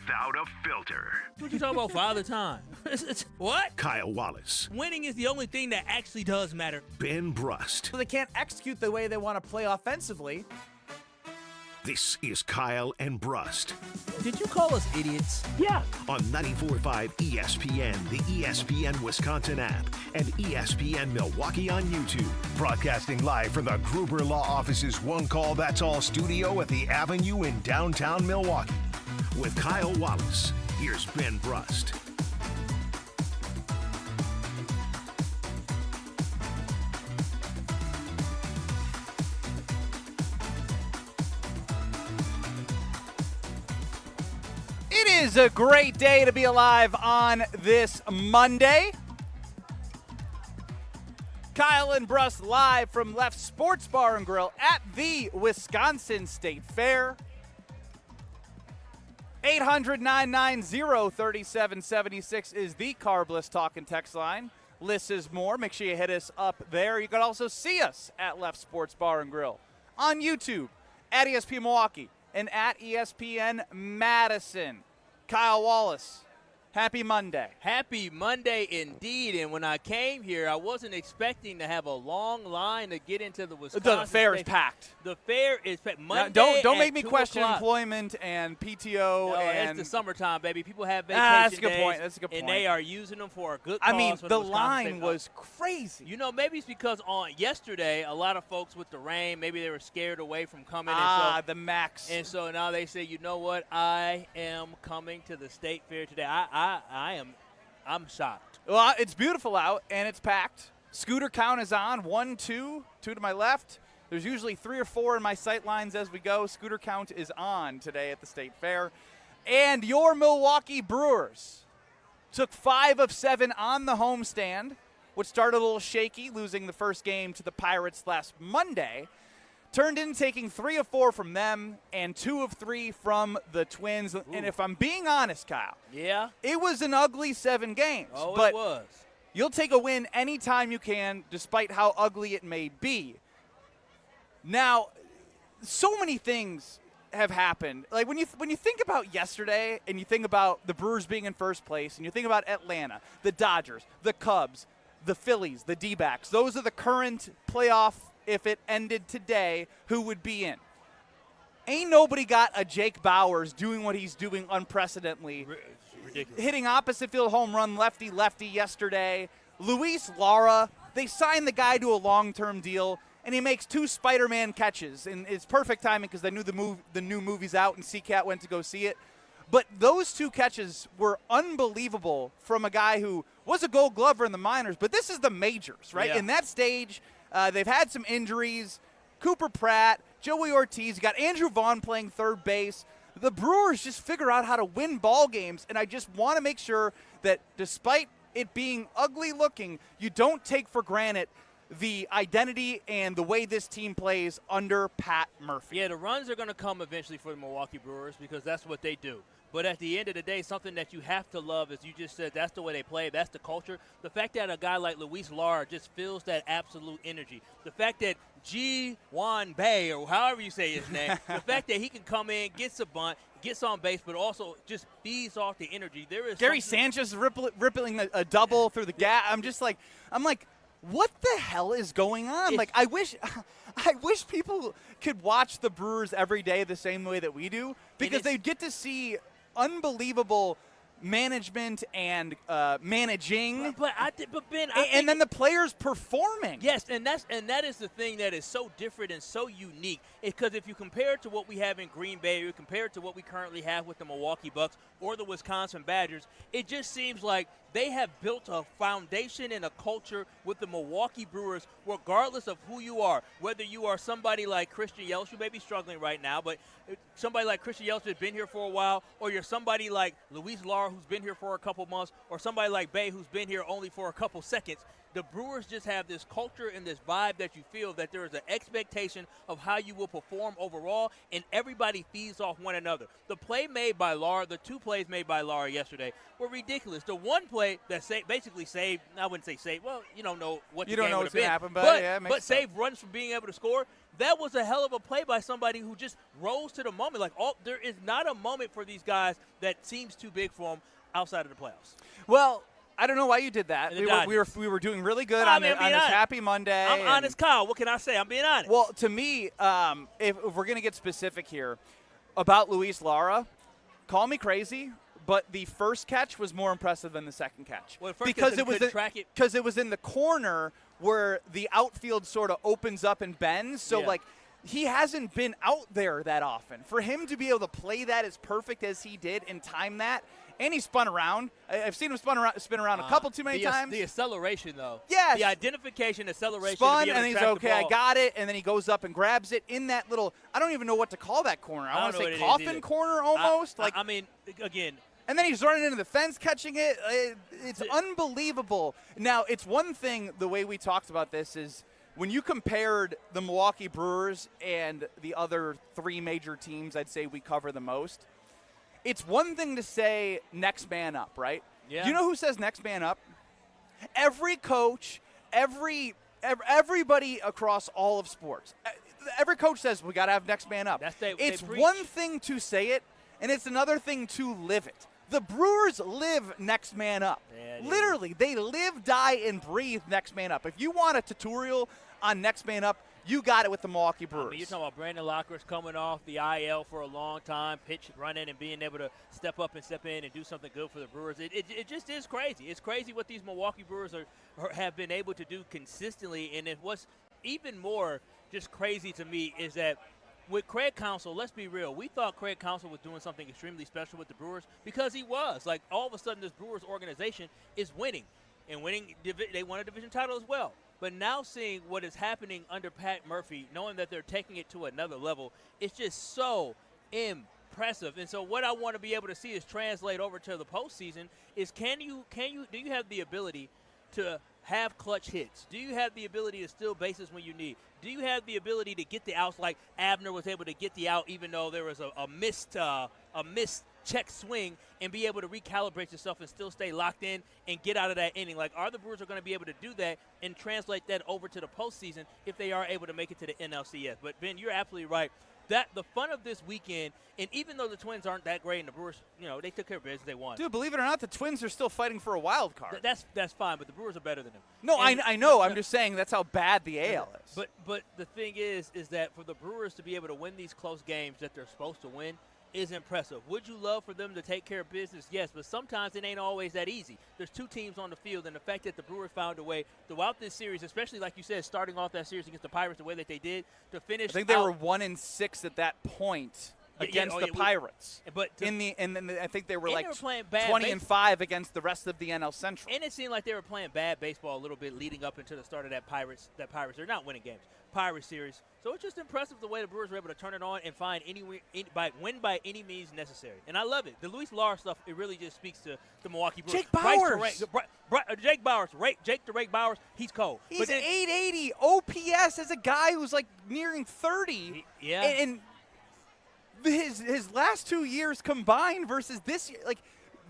without a filter. What you talking about Father Time? What? Kyle Wallace. Winning is the only thing that actually does matter. Ben Brust. So they can't execute the way they want to play offensively. This is Kyle and Brust. Did you call us idiots? Yeah. On 94.5 ESPN, the ESPN Wisconsin app, and ESPN Milwaukee on YouTube. Broadcasting live from the Gruber Law Office's One Call That's All studio at the Avenue in downtown Milwaukee. With Kyle Wallace, here's Ben Brust. It is a great day to be alive on this Monday. Kyle and Brust live from Left Sports Bar and Grill at the Wisconsin State Fair. 800-990-3776 is the Carbless Talk and Text line. Less is more. Make sure you hit us up there. You can also see us at Left Sports Bar and Grill on YouTube, at ESPN Milwaukee, and at ESPN Madison. Kyle Wallace, happy Monday. Happy Monday indeed. And when I came here, I wasn't expecting to have a long line to get into the Wisconsin. The fair is packed. The fair is packed. Monday Don't make at me 2 question o'clock. employment and PTO. No, and it's the summertime, baby. People have vacation that's a good days, point. That's a good point. And they are using them for a good cause. I mean, for the Wisconsin line State. was crazy. You know, maybe it's because on yesterday, a lot of folks with the rain, maybe they were scared away from coming. The max. And so now they say, you know what? I am coming to the State Fair today. I'm shocked. Well, it's beautiful out, and it's packed. Scooter count is on. 1, 2 to my left. There's usually 3 or 4 in my sight lines as we go. Scooter count is on today at the State Fair. And your Milwaukee Brewers took 5 of 7 on the homestand, which started a little shaky, losing the first game to the Pirates last Monday. Turned in taking 3 of 4 from them and 2 of 3 from the Twins. Ooh. And if I'm being honest, Kyle, yeah, it was an ugly 7 games. Oh, but it was. You'll take a win anytime you can, despite how ugly it may be. Now, so many things have happened. Like when you think about yesterday and you think about the Brewers being in first place and you think about Atlanta, the Dodgers, the Cubs, the Phillies, the D-backs, those are the current playoff. If it ended today, who would be in? Ain't nobody got a Jake Bauers doing what he's doing unprecedentedly. Ridiculous. Hitting opposite field home run lefty yesterday. Luis Lara, they signed the guy to a long-term deal, and he makes 2 Spider-Man catches. And it's perfect timing because they knew the new movie's out and CCAT went to go see it. But those 2 catches were unbelievable from a guy who was a Gold Glover in the minors, but this is the majors, right? Yeah. In that stage, they've had some injuries. Cooper Pratt, Joey Ortiz, you got Andrew Vaughn playing third base. The Brewers just figure out how to win ball games, and I just want to make sure that despite it being ugly looking, you don't take for granted the identity and the way this team plays under Pat Murphy. Yeah, the runs are going to come eventually for the Milwaukee Brewers because that's what they do. But at the end of the day, something that you have to love, as you just said, that's the way they play. That's the culture. The fact that a guy like Luis Lara just feels that absolute energy. The fact that Ji-Wan Bae, or however you say his name, the fact that he can come in, gets a bunt, gets on base, but also just feeds off the energy. There is Gary Sanchez rippling a double through the gap. I'm like, what the hell is going on? Like, I wish people could watch the Brewers every day the same way that we do, because they get to see unbelievable management and managing. But Ben, and then the players performing. Yes, and that is the thing that is so different and so unique. Because if you compare it to what we have in Green Bay, or compare it to what we currently have with the Milwaukee Bucks or the Wisconsin Badgers, it just seems like they have built a foundation and a culture with the Milwaukee Brewers, regardless of who you are. Whether you are somebody like Christian Yelich, who may be struggling right now, but somebody like Christian Yelich has been here for a while, or you're somebody like Luis Lara, who's been here for a couple months, or somebody like Bae, who's been here only for a couple seconds. the Brewers just have this culture and this vibe that you feel that there is an expectation of how you will perform overall, and everybody feeds off one another. The play made by Lara, the 2 plays made by Lara yesterday were ridiculous. The one play that basically saved, I wouldn't say saved, well, you don't know what the game would have been. Happen, but saved runs from being able to score. That was a hell of a play by somebody who just rose to the moment. Like, there is not a moment for these guys that seems too big for them outside of the playoffs. Well, I don't know why you did that. We were doing really good on this happy Monday. I'm honest, Kyle. What can I say? I'm being honest. Well, to me, if we're going to get specific here about Luis Lara, call me crazy, but the first catch was more impressive than the second catch. Well, because it was in the corner where the outfield sort of opens up and bends. So, he hasn't been out there that often. For him to be able to play that as perfect as he did and time that, and he spun around. I've seen him spin around a couple too many times. The acceleration, though. Yes. The identification, acceleration. Spun, and he's okay, I got it. And then he goes up and grabs it in that little, I don't even know what to call that corner. I want to say coffin corner almost. Again. And then he's running into the fence, catching it. It's unbelievable. Now, it's one thing, the way we talked about this is when you compared the Milwaukee Brewers and the other 3 major teams I'd say we cover the most, it's one thing to say next man up, right? Yeah. You know who says next man up? Every coach, everybody across all of sports. Every coach says we got to have next man up. It's one thing to say it, and it's another thing to live it. The Brewers live next man up. Yeah, literally, they live, die, and breathe next man up. If you want a tutorial on next man up, you got it with the Milwaukee Brewers. You're talking about Brandon Locker's coming off the IL for a long time, pitch, running, and being able to step up and do something good for the Brewers. It just is crazy. It's crazy what these Milwaukee Brewers have been able to do consistently. And what's even more just crazy to me is that with Craig Counsell, let's be real, we thought Craig Counsell was doing something extremely special with the Brewers because he was. Like, all of a sudden, this Brewers organization is winning. And winning, they won a division title as well. But now seeing what is happening under Pat Murphy, knowing that they're taking it to another level, it's just so impressive. And so what I want to be able to see is translate over to the postseason is do you have the ability to have clutch hits? Do you have the ability to steal bases when you need? Do you have the ability to get the outs like Abner was able to get the out even though there was a missed check swing and be able to recalibrate yourself and still stay locked in and get out of that inning? Like, are the Brewers going to be able to do that and translate that over to the postseason if they are able to make it to the NLCS? But, Ben, you're absolutely right. That the fun of this weekend, and even though the Twins aren't that great and the Brewers, they took care of business, they won. Dude, believe it or not, the Twins are still fighting for a wild card. That's fine, but the Brewers are better than them. No, I know. I'm just saying that's how bad the AL is. But the thing is that for the Brewers to be able to win these close games that they're supposed to win is impressive. Would you love for them to take care of business? Yes, but sometimes it ain't always that easy. There's 2 teams on the field, and the fact that the Brewers found a way throughout this series, especially like you said, starting off that series against the Pirates the way that they did, to finish. I think they were 1-6 at that point against the Pirates. But I think they were like 20-5 against the rest of the NL Central. And it seemed like they were playing bad baseball a little bit leading up into the start of that Pirates. They're not winning games. Pirates series. So it's just impressive the way the Brewers were able to turn it on and find win by any means necessary. And I love it. The Luis Lara stuff, it really just speaks to the Milwaukee Brewers. Jake Bowers. Jake the Rake Bowers, he's cold. He's 880 OPS as a guy who's like nearing 30. Yeah. And his last 2 years combined versus this year, like,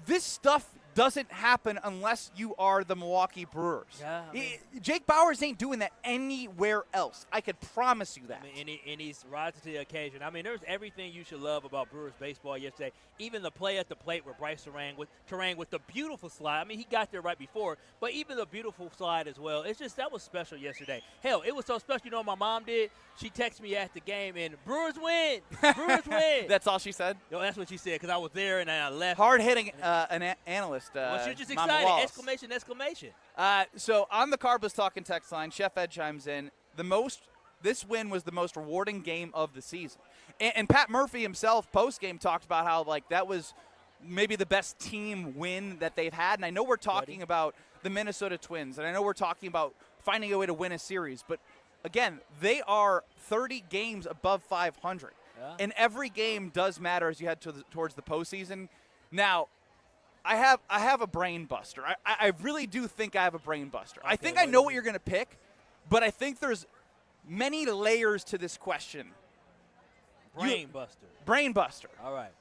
this stuff doesn't happen unless you are the Milwaukee Brewers. Yeah, Jake Bowers ain't doing that anywhere else. I could promise you that. And he's rising to the occasion. I mean, there's everything you should love about Brewers baseball yesterday. Even the play at the plate where Bryce Terang with the beautiful slide. I mean, he got there right before, but even the beautiful slide as well. It's just, that was special yesterday. Hell, it was so special. You know what my mom did? She texted me at the game, and Brewers win. Brewers win. That's all she said? No, that's what she said, because I was there and I left. Hard-hitting analyst. Well, she was just excited. Exclamation. So on the Carbless Talking text line, Chef Ed chimes in. This win was the most rewarding game of the season. And Pat Murphy himself, post-game, talked about how, like, that was maybe the best team win that they've had. And I know we're talking about the Minnesota Twins, and I know we're talking about finding a way to win a series. But, again, they are 30 games above 500. Yeah. And every game does matter as you head towards the postseason. Now, I have a brain buster. I really do think I have a brain buster. Okay, I think I know what you're going to pick, but I think there's many layers to this question. Brain buster. Brain buster. All right.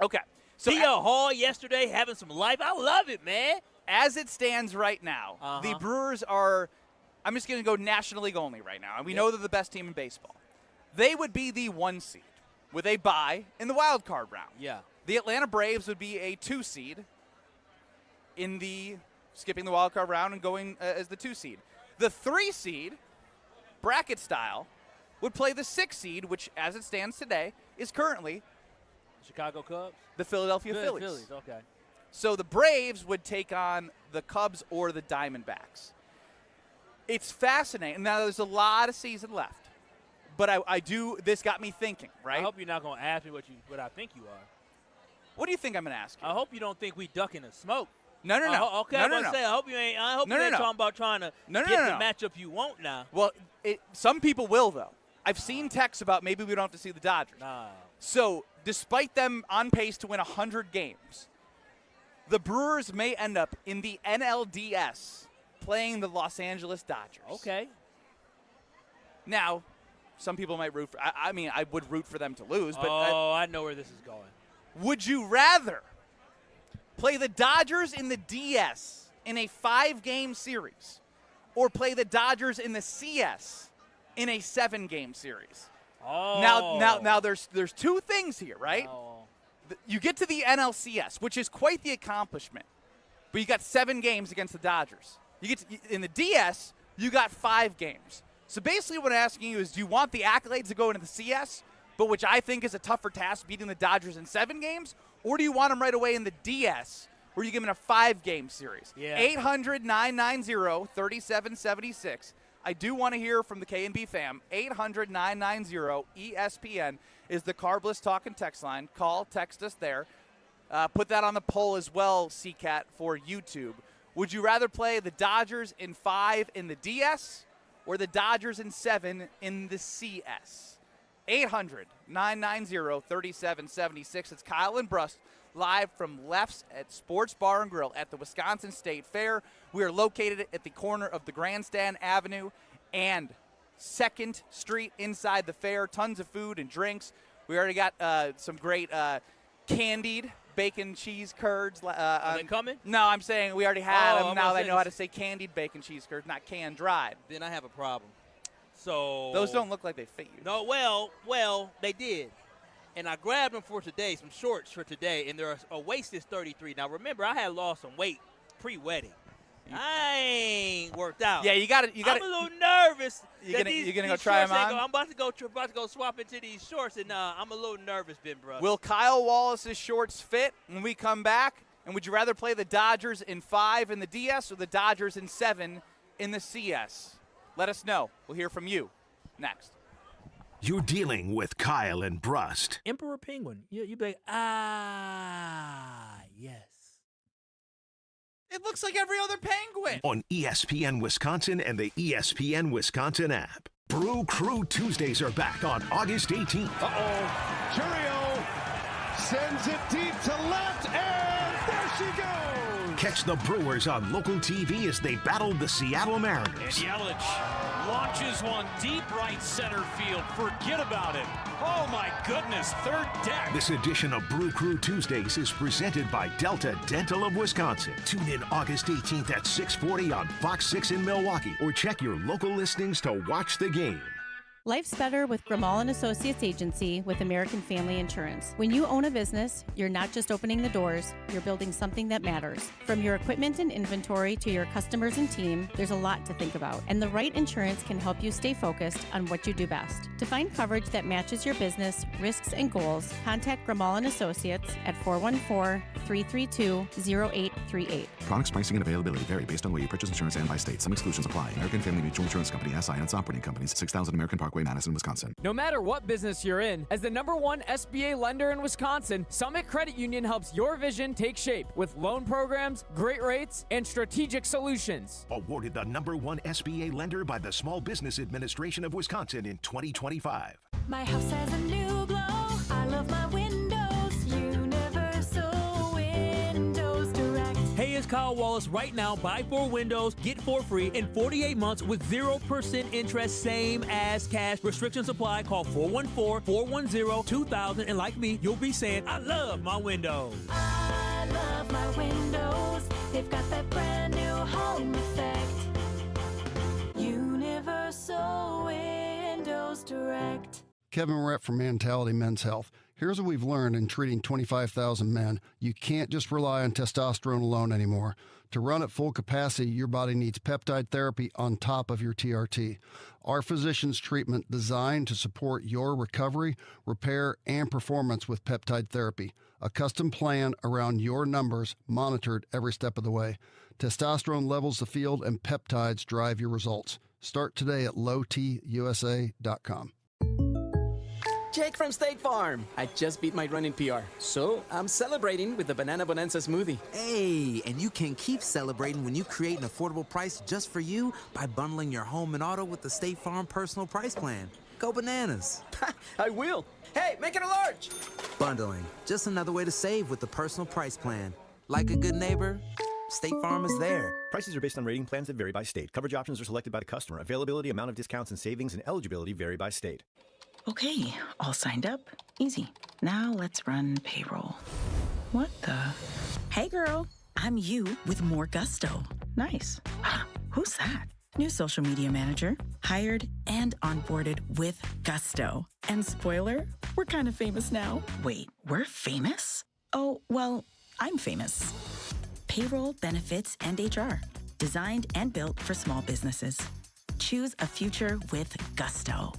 Okay. So Theo Hall yesterday having some life. I love it, man. As it stands right now, the Brewers are, I'm just going to go National League only right now, and we know they're the best team in baseball. They would be the 1 seed with a bye in the wild card round. Yeah. The Atlanta Braves would be a 2 seed in the skipping the wild card round and going as the 2 seed. The 3 seed, bracket style, would play the 6 seed, which as it stands today is currently Chicago Cubs? The Philadelphia Phillies. Phillies, okay. So the Braves would take on the Cubs or the Diamondbacks. It's fascinating. Now, there's a lot of season left, but this got me thinking, right? I hope you're not going to ask me what I think you are. What do you think I'm going to ask you? I hope you don't think we ducking the smoke. No. Okay, no, I'm going to say, I hope you ain't talking about trying to get the matchup you want now. Well, some people will, though. I've seen texts about maybe we don't have to see the Dodgers. Nah. So, despite them on pace to win 100 games, the Brewers may end up in the NLDS playing the Los Angeles Dodgers. Okay. Now, some people might root for – I mean, I would root for them to lose. But I know where this is going. Would you rather play the Dodgers in the DS in a 5-game series or play the Dodgers in the CS in a 7-game series? Oh. Now there's 2 things here, right? Oh. You get to the NLCS, which is quite the accomplishment, but you got 7 games against the Dodgers. In the DS, you got 5 games. So basically what I'm asking you is, do you want the accolades to go into the CS, but which I think is a tougher task, beating the Dodgers in 7 games, or do you want them right away in the DS, where you give them a 5-game series? Yeah. 800-990-3776. I do want to hear from the K&B fam. 800-990-ESPN is the Carbless Talk and Text line. Call, text us there. Put that on the poll as well, CCAT, for YouTube. Would you rather play the Dodgers in 5 in the DS or the Dodgers in 7 in the CS? 800-990-3776. It's Kyle and Brust live from Left's at Sports Bar and Grill at the Wisconsin State Fair. We are located at the corner of the Grandstand Avenue and 2nd Street inside the fair. Tons of food and drinks. We already got some great candied bacon cheese curds. Are they coming? No, I'm saying we already had them. Now they know how to say say candied bacon cheese curds, not canned dried. Then I have a problem. So those don't look like they fit you. No, well, they did. And I grabbed them for today, some shorts for today, and their waist is 33. Now, remember, I had lost some weight pre-wedding. I ain't worked out. Yeah, you got it. I'm a little nervous. You're gonna go try them on? I'm about to go swap into these shorts, and I'm a little nervous, Ben Brust. Will Kyle Wallace's shorts fit when we come back? And would you rather play the Dodgers in 5 in the DS or the Dodgers in 7 in the CS? Let us know. We'll hear from you next. You're dealing with Kyle and Brust. Emperor Penguin. You'd be like, yes. It looks like every other penguin. On ESPN Wisconsin and the ESPN Wisconsin app. Brew Crew Tuesdays are back on August 18th. Churio sends it deep to left, and there she goes. Catch the Brewers on local TV as they battled the Seattle Mariners. And Yelich launches one deep right center field. Forget about it. Oh, my goodness. 3rd deck. This edition of Brew Crew Tuesdays is presented by Delta Dental of Wisconsin. Tune in August 18th at 6:40 on Fox 6 in Milwaukee, or check your local listings to watch the game. Life's better with Grimal & Associates Agency with American Family Insurance. When you own a business, you're not just opening the doors, you're building something that matters. From your equipment and inventory to your customers and team, there's a lot to think about. And the right insurance can help you stay focused on what you do best. To find coverage that matches your business, risks, and goals, contact Grimal & Associates at 414-332-0838. Products, pricing, and availability vary based on where you purchase insurance and by state. Some exclusions apply. American Family Mutual Insurance Company, SI, and its operating companies, 6000 American Parkway, Madison, Wisconsin. No matter what business you're in, as the #1 SBA lender in Wisconsin, Summit Credit Union helps your vision take shape with loan programs, great rates, and strategic solutions. Awarded the #1 SBA lender by the Small Business Administration of Wisconsin in 2025. My house has a new glow. I love my windows. Universal Windows Direct. Experience Kyle Wallace right now. Buy 4 windows, get 4 free in 48 months with 0% interest, same as cash. Restrictions apply. Call 414-410-2000. And like me, you'll be saying, I love my windows. I love my windows. They've got that brand new home effect. Universal Windows Direct. Kevin Rett from Mentality Men's Health. Here's what we've learned in treating 25,000 men. You can't just rely on testosterone alone anymore. To run at full capacity, your body needs peptide therapy on top of your TRT. Our physician's treatment designed to support your recovery, repair, and performance with peptide therapy. A custom plan around your numbers, monitored every step of the way. Testosterone levels the field and peptides drive your results. Start today at lowtusa.com. Jake from State Farm. I just beat my running PR, so I'm celebrating with the Banana Bonanza smoothie. Hey, and you can keep celebrating when you create an affordable price just for you by bundling your home and auto with the State Farm Personal Price Plan. Go bananas. I will. Hey, make it a large. Bundling, just another way to save with the Personal Price Plan. Like a good neighbor, State Farm is there. Prices are based on rating plans that vary by state. Coverage options are selected by the customer. Availability, amount of discounts and savings, and eligibility vary by state. Okay, all signed up. Easy. Now let's run payroll. What the? Hey girl, I'm you with more gusto. Nice. Who's that? New social media manager. Hired and onboarded with gusto. And spoiler, we're kind of famous now. Wait, we're famous? Oh, well, I'm famous. Payroll, benefits, and HR. Designed and built for small businesses. Choose a future with gusto.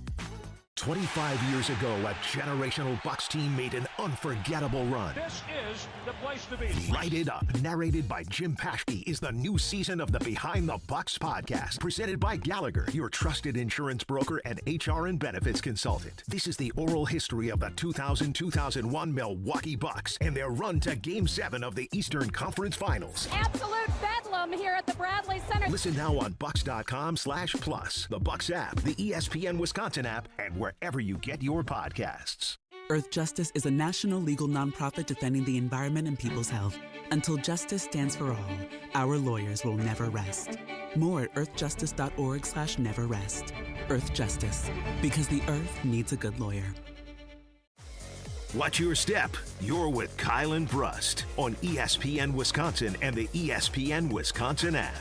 25 years ago, a generational Bucks team made an unforgettable run. This is the place to be. Light It Up, narrated by Jim Paschke, is the new season of the Behind the Bucks podcast, presented by Gallagher, your trusted insurance broker and HR and benefits consultant. This is the oral history of the 2000-2001 Milwaukee Bucks and their run to Game 7 of the Eastern Conference Finals. Absolute bedlam here at the Bradley Center. Listen now on Bucks.com/plus, the Bucks app, the ESPN Wisconsin app, and wherever you get your podcasts. Earth Justice is a national legal nonprofit defending the environment and people's health. Until justice stands for all, our lawyers will never rest. More at earthjustice.org/neverrest. Earth Justice, because the earth needs a good lawyer. Watch your step. You're with Kyle and Brust on ESPN Wisconsin and the ESPN Wisconsin app.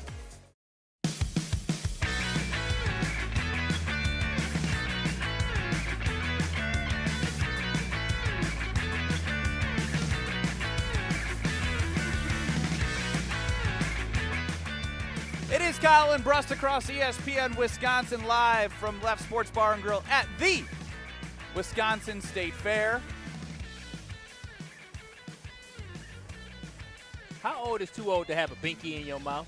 It is Kyle and Brust across ESPN Wisconsin, live from Left Sports Bar and Grill at the Wisconsin State Fair. How old is too old to have a binky in your mouth?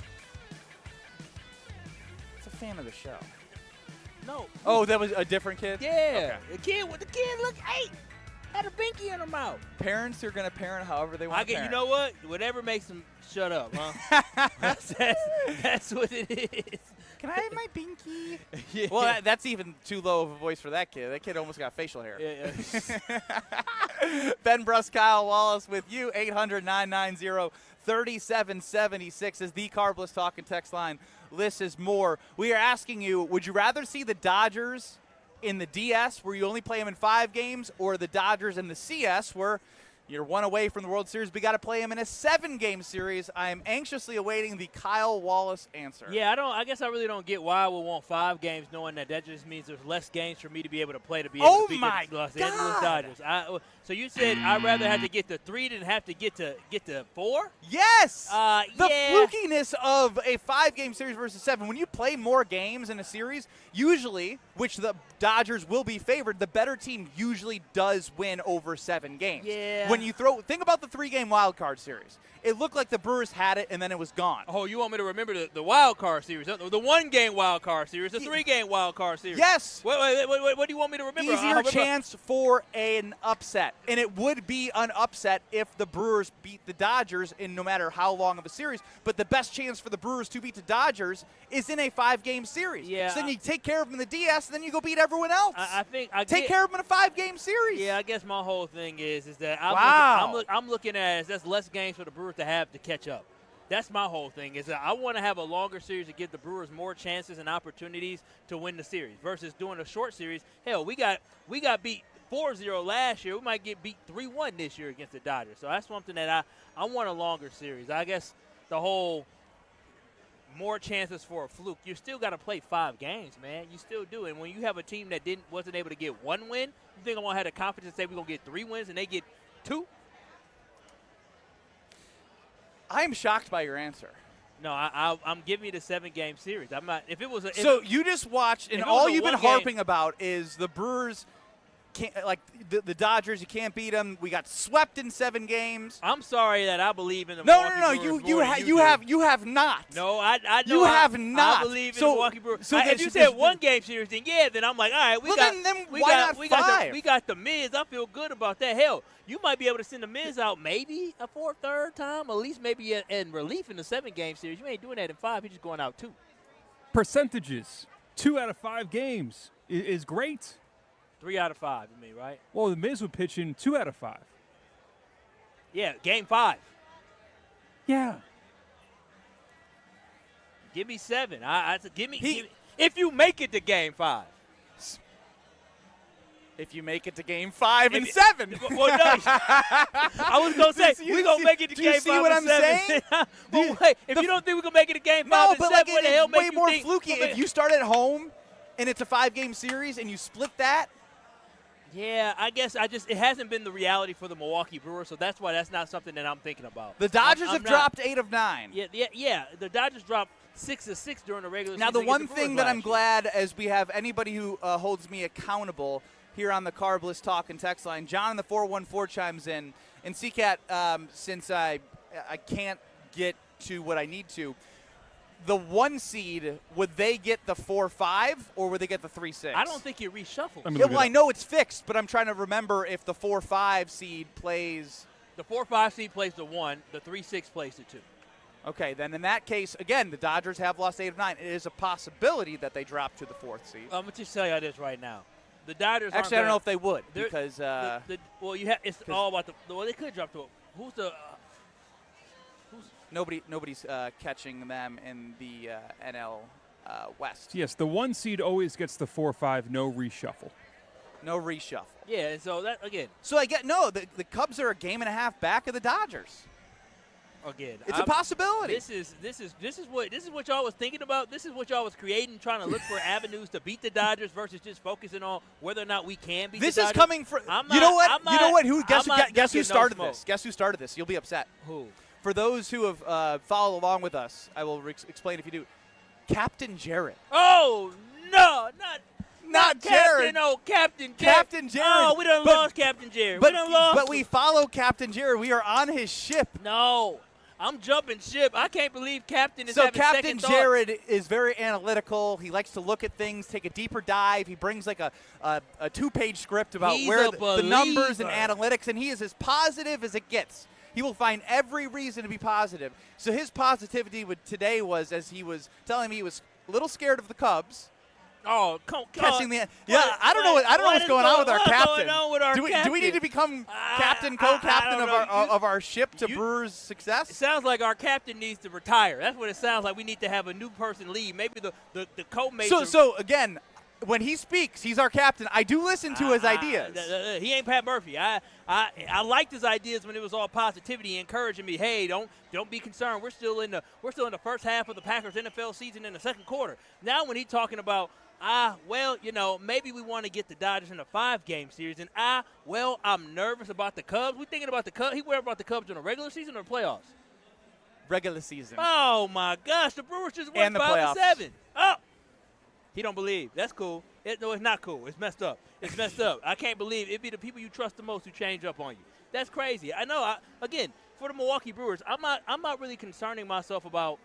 It's a fan of the show. No. Oh, that was a different kid? Yeah. Okay. The kid looked 8. Had a binky in her mouth. Parents are going to parent however they want to parent. You know what? Whatever makes them shut up, huh? that's what it is. Can I have my binky? Yeah. Well, that's even too low of a voice for that kid. That kid almost got facial hair. Yeah. Ben Brust, Kyle Wallace with you. 800-990-3776 is the Carbless Talk and Text line. This is more. We are asking you, would you rather see the Dodgers in the DS, where you only play them in 5 games, or the Dodgers in the CS, where you're one away from the World Series? We got to play them in a 7-game series. I am anxiously awaiting the Kyle Wallace answer. Yeah, I guess I really don't get why I would want 5 games, knowing that just means there's less games for me to be able to play to be able to beat the Los Angeles Dodgers. So you said I'd rather have to get to 3 than have to get to 4? Yes. The yeah. flukiness of a 5-game series versus 7. When you play more games in a series, usually, which the Dodgers will be favored, the better team usually does win over 7 games. Yeah. When you think about the 3-game wild card series. It looked like the Brewers had it, and then it was gone. Oh, you want me to remember the wild card series, the 1-game wild card series, the 3-game wild card series? Yes. What do you want me to remember? Easier chance for an upset, and it would be an upset if the Brewers beat the Dodgers in no matter how long of a series. But the best chance for the Brewers to beat the Dodgers is in a 5-game series. Yeah. So then you take care of them in the DS, and then you go beat everyone else. Take care of them in a 5-game series. Yeah, I guess my whole thing is that I'm looking at that's less games for the Brewers to have to catch up. That's my whole thing is that I want to have a longer series to give the Brewers more chances and opportunities to win the series versus doing a short series. Hell, we got beat 4-0 last year. We might get beat 3-1 this year against the Dodgers. So that's something that I want a longer series. I guess the whole more chances for a fluke. You still got to play 5 games, man. You still do. And when you have a team that wasn't able to get 1 win, you think I'm going to have the confidence to say we're going to get 3 wins and they get 2? I am shocked by your answer. No, I'm giving you the 7-game series. I'm not. If it was so you just watched, and all you've been harping about is the Brewers. Like the Dodgers, you can't beat them. We got swept in 7 games. I'm sorry that I believe in the No. Milwaukee Brewers You have not. No, I know. You have not. I believe in the Milwaukee Brewers. So if you said 1-game series, then I'm like, all right, we got the Miz. I feel good about that. Hell, you might be able to send the Miz out maybe a 4th, 3rd time, at least maybe in relief in the 7-game series. You ain't doing that in 5. You're just going out 2. Percentages: 2 out of 5 games is great. 3 out of 5, you mean, right? Well, the Miz would pitch in 2 out of 5. Yeah, game 5. Yeah. Give me 7. Give me if you make it to game 5. If you make it to game 5 and 7. Well, no. I was going to say, we're going to make it to game 5 and 7. Do you see what I'm saying? Well, wait, if you don't think we're going to make it to game 5 and 7, like what the hell it's way makes you more think fluky. If you start at home and it's a 5-game series and you split that. Yeah, I guess it hasn't been the reality for the Milwaukee Brewers, so that's why that's not something that I'm thinking about. The Dodgers have dropped 8 of 9. Yeah. The Dodgers dropped 6 of 6 during the regular season. Now, the one thing that I'm glad, as we have anybody who holds me accountable here on the Carbless Talk and Text line, John in the 414 chimes in. And CCAT, since I can't get to what I need to, the 1 seed, would they get the 4-5 or would they get the 3-6? I don't think you reshuffle. Yeah, well, I know it's fixed, but I'm trying to remember if the 4-5 seed plays. The 4-5 seed plays the 1. The 3-6 plays the 2. Okay, then in that case, again, the Dodgers have lost 8 of 9. It is a possibility that they drop to the 4th seed. I'm going to just tell you this right now. The Dodgers actually, I don't know if they would because it's all about they could drop to who's the nobody's catching them in the NL West. Yes, the 1 seed always gets the 4-5, no reshuffle. No reshuffle. Yeah, and so that again. So I get the Cubs are a game and a half back of the Dodgers. Again, it's a possibility. This is what y'all was thinking about. This is what y'all was creating, trying to look for avenues to beat the Dodgers versus just focusing on whether or not we can beat the Dodgers. This is coming from. You know what? Guess who started this? Guess who started this? You'll be upset. Who? For those who have followed along with us, I will explain if you do. Captain Jared. Oh no, not Jared. Captain. Oh, Captain Jared. Oh, we done lost Captain Jared. But we follow Captain Jared. We are on his ship. No. I'm jumping ship. I can't believe Captain is having second thoughts. So Captain Jared is very analytical. He likes to look at things, take a deeper dive. He brings like a 2-page script about where the numbers and analytics, and he is as positive as it gets. He will find every reason to be positive. So his positivity today was, as he was telling me, he was a little scared of the Cubs. Oh, catching the I don't know what's going on with our captain. Do we need to become captain, co-captain of our ship to Brewers' success? It sounds like our captain needs to retire. That's what it sounds like. We need to have a new person lead. Maybe the co-mates. So again, when he speaks, he's our captain. I do listen to his ideas. He ain't Pat Murphy. I liked his ideas when it was all positivity, encouraging me. Hey, don't be concerned. We're still in the first half of the Packers NFL season in the second quarter. Now when he's talking about maybe we want to get the Dodgers in a 5-game series, and I'm nervous about the Cubs. We thinking about the Cubs. He worried about the Cubs in the regular season or the playoffs? Regular season. Oh my gosh, the Brewers just won 5-7. Oh. He don't believe. That's cool. No, it's not cool. It's messed up. It's messed up. I can't believe it be the people you trust the most who change up on you. That's crazy. I know. Again, for the Milwaukee Brewers, I'm not really concerning myself about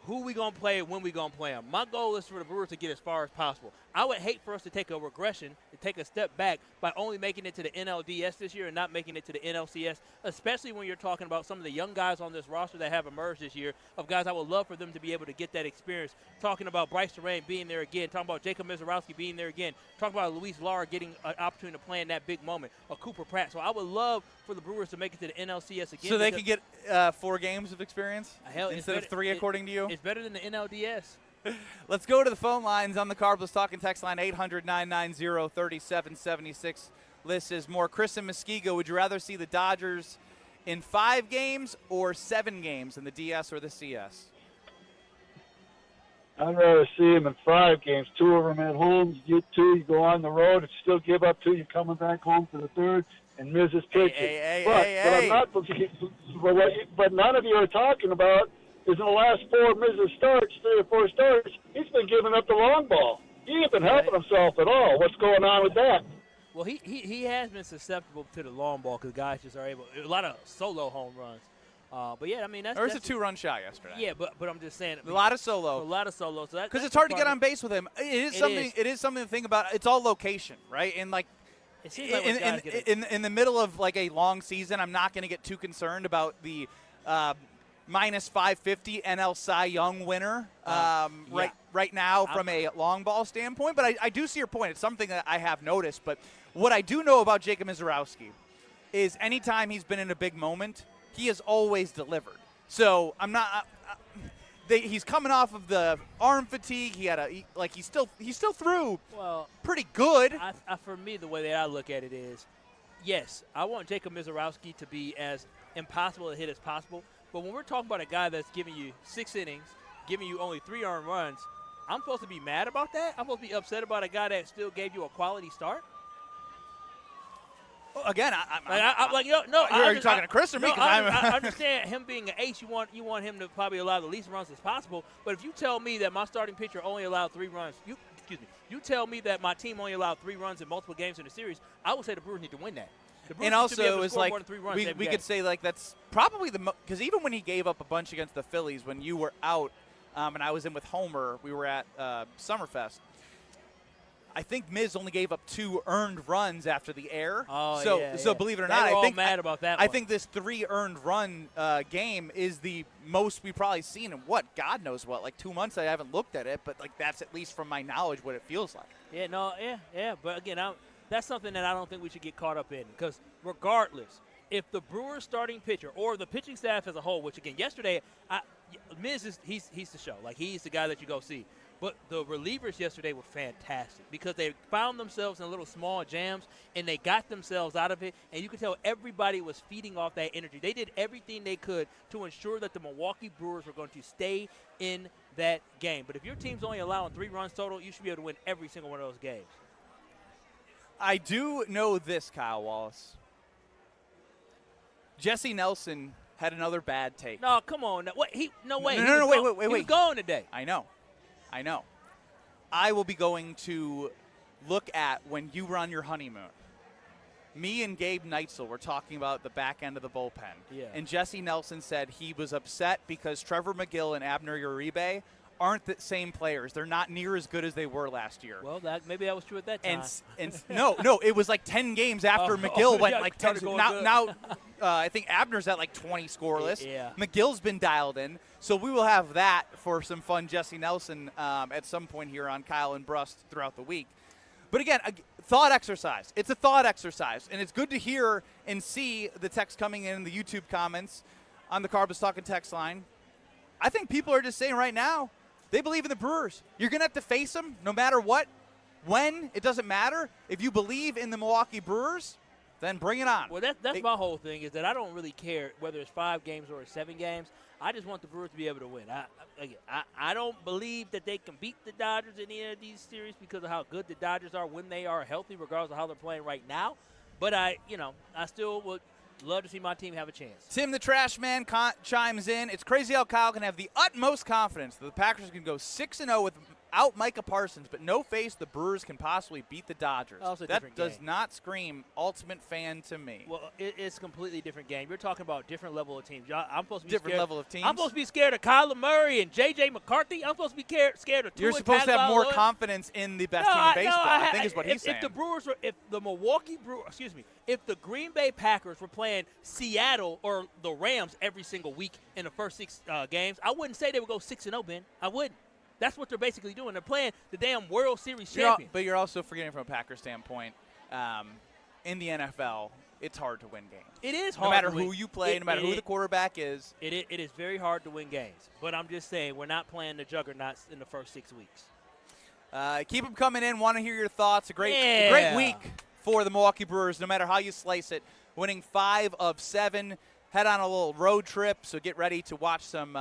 who we gonna play and when we gonna play them. My goal is for the Brewers to get as far as possible. I would hate for us to take a regression, to take a step back by only making it to the NLDS this year and not making it to the NLCS, especially when you're talking about some of the young guys on this roster that have emerged this year, of guys I would love for them to be able to get that experience. Talking about Bryce Terrain being there again, talking about Jacob Mizorowski being there again, talking about Luis Lara getting an opportunity to play in that big moment, or Cooper Pratt. So I would love for the Brewers to make it to the NLCS again. So they could get 4 games of experience instead of 3, according to you? It's better than the NLDS. Let's go to the phone lines on the Carbless Talking text line, 800-990-3776. List is more. Chris and Muskego, would you rather see the Dodgers in 5 games or 7 games in the DS or the CS? I'd rather see him in 5 games. 2 of them at home. You 2, you go on the road and still give up 2. You're coming back home for the 3rd, and Miz is pitching. But none of you are talking about is in the last 4 Mrs. starts, 3 or 4 starts, he's been giving up the long ball. He ain't been helping himself at all. What's going on with that? Well, he has been susceptible to the long ball because guys just are able – a lot of solo home runs. But, yeah, I mean, that's – There was a 2-run shot yesterday. Yeah, but I'm just saying – A lot of solo. A lot of solo. Because it's hard to get on base with him. It is something to think about. It's all location, right? And, like, it seems like in the middle of, like, a long season, I'm not going to get too concerned about the minus 550 NL Cy Young winner right now from a long ball standpoint. But I do see your point. It's something that I have noticed. But what I do know about Jacob Mizorowski is anytime he's been in a big moment, he has always delivered. So I'm not he's coming off of the arm fatigue. He had he still threw pretty good. For me, the way that I look at it is, yes, I want Jacob Mizorowski to be as impossible to hit as possible. But when we're talking about a guy that's giving you 6 innings, giving you only 3 earned runs, I'm supposed to be mad about that? I'm supposed to be upset about a guy that still gave you a quality start? Well, again, you're talking to Chris or me? I understand him being an ace. You want him to probably allow the least runs as possible. But if you tell me that my starting pitcher only allowed 3 runs, you tell me that my team only allowed 3 runs in multiple games in the series, I would say the Brewers need to win that. And also, it's like we could say like that's probably because even when he gave up a bunch against the Phillies when you were out, and I was in with Homer, we were at Summerfest. I think Miz only gave up 2 earned runs after the air. So believe it or not, I think this 3 earned run game is the most we've probably seen in God knows what, like 2 months. I haven't looked at it, but like that's at least from my knowledge what it feels like. But again, that's something that I don't think we should get caught up in because regardless, if the Brewers starting pitcher or the pitching staff as a whole, which again yesterday, Miz he's the show. Like he's the guy that you go see. But the relievers yesterday were fantastic because they found themselves in little small jams and they got themselves out of it. And you could tell everybody was feeding off that energy. They did everything they could to ensure that the Milwaukee Brewers were going to stay in that game. But if your team's only allowing 3 runs total, you should be able to win every single one of those games. I do know this, Kyle Wallace. Jesse Nelson had another bad take. No, come on. Wait. He was gone today. I know. I will be going to look at when you were on your honeymoon. Me and Gabe Neitzel were talking about the back end of the bullpen. Yeah. And Jesse Nelson said he was upset because Trevor McGill and Abner Uribe aren't the same players. They're not near as good as they were last year. Well, maybe that was true at that time. And no, it was like 10 games after McGill went like 10. Now I think Abner's at like 20 scoreless. Yeah. McGill's been dialed in. So we will have that for some fun Jesse Nelson at some point here on Kyle and Brust throughout the week. But again, thought exercise. It's a thought exercise. And it's good to hear and see the text coming in the YouTube comments on the Carbless Talking text line. I think people are just saying right now, they believe in the Brewers. You're going to have to face them no matter what, when, it doesn't matter. If you believe in the Milwaukee Brewers, then bring it on. Well, that's my whole thing is that I don't really care whether it's 5 games or 7 games. I just want the Brewers to be able to win. I don't believe that they can beat the Dodgers in any of these series because of how good the Dodgers are when they are healthy, regardless of how they're playing right now. But I still would love to see my team have a chance. Tim the Trash Man chimes in. It's crazy how Kyle can have the utmost confidence that the Packers can go 6-0 with out Micah Parsons, but no face the Brewers can possibly beat the Dodgers. That does not scream ultimate fan to me. Well, it's a completely different game. You're talking about different level of teams. I'm supposed to be different scared. Level of teams. I'm supposed to be scared of Kyler Murray and J.J. McCarthy. I'm supposed to be scared of Tua. You're supposed to have more confidence in the best team in baseball. I think is what he's saying. If the Brewers were, if the Milwaukee Brewers, if the Green Bay Packers were playing Seattle or the Rams every single week in the first 6 games, I wouldn't say they would go 6-0, Ben. I wouldn't. That's what they're basically doing. They're playing the damn World Series champion. But you're also forgetting from a Packers standpoint, in the NFL, it's hard to win games. It is hard. No matter to win. who you play, no matter who the quarterback is. It is very hard to win games. But I'm just saying, we're not playing the juggernauts in the first 6 weeks. Keep them coming in. Want to hear your thoughts. A great week for the Milwaukee Brewers, no matter how you slice it. Winning 5 of 7. Head on a little road trip, so get ready to watch some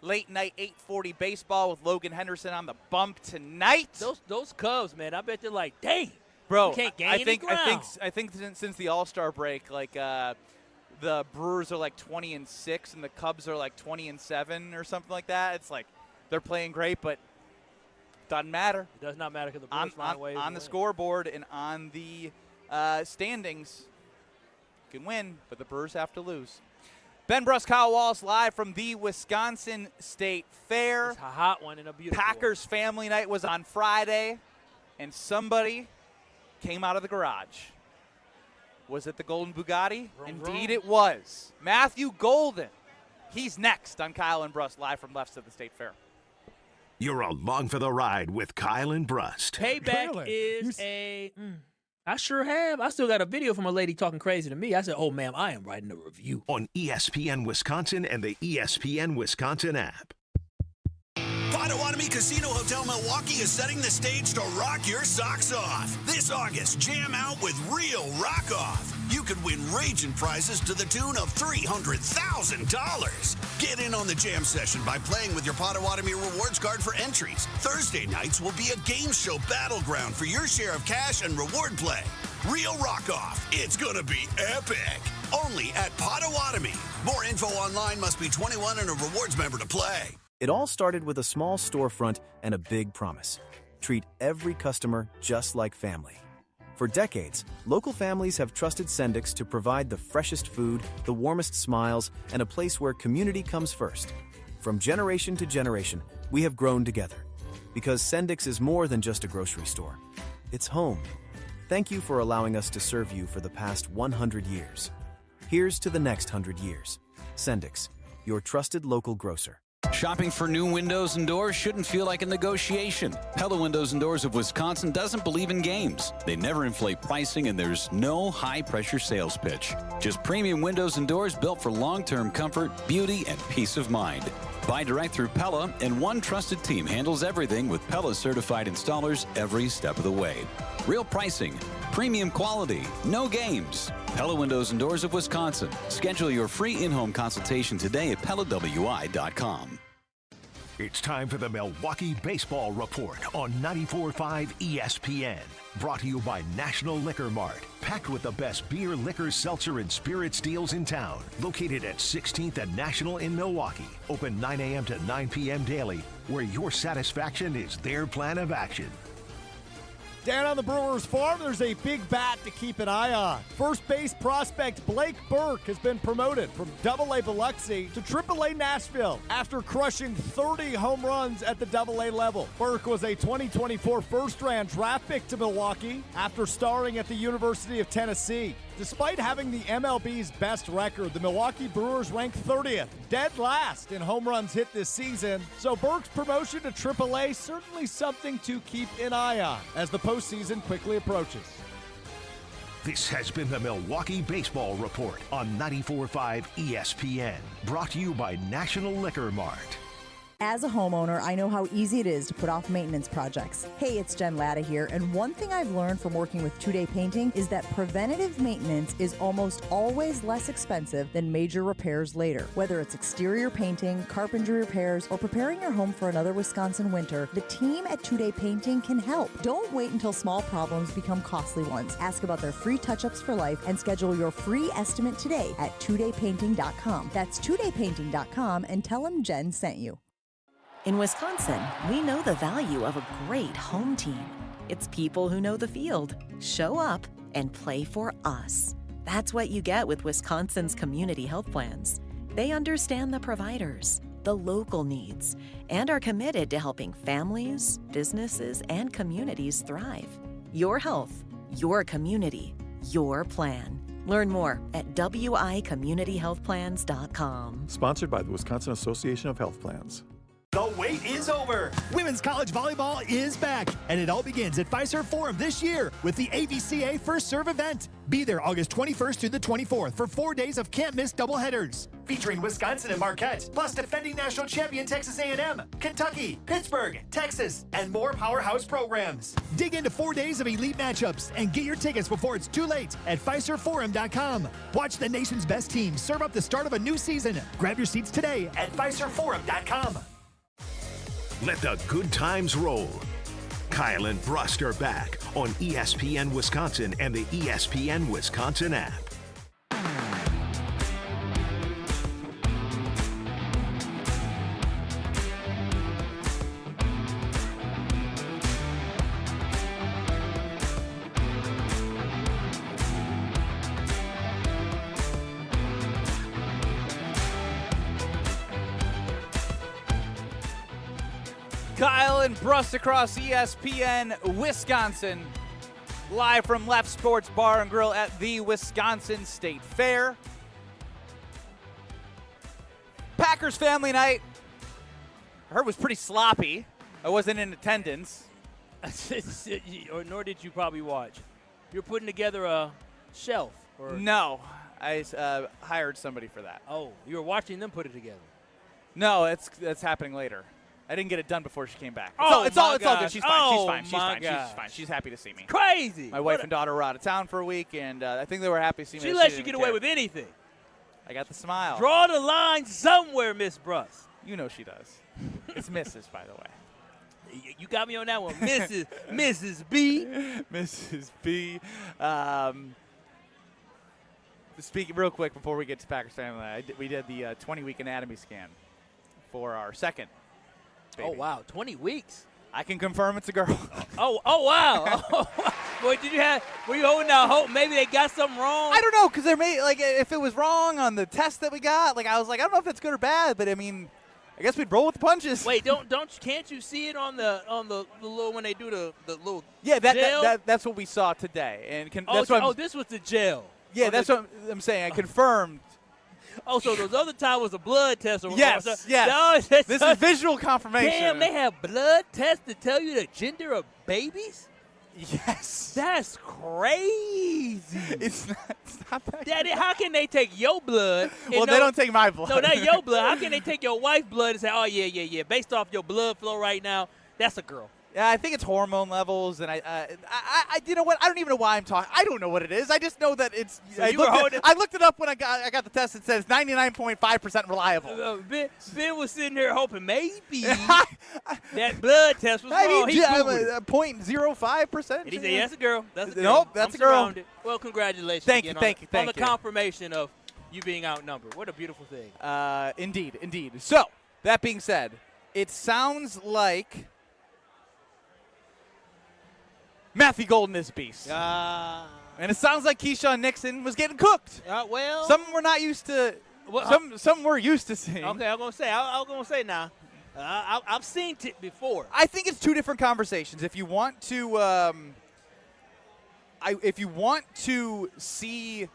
late night 8:40 baseball with Logan Henderson on the bump tonight. Those Cubs, man, I bet they're like, dang, bro. Can't gain I think since the All-Star break, like the Brewers are like 20-6 and the Cubs are like 20-7 or something like that. It's like they're playing great, but doesn't matter. It does not matter because the Brewers find ways on the scoreboard and on the standings. Can win, but the Brewers have to lose. Ben Brust, Kyle Wallace, live from the Wisconsin State Fair. It's a hot one and a beautiful Packers family night was on Friday, and somebody came out of the garage. Was it the Golden Bugatti? Indeed it was. Matthew Golden. He's next on Kyle and Brust, live from Lefts of the State Fair. You're along for the ride with Kyle and Brust. Payback is a... I sure have. I still got a video from a lady talking crazy to me. I said, oh, ma'am, I am writing a review. On ESPN Wisconsin and the ESPN Wisconsin app. Potawatomi Casino Hotel Milwaukee is setting the stage to rock your socks off. This August, jam out with real rock off. You could win raging prizes to the tune of $300,000. Get in on the jam session by playing with your Potawatomi rewards card for entries. Thursday nights will be a game show battleground for your share of cash and reward play. Real rock off. It's gonna be epic. Only at Potawatomi. More info online. Must be 21 and a rewards member to play. It all started with a small storefront and a big promise. Treat every customer just like family. For decades, local families have trusted Sendix to provide the freshest food, the warmest smiles, and a place where community comes first. From generation to generation, we have grown together. Because Sendix is more than just a grocery store. It's home. Thank you for allowing us to serve you for the past 100 years. Here's to the next 100 years. Sendix, your trusted local grocer. Shopping for new windows and doors shouldn't feel like a negotiation. Pella Windows and Doors of Wisconsin doesn't believe in games. They never inflate pricing, and there's no high-pressure sales pitch. Just premium windows and doors built for long-term comfort, beauty, and peace of mind. Buy direct through Pella, and one trusted team handles everything with Pella-certified installers every step of the way. Real pricing, premium quality, no games. Pella Windows and Doors of Wisconsin. Schedule your free in-home consultation today at PellaWI.com. It's time for the Milwaukee Baseball Report on 94.5 ESPN. Brought to you by National Liquor Mart. Packed with the best beer, liquor, seltzer, and spirits deals in town. Located at 16th and National in Milwaukee. Open 9 a.m. to 9 p.m. daily, where your satisfaction is their plan of action. Down on the Brewers farm, there's a big bat to keep an eye on. First base prospect Blake Burke has been promoted from AA Biloxi to AAA Nashville after crushing 30 home runs at the AA level. Burke was a 2024 first-round draft pick to Milwaukee after starring at the University of Tennessee. Despite having the MLB's best record, the Milwaukee Brewers ranked 30th, dead last in home runs hit this season. So Burke's promotion to AAA certainly something to keep an eye on as the postseason quickly approaches. This has been the Milwaukee Baseball Report on 94.5 ESPN. Brought to you by National Liquor Mart. As a homeowner, I know how easy it is to put off maintenance projects. Hey, it's Jen Latta here, and one thing I've learned from working with 2-Day Painting is that preventative maintenance is almost always less expensive than major repairs later. Whether it's exterior painting, carpentry repairs, or preparing your home for another Wisconsin winter, the team at 2-Day Painting can help. Don't wait until small problems become costly ones. Ask about their free touch-ups for life and schedule your free estimate today at 2daypainting.com. That's 2daypainting.com, and tell them Jen sent you. In Wisconsin, we know the value of a great home team. It's people who know the field, show up, and play for us. That's what you get with Wisconsin's community health plans. They understand the providers, the local needs, and are committed to helping families, businesses, and communities thrive. Your health, your community, your plan. Learn more at wicommunityhealthplans.com. Sponsored by the Wisconsin Association of Health Plans. The wait is over. Women's college volleyball is back, and it all begins at Fiserv Forum this year with the AVCA First Serve event. Be there August 21st through the 24th for 4 days of can't-miss doubleheaders, featuring Wisconsin and Marquette, plus defending national champion Texas A&M, Kentucky, Pittsburgh, Texas, and more powerhouse programs. Dig into 4 days of elite matchups and get your tickets before it's too late at FiservForum.com. Watch the nation's best teams serve up the start of a new season. Grab your seats today at FiservForum.com. Let the good times roll. Kyle and Brust are back on ESPN Wisconsin and the ESPN Wisconsin app. Kyle and Brust across ESPN Wisconsin, live from Left Sports Bar and Grill at the Wisconsin State Fair. Packers family night, I heard, was pretty sloppy. I wasn't in attendance. Nor did you probably watch. You're putting together a shelf. Or No, I hired somebody for that. Oh, you were watching them put it together. No, that's happening later. I didn't get it done before she came back. It's all good. She's fine. She's fine. gosh. She's fine. She's happy to see me. Crazy. My wife and daughter were out of town for a week, and I think they were happy to see me. She lets you get away with anything. I got the smile. Draw the line somewhere, Miss Brust. You know she does. It's Mrs., by the way. You got me on that one. Mrs. B. Mrs. B. Speaking real quick before we get to Packers family, we did the 20-week anatomy scan for our second baby. Oh, wow. 20 weeks. I can confirm it's a girl. Oh, wow. Boy, were you holding out hope maybe they got something wrong? I don't know, because if it was wrong on the test that we got, I was like, I don't know if that's good or bad, but I mean, I guess we'd roll with the punches. Wait, can't you see it on the little, when they do the little gel? That's what we saw today. And this was the gel. Yeah, that's what I'm saying. I confirmed. Oh, so those other time was a blood test. Yes. This is visual confirmation. Damn, they have blood tests to tell you the gender of babies? Yes. That's crazy. It's not that. Daddy, how can they take your blood? Well, they don't take my blood. No, not your blood. How can they take your wife's blood and say, oh, yeah. Based off your blood flow right now, that's a girl. Yeah, I think it's hormone levels, and I you know what? I don't even know why I'm talking. I don't know what it is. I just know that it's. So I looked it up when I got the test. It says 99.5% reliable. Ben was sitting there hoping maybe that blood test was wrong. He 0.05%. And he said, "Yes, a girl. That's a girl. Nope, that's a girl." Surrounded. Well, congratulations. Thank you. On the confirmation of you being outnumbered. What a beautiful thing. Indeed. So that being said, it sounds like Matthew Golden is a beast. And it sounds like Keisean Nixon was getting cooked. Some we're not used to. Some we're used to seeing. Okay, I'm gonna say now. I've seen it before. I think it's two different conversations. If you want to, see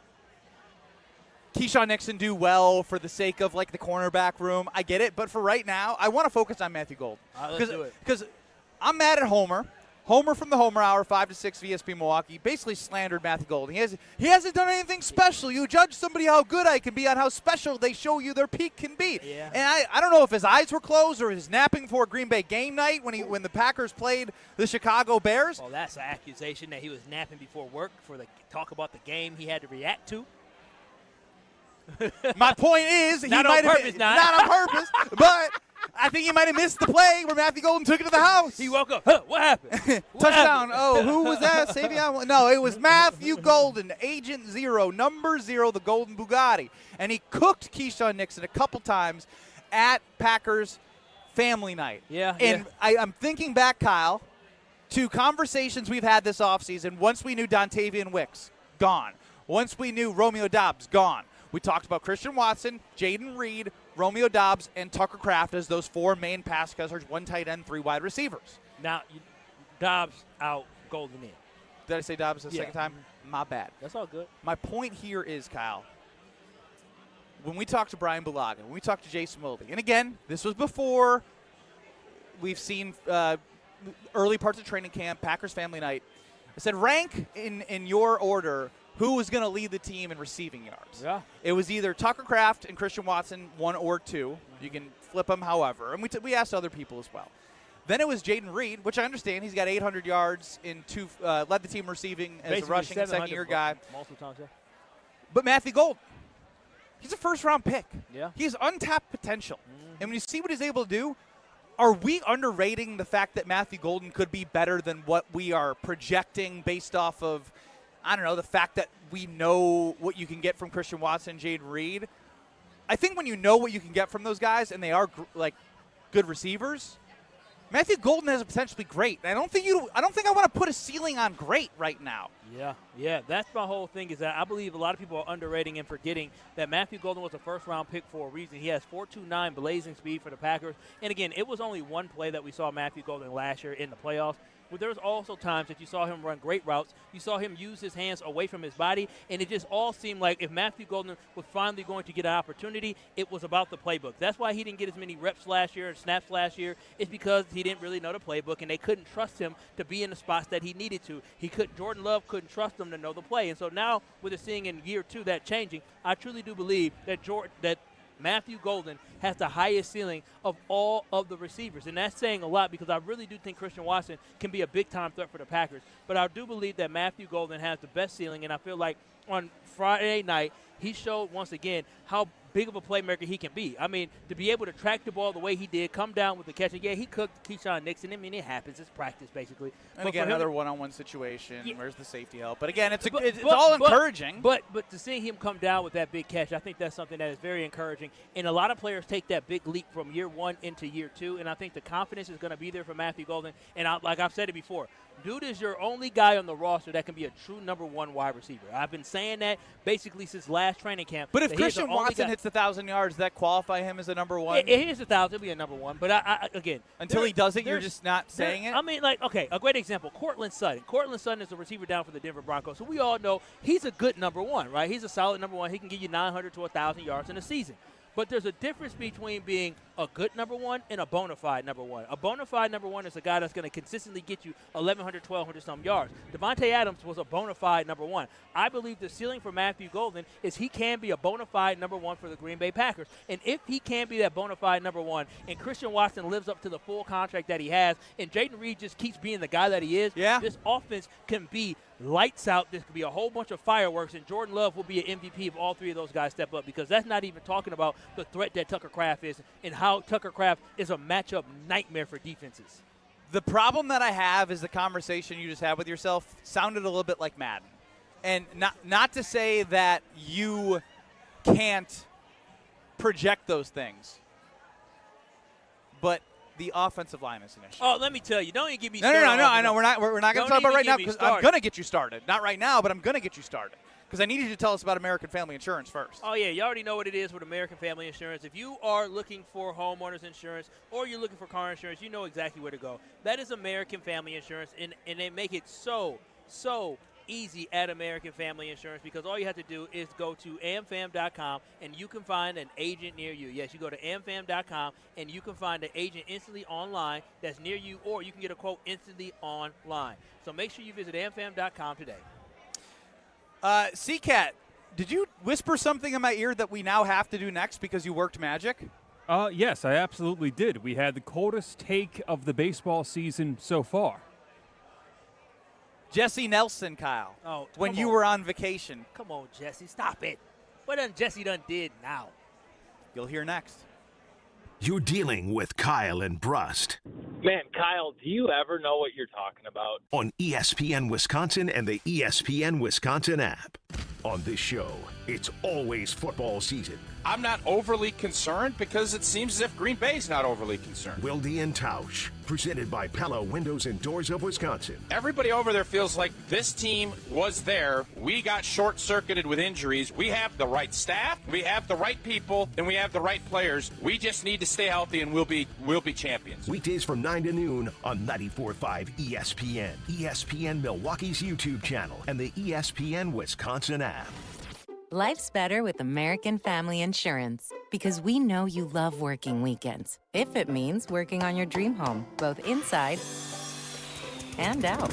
Keisean Nixon do well for the sake of the cornerback room, I get it. But for right now, I want to focus on Matthew Golden. Let's do it. Because I'm mad at Homer. Homer from the Homer Hour, 5 to 6 VSP Milwaukee, basically slandered Matthew Golden. He hasn't done anything special. You judge somebody how good I can be on how special they show you their peak can be. Yeah. And I don't know if his eyes were closed or his napping before Green Bay game night when the Packers played the Chicago Bears. Well, that's an accusation that he was napping before work for the talk about the game he had to react to. My point is, not on purpose, not on purpose, but I think he might have missed the play where Matthew Golden took it to the house. He woke up. Huh, what happened? Touchdown. Oh, who was that? Savion? No, it was Matthew Golden, Agent 0, number 0, the Golden Bugatti. And he cooked Keisean Nixon a couple times at Packers family night. Yeah. And I'm thinking back, Kyle, to conversations we've had this offseason. Once we knew Dontavian Wicks, gone. Once we knew Romeo Doubs, gone. We talked about Christian Watson, Jaden Reed, Romeo Doubs, and Tucker Kraft as those 4 main pass catchers, 1 tight end, 3 wide receivers. Now, Doubs out, Golden in. Did I say Doubs the second time? My bad. That's all good. My point here is, Kyle, when we talked to Bryan Bulaga, when we talked to Jason Wilde, and again, this was before we've seen early parts of training camp, Packers family night, I said rank in your order who was going to lead the team in receiving yards. Yeah. It was either Tucker Kraft and Christian Watson, 1 or 2. You can flip them however. And we asked other people as well. Then it was Jaden Reed, which I understand. He's got 800 yards in 2, led the team receiving as Basically a rushing second-year guy. Multiple times, yeah. But Matthew Golden, he's a first-round pick. Yeah. He has untapped potential. And when you see what he's able to do, are we underrating the fact that Matthew Golden could be better than what we are projecting based off of, I don't know, the fact that we know what you can get from Christian Watson and Jaden Reed? I think when you know what you can get from those guys and they are good receivers, Matthew Golden has a potential to be great. I don't think I want to put a ceiling on great right now. Yeah. That's my whole thing is that I believe a lot of people are underrating and forgetting that Matthew Golden was a first-round pick for a reason. He has 4.29 blazing speed for the Packers. And, again, it was only one play that we saw Matthew Golden last year in the playoffs. But there was also times that you saw him run great routes. You saw him use his hands away from his body, and it just all seemed like if Matthew Golden was finally going to get an opportunity, it was about the playbook. That's why he didn't get as many reps last year and snaps last year. It's because he didn't really know the playbook, and they couldn't trust him to be in the spots that he needed to. Jordan Love couldn't trust him to know the play. And so now with us seeing in year 2 that changing, I truly do believe that Matthew Golden has the highest ceiling of all of the receivers. And that's saying a lot because I really do think Christian Watson can be a big-time threat for the Packers. But I do believe that Matthew Golden has the best ceiling, and I feel like on Friday night he showed once again how big of a playmaker he can be. I mean, to be able to track the ball the way he did, come down with the catch. And, yeah, he cooked Keisean Nixon. I mean, it happens. It's practice, basically. And again, another one-on-one situation. Yeah. Where's the safety help? But, again, it's all encouraging. But to see him come down with that big catch, I think that's something that is very encouraging. And a lot of players take that big leap from year 1 into year 2, and I think the confidence is going to be there for Matthew Golden. And like I've said it before, dude is your only guy on the roster that can be a true number 1 wide receiver. I've been saying that basically since last training camp. But if Christian Watson hits 1,000 yards, that qualify him as a number 1? It hits 1,000, it'll be a number 1. But again, until he does it, you're just not saying it. I mean, a great example: Cortland Sutton. Cortland Sutton is a receiver down for the Denver Broncos, so we all know he's a good number 1, right? He's a solid number 1. He can give you 900 to 1,000 yards in a season. But there's a difference between being a good number 1 and a bona fide number 1. A bona fide number 1 is a guy that's going to consistently get you 1,100, 1,200 some yards. Devontae Adams was a bona fide number 1. I believe the ceiling for Matthew Golden is he can be a bona fide number 1 for the Green Bay Packers. And if he can be that bona fide number 1 and Christian Watson lives up to the full contract that he has and Jaden Reed just keeps being the guy that he is, this offense can be lights out. This could be a whole bunch of fireworks, and Jordan Love will be an MVP if all 3 of those guys step up, because that's not even talking about the threat that Tucker Kraft is and how Tucker Kraft is a matchup nightmare for defenses. The problem that I have is the conversation you just had with yourself sounded a little bit like Madden. And not to say that you can't project those things, but the offensive line is an issue. Oh, let me tell you. Don't even get me started. No. I know. We're not going to talk about it right now because I'm going to get you started. Not right now, but I'm going to get you started because I need you to tell us about American Family Insurance first. Oh, yeah. You already know what it is with American Family Insurance. If you are looking for homeowners insurance or you're looking for car insurance, you know exactly where to go. That is American Family Insurance, and they make it so easy at American Family Insurance because all you have to do is go to amfam.com and you can find an agent near you. Yes, you go to amfam.com and you can find an agent instantly online that's near you, or you can get a quote instantly online. So make sure you visit amfam.com today. C-Cat, did you whisper something in my ear that we now have to do next because you worked magic? Yes, I absolutely did. We had the coldest take of the baseball season so far. Jesse Nelson, Kyle. Oh, when you were on vacation. Come on, Jesse, stop it. What done Jesse done did now? You'll hear next. You're dealing with Kyle and Brust. Man, Kyle, do you ever know what you're talking about? On ESPN Wisconsin and the ESPN Wisconsin app. On this show, it's always football season. I'm not overly concerned because it seems as if Green Bay's not overly concerned. Wilde and Tausch, presented by Pella Windows and Doors of Wisconsin. Everybody over there feels like this team was there. We got short-circuited with injuries. We have the right staff, we have the right people, and we have the right players. We just need to stay healthy, and we'll be champions. Weekdays from 9 to noon on 94.5 ESPN, ESPN Milwaukee's YouTube channel, and the ESPN Wisconsin app. Life's better with American Family Insurance because we know you love working weekends. If it means working on your dream home, both inside and out.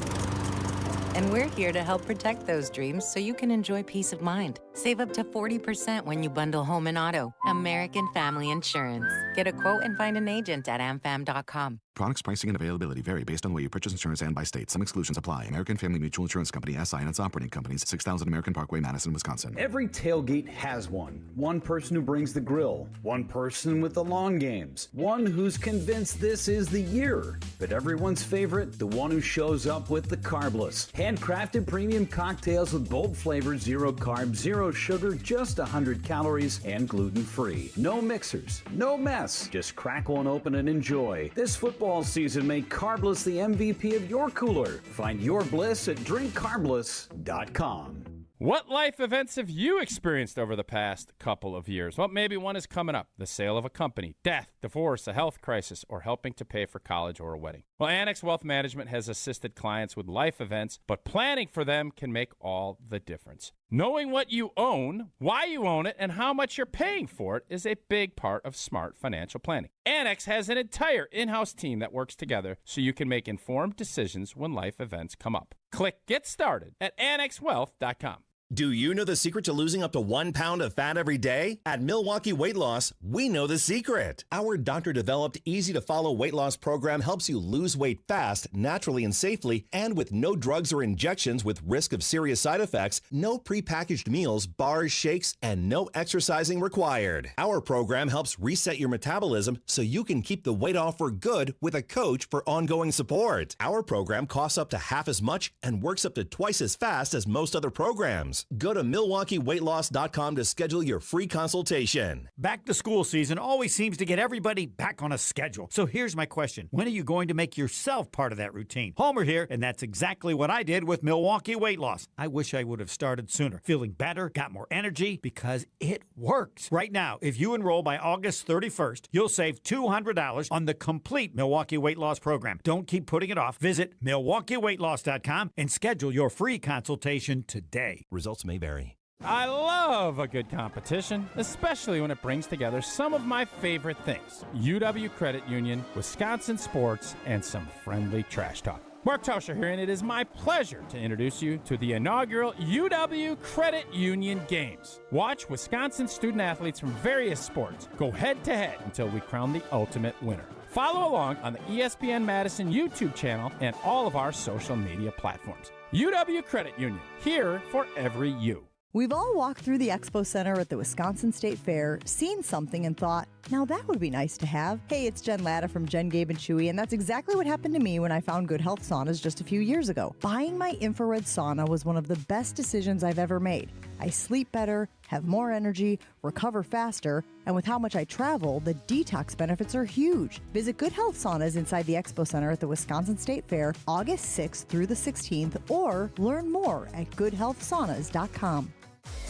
And we're here to help protect those dreams so you can enjoy peace of mind. Save up to 40% when you bundle home and auto. American Family Insurance. Get a quote and find an agent at amfam.com. Products, pricing, and availability vary based on the way you purchase insurance and by state. Some exclusions apply. American Family Mutual Insurance Company, SI, and its operating companies, 6000 American Parkway, Madison, Wisconsin. Every tailgate has one. One person who brings the grill. One person with the lawn games. One who's convinced this is the year. But everyone's favorite, the one who shows up with the carbless. Handcrafted premium cocktails with bold flavors, 0 carbs, 0 sugar, just 100 calories, and gluten-free. No mixers, no mess. Just crack one open and enjoy. This football season, make Carbless the MVP of your cooler. Find your bliss at drinkcarbless.com. What life events have you experienced over the past couple of years? Well, maybe one is coming up. The sale of a company, death, divorce, a health crisis, or helping to pay for college or a wedding. Well, Annex Wealth Management has assisted clients with life events, but planning for them can make all the difference. Knowing what you own, why you own it, and how much you're paying for it is a big part of smart financial planning. Annex has an entire in-house team that works together so you can make informed decisions when life events come up. Click Get Started at annexwealth.com. Do you know the secret to losing up to 1 pound of fat every day? At Milwaukee Weight Loss, we know the secret. Our doctor-developed, easy-to-follow weight loss program helps you lose weight fast, naturally and safely, and with no drugs or injections with risk of serious side effects, no prepackaged meals, bars, shakes, and no exercising required. Our program helps reset your metabolism so you can keep the weight off for good with a coach for ongoing support. Our program costs up to half as much and works up to twice as fast as most other programs. Go to MilwaukeeWeightLoss.com to schedule your free consultation. Back to school season always seems to get everybody back on a schedule. So here's my question. When are you going to make yourself part of that routine? Homer here, and that's exactly what I did with Milwaukee Weight Loss. I wish I would have started sooner. Feeling better, got more energy, because it works. Right now, if you enroll by August 31st, you'll save $200 on the complete Milwaukee Weight Loss program. Don't keep putting it off. Visit MilwaukeeWeightLoss.com and schedule your free consultation today. Results may vary. I love a good competition, especially when it brings together some of my favorite things. UW Credit Union, Wisconsin sports, and some friendly trash talk. Mark Tauscher here, and it is my pleasure to introduce you to the inaugural UW Credit Union Games. Watch Wisconsin student athletes from various sports go head-to-head until we crown the ultimate winner. Follow along on the ESPN Madison YouTube channel and all of our social media platforms. UW Credit Union, here for every you. We've all walked through the Expo Center at the Wisconsin State Fair, seen something and thought, now that would be nice to have. Hey, it's Jen Latta from Jen, Gabe, and Chewy, and that's exactly what happened to me when I found Good Health Saunas just a few years ago. Buying my infrared sauna was one of the best decisions I've ever made. I sleep better, have more energy, recover faster, and with how much I travel, the detox benefits are huge. Visit Good Health Saunas inside the Expo Center at the Wisconsin State Fair August 6th through the 16th, or learn more at goodhealthsaunas.com.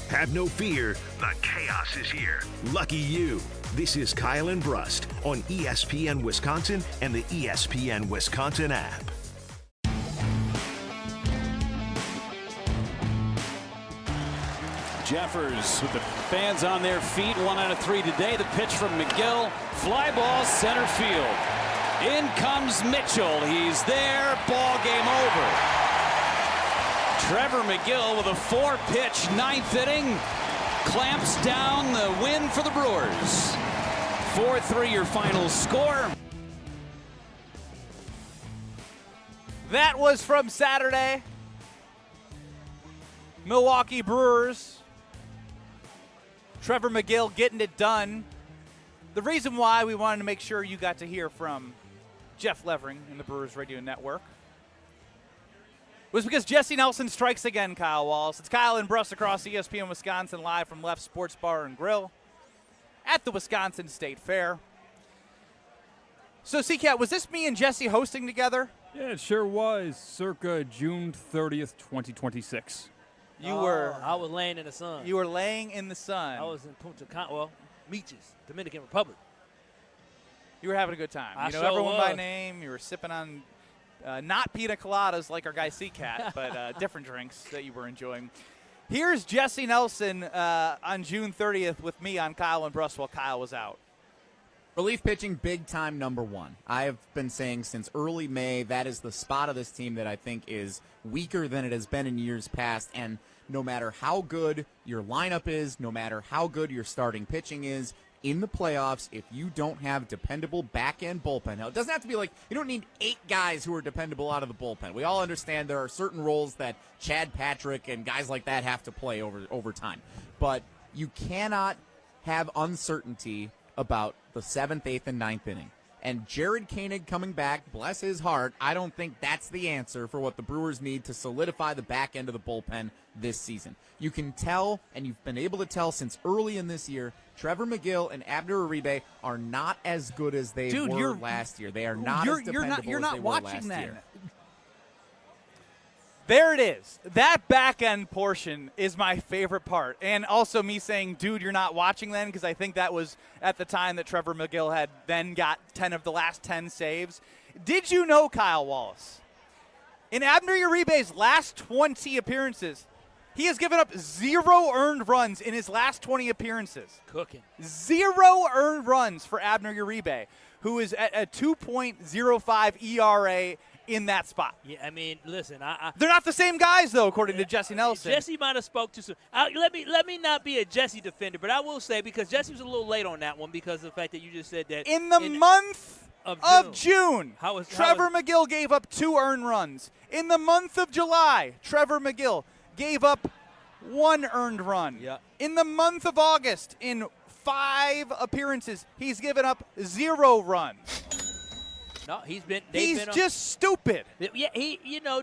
Have no fear, the chaos is here. Lucky you. This is Kyle and Brust on ESPN Wisconsin and the ESPN Wisconsin app. Jeffers with the fans on their feet. 1 out of 3 today. The pitch from McGill. Fly ball center field. In comes Mitchell. He's there. Ball game over. Trevor McGill with a 4-pitch 9th inning. Clamps down the win for the Brewers. 4-3 your final score. That was from Saturday. Milwaukee Brewers. Trevor McGill getting it done. The reason why we wanted to make sure you got to hear from Jeff Levering in the Brewers Radio Network was because Jesse Nelson strikes again, Kyle Wallace. It's Kyle and Brust across ESPN Wisconsin, live from Left Sports Bar and Grill. at the Wisconsin State Fair. So, C-Cat, was this me and Jesse hosting together? Yeah, it sure was. Circa June 30th, 2026. You were. I was laying in the sun. You were laying in the sun. I was in Punta Cana, Meaches, Dominican Republic. You were having a good time. I You know sure everyone by was. name. You were sipping on not pina coladas like our guy C-Cat, but different drinks that you were enjoying. Here's Jesse Nelson on June 30th with me on Kyle and Brust while Kyle was out. Relief pitching, big time number one. I have been saying since early May that is the spot of this team that I think is weaker than it has been in years past. And no matter how good your lineup is, no matter how good your starting pitching is, in the playoffs, if you don't have dependable back-end bullpen. Now, it doesn't have to be like you don't need 8 guys who are dependable out of the bullpen. We all understand there are certain roles that Chad Patrick and guys like that have to play over time. But you cannot have uncertainty about the 7th, 8th, and 9th inning. And Jared Koenig coming back, bless his heart, I don't think that's the answer for what the Brewers need to solidify the back end of the bullpen this season. You can tell, and you've been able to tell since early in this year, Trevor McGill and Abner Uribe are not as good as they were last year. They are not as dependable as they were last year. There it is. That back end portion is my favorite part. And also me saying, dude, you're not watching then, because I think that was at the time that Trevor McGill had then got 10 of the last 10 saves. Did you know, Kyle Wallace, in Abner Uribe's last 20 appearances, he has given up 0 earned runs in his last 20 appearances. Cooking. 0 earned runs for Abner Uribe, who is at a 2.05 ERA in that spot. Yeah, I mean, listen, they're not the same guys, though, according to Jesse Nelson. Jesse might have spoke too soon. Let me not be a Jesse defender, but I will say, because Jesse was a little late on that one because of the fact that you just said that. In the month of June, Trevor McGill gave up 2 earned runs. In the month of July, Trevor McGill gave up 1 earned run. Yeah. In the month of August, in 5 appearances, he's given up 0 runs. No, he's just stupid. Yeah,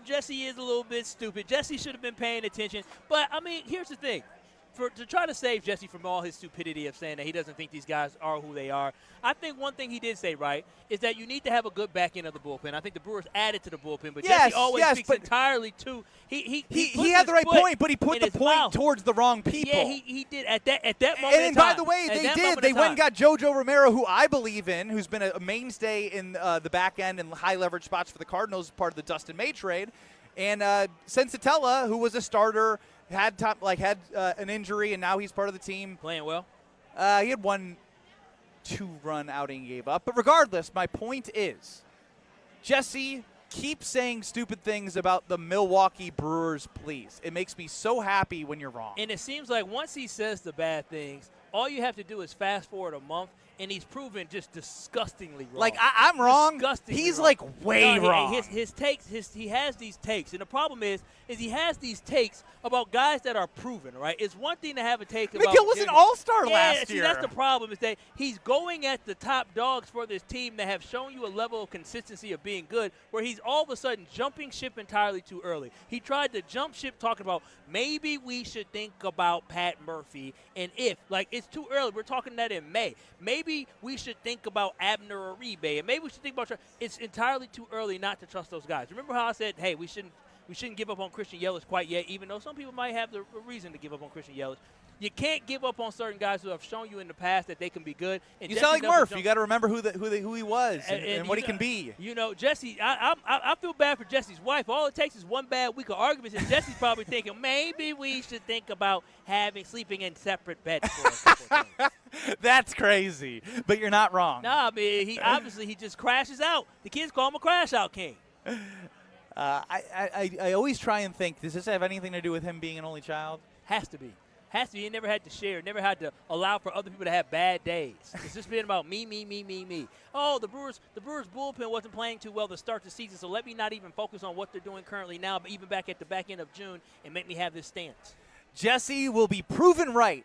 Jesse is a little bit stupid. Jesse should have been paying attention. But, I mean, here's the thing. To try to save Jesse from all his stupidity of saying that he doesn't think these guys are who they are, I think one thing he did say right is that you need to have a good back end of the bullpen. I think the Brewers added to the bullpen, but Jesse always speaks entirely to he had the right point, but he put the point towards the wrong people. Yeah, he did at that moment. And by the way, they did. They went and got JoJo Romero, who I believe in, who's been a mainstay in the back end and high leverage spots for the Cardinals, part of the Dustin May trade, and Sensatella, who was a starter. Had an injury, and now he's part of the team. Playing well? He had 1 2-run outing he gave up. But regardless, my point is, Jesse, keep saying stupid things about the Milwaukee Brewers, please. It makes me so happy when you're wrong. And it seems like once he says the bad things, all you have to do is fast forward a month, and he's proven just disgustingly wrong. Like, I'm wrong. He's, like, way wrong. His takes, he has these takes. And the problem is he has these takes about guys that are proven, right? It's one thing to have a take about McGill was an all-star last year. That's the problem, is that he's going at the top dogs for this team that have shown you a level of consistency of being good, where he's all of a sudden jumping ship entirely too early. He tried to jump ship talking about maybe we should think about Pat Murphy, and it's too early. We're talking that in May. Maybe we should think about Abner Uribe, and maybe we should think about – it's entirely too early not to trust those guys. Remember how I said, hey, we shouldn't give up on Christian Yelich quite yet, even though some people might have the reason to give up on Christian Yelich. You can't give up on certain guys who have shown you in the past that they can be good. And you sound like Murph. You got to remember who he was and what he can be. You know, Jesse, I feel bad for Jesse's wife. All it takes is one bad week of arguments, and Jesse's probably thinking, maybe we should think about sleeping in separate beds for a couple of things. That's crazy, but you're not wrong. Nah, man, he just crashes out. The kids call him a crash out king. I always try and think, does this have anything to do with him being an only child? Has to be. He never had to share, never had to allow for other people to have bad days. It's just been about me. Oh, the Brewers bullpen wasn't playing too well to start the season, so let me not even focus on what they're doing currently now, but even back at the back end of June, and make me have this stance. Jesse will be proven right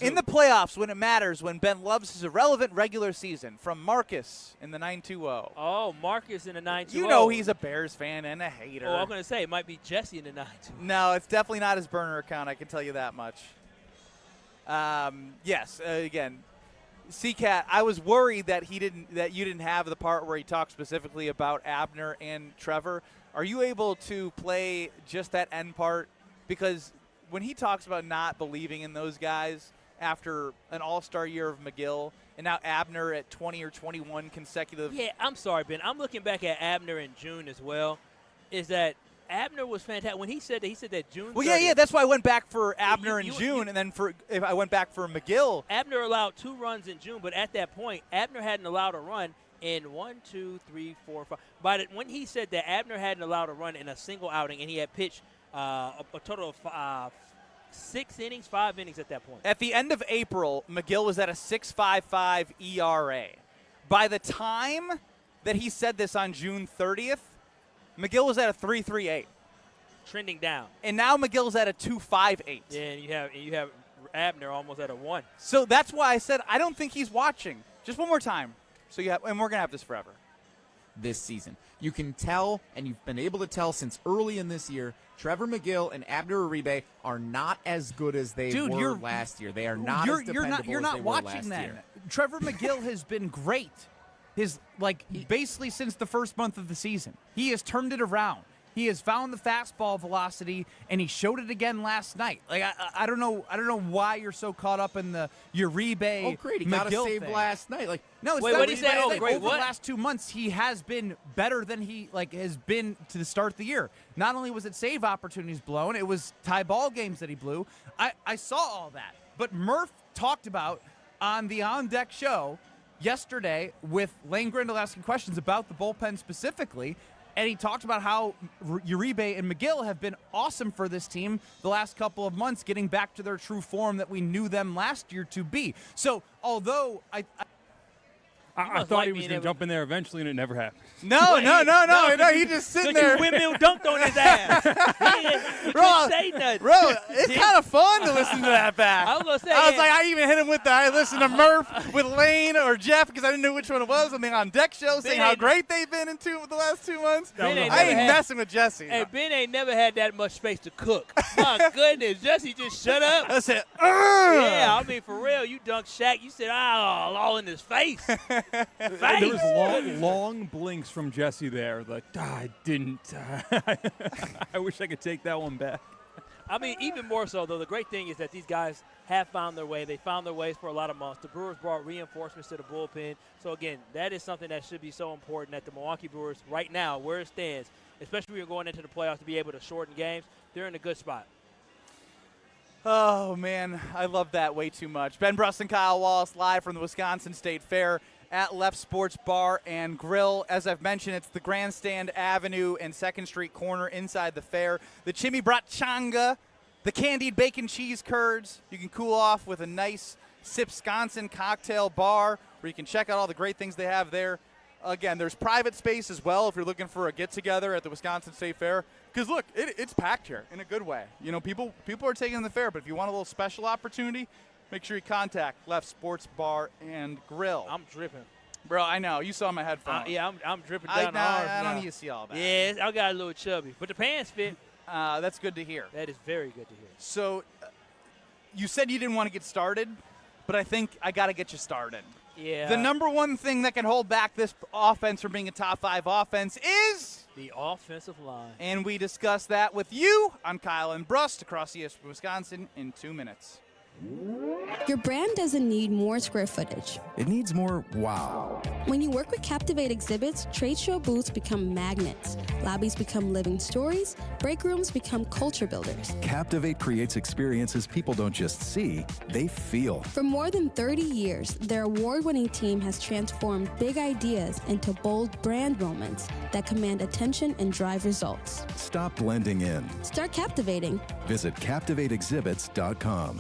in the playoffs when it matters, when Ben loves his irrelevant regular season. From Marcus in the 920. Oh, Marcus in the 920. You know he's a Bears fan and a hater. Oh, I'm going to say it might be Jesse in the 920. No, it's definitely not his burner account, I can tell you that much. Yes, again, C-Cat, I was worried that you didn't have the part where he talked specifically about Abner and Trevor. Are you able to play just that end part? Because when he talks about not believing in those guys after an all-star year of McGill and now Abner at 20 or 21 consecutive. Yeah, I'm sorry, Ben. I'm looking back at Abner in June as well. Is that Abner was fantastic. When he said that June 30th. Well, yeah, that's why I went back for Abner in June, and then if I went back for McGill. Abner allowed 2 runs in June, but at that point, Abner hadn't allowed a run in 1, 2, 3, 4, 5. But when he said that Abner hadn't allowed a run in a single outing, and he had pitched a total of 6 innings, 5 innings at that point. At the end of April, McGill was at a 6.55 ERA. By the time that he said this on June 30th, McGill was at a 3.38. Trending down. And now McGill's at a 2.58. Yeah, and you have Abner almost at a 1. So that's why I said I don't think he's watching. Just one more time. And we're going to have this forever. This season. You can tell, and you've been able to tell since early in this year, Trevor McGill and Abner Uribe are not as good as they were last year. They are not as dependable You're not as they watching were last then. year. Trevor McGill has been great. Basically since the first month of the season. He has turned it around. He has found the fastball velocity, and he showed it again last night. I don't know why you're so caught up in the Uribe. Oh, great! He got a save thing. last night. No, it's wait, not. What did he say? Oh, great! Over the last 2 months, he has been better than he has been to the start of the year. Not only was it save opportunities blown, it was tie ball games that he blew. I saw all that, but Murph talked about on the On Deck show yesterday with Lane Grindle asking questions about the bullpen specifically. And he talked about how Uribe and McGill have been awesome for this team the last couple of months, getting back to their true form that we knew them last year to be. So, although I thought he was going to jump in there eventually, and it never happened. No. He's just sitting there. Windmill dunked on his ass. He couldn't say nothing. Bro, it's kind of fun to listen to that back. I was going to say. I even hit him with I listened to Murph with Lane or Jeff because I didn't know which one it was on the On Deck show, saying how great they've been in the last 2 months. I ain't messing with Jesse. Hey, Ben ain't never had that much space to cook. My goodness, Jesse just shut up. I said, yeah, I mean, for real, you dunked Shaq. You said, all in his face. There was long blinks from Jesse there. Like, I didn't. I wish I could take that one back. I mean, even more so, though, the great thing is that these guys have found their way. They found their ways for a lot of months. The Brewers brought reinforcements to the bullpen. So, again, that is something that should be so important that the Milwaukee Brewers, right now, where it stands, especially when you're going into the playoffs to be able to shorten games, they're in a good spot. Oh, man, I love that way too much. Ben Brust and Kyle Wallace live from the Wisconsin State Fair at Left Sports Bar and Grill. As I've mentioned, it's the Grandstand Avenue and 2nd Street corner inside the fair. The Chimmy Bratchanga, the candied bacon cheese curds. You can cool off with a nice Sipsconsin cocktail bar where you can check out all the great things they have there. Again, there's private space as well if you're looking for a get-together at the Wisconsin State Fair. Because, look, it's packed here in a good way. You know, people are taking the fair, but if you want a little special opportunity, make sure you contact Left Sports Bar and Grill. I'm dripping. Bro, I know. You saw my headphones. Yeah, I'm dripping down the arms I don't now. need to see all that. Yeah, I got a little chubby. But the pants fit. That's good to hear. That is very good to hear. So, you said you didn't want to get started, but I think I got to get you started. Yeah. The number one thing that can hold back this offense from being a top 5 offense is the offensive line. And we discuss that with you on Kyle and Brust across ESPN Wisconsin in 2 minutes. Your brand doesn't need more square footage. It needs more wow. When you work with Captivate exhibits, trade show booths become magnets, lobbies become living stories, break rooms become culture builders. Captivate creates experiences people don't just see, they feel. For more than 30 years, their award-winning team has transformed big ideas into bold brand moments that command attention and drive results. Stop blending in. Start captivating. Visit CaptivateExhibits.com.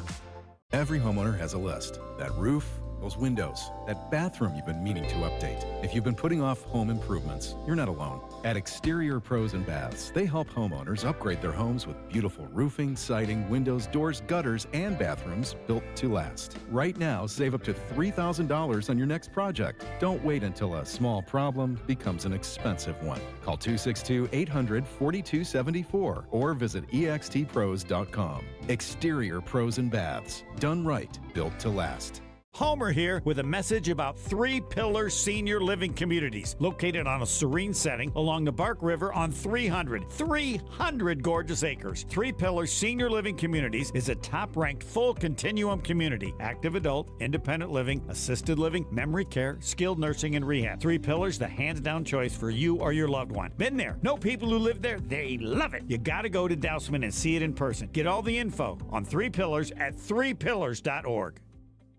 Every homeowner has a list. That roof, those windows, that bathroom you've been meaning to update. If you've been putting off home improvements, you're not alone. At Exterior Pros and Baths, they help homeowners upgrade their homes with beautiful roofing, siding, windows, doors, gutters, and bathrooms built to last. Right now, save up to $3,000 on your next project. Don't wait until a small problem becomes an expensive one. Call 262-800-4274 or visit extpros.com. Exterior Pros and Baths. Done right, built to last. Homer here with a message about Three Pillars Senior Living Communities, located on a serene setting along the Bark River on 300 gorgeous acres. Three Pillars Senior Living Communities is a top-ranked full continuum community. Active adult, independent living, assisted living, memory care, skilled nursing, and rehab. Three Pillars, the hands-down choice for you or your loved one. Been there. Know people who live there. They love it. You gotta go to Dousman and see it in person. Get all the info on Three Pillars at threepillars.org.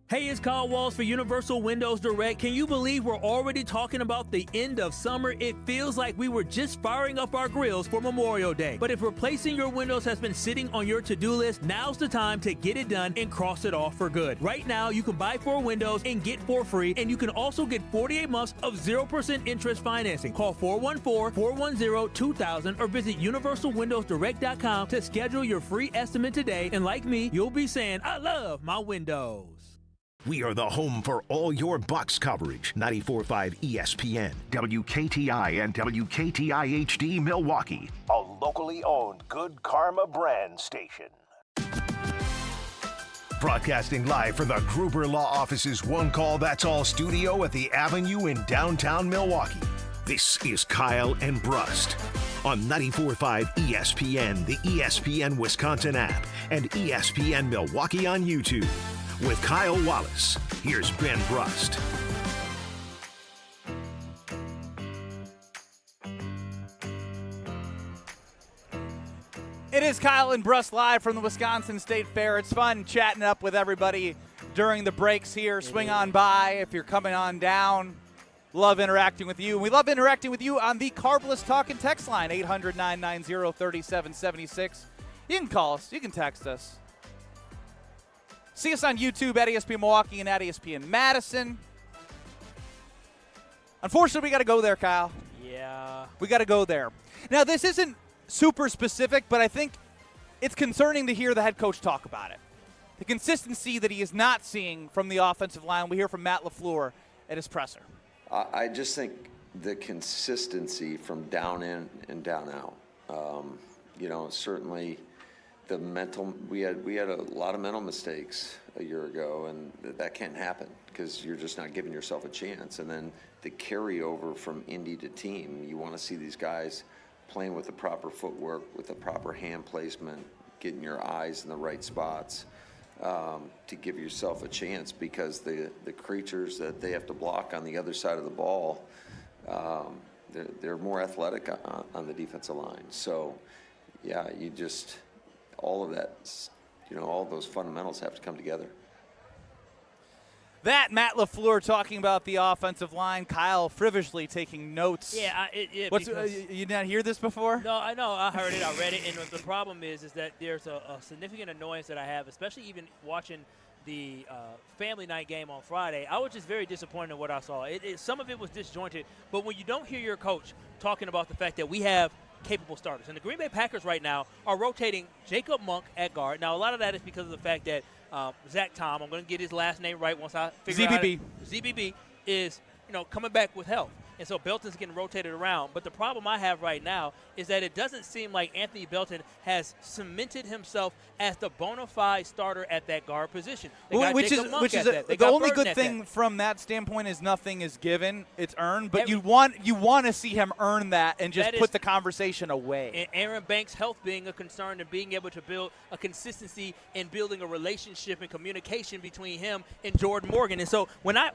Hey, it's Kyle Walls for Universal Windows Direct. Can you believe we're already talking about the end of summer? It feels like we were just firing up our grills for Memorial Day. But if replacing your windows has been sitting on your to-do list, now's the time to get it done and cross it off for good. Right now, you can buy 4 windows and get 4 free, and you can also get 48 months of 0% interest financing. Call 414-410-2000 or visit universalwindowsdirect.com to schedule your free estimate today. And like me, you'll be saying, I love my windows. We are the home for all your Bucks coverage. 94.5 ESPN, WKTI, and WKTI HD Milwaukee. A locally owned Good Karma brand station. Broadcasting live from the Gruber Law Office's One Call That's All studio at the Avenue in downtown Milwaukee. This is Kyle and Brust on 94.5 ESPN, the ESPN Wisconsin app, and ESPN Milwaukee on YouTube. With Kyle Wallace, here's Ben Brust. It is Kyle and Brust live from the Wisconsin State Fair. It's fun chatting up with everybody during the breaks here. Swing on by if you're coming on down. Love interacting with you. We love interacting with you on the Carbless Talk and Text line, 800-990-3776. You can call us. You can text us. See us on YouTube at ESPN Milwaukee and at ESPN Madison. Unfortunately, we got to go there, Kyle. Yeah. We got to go there. Now, this isn't super specific, but I think it's concerning to hear the head coach talk about it. The consistency that he is not seeing from the offensive line. We hear from Matt LaFleur at his presser. I just think the consistency from down in and down out. Certainly – the mental, we had a lot of mental mistakes a year ago, and that can't happen because you're just not giving yourself a chance. And then the carryover from Indy to team, you want to see these guys playing with the proper footwork, with the proper hand placement, getting your eyes in the right spots to give yourself a chance, because the creatures that they have to block on the other side of the ball, they're more athletic on the defensive line. So, yeah, all of that, all those fundamentals have to come together. That Matt LaFleur talking about the offensive line. Kyle frivolously taking notes. Yeah, you not hear this before? No, I know. I heard it. I read it. And the problem is that there's a significant annoyance that I have, especially even watching the family night game on Friday. I was just very disappointed in what I saw. Some of it was disjointed. But when you don't hear your coach talking about the fact that we have capable starters. And the Green Bay Packers right now are rotating Jacob Monk at guard. Now, a lot of that is because of the fact that Zach Tom, I'm going to get his last name right once I figure ZBB. out ZBB is, coming back with health. And so Belton's getting rotated around. But the problem I have right now is that it doesn't seem like Anthony Belton has cemented himself as the bona fide starter at that guard position. Which is the only good thing from that standpoint is nothing is given, it's earned. But you want to see him earn that and just put the conversation away. And Aaron Banks' health being a concern and being able to build a consistency and building a relationship and communication between him and Jordan Morgan. And so when I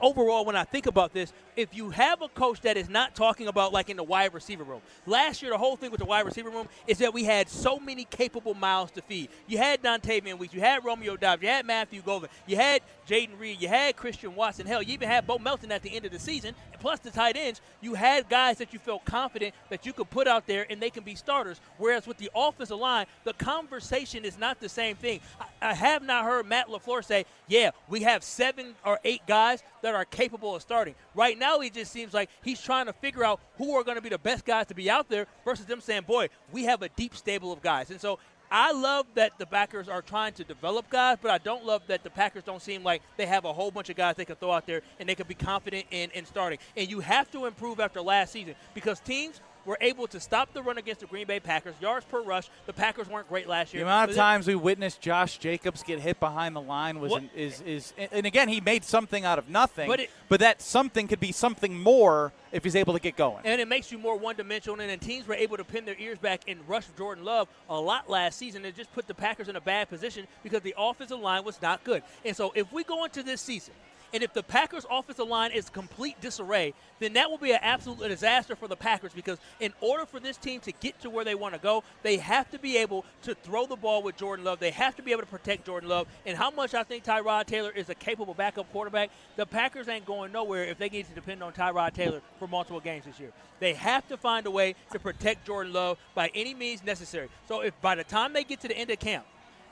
think about this, if you have a coach that that is not talking about like in the wide receiver room. Last year, the whole thing with the wide receiver room is that we had so many capable mouths to feed. You had Dontavian Weeks, you had Romeo Dobbs, you had Matthew Golden, you had Jaden Reed, you had Christian Watson. Hell, you even had Bo Melton at the end of the season. And plus the tight ends, you had guys that you felt confident that you could put out there and they can be starters. Whereas with the offensive line, the conversation is not the same thing. I have not heard Matt LaFleur say, yeah, we have 7 or 8 guys that are capable of starting. Right now, it just seems like he's trying to figure out who are going to be the best guys to be out there versus them saying, boy, we have a deep stable of guys. And so I love that the Packers are trying to develop guys, but I don't love that the Packers don't seem like they have a whole bunch of guys they can throw out there and they can be confident in starting. And you have to improve after last season because teams were able to stop the run against the Green Bay Packers. Yards per rush, the Packers weren't great last year. The amount of times we witnessed Josh Jacobs get hit behind the line and again, he made something out of nothing, but that something could be something more if he's able to get going. And it makes you more one-dimensional, and teams were able to pin their ears back and rush Jordan Love a lot last season and just put the Packers in a bad position because the offensive line was not good. And so if we go into this season, and if the Packers' offensive line is complete disarray, then that will be an absolute disaster for the Packers because in order for this team to get to where they want to go, they have to be able to throw the ball with Jordan Love. They have to be able to protect Jordan Love. And how much I think Tyrod Taylor is a capable backup quarterback, the Packers ain't going nowhere if they need to depend on Tyrod Taylor for multiple games this year. They have to find a way to protect Jordan Love by any means necessary. So if by the time they get to the end of camp,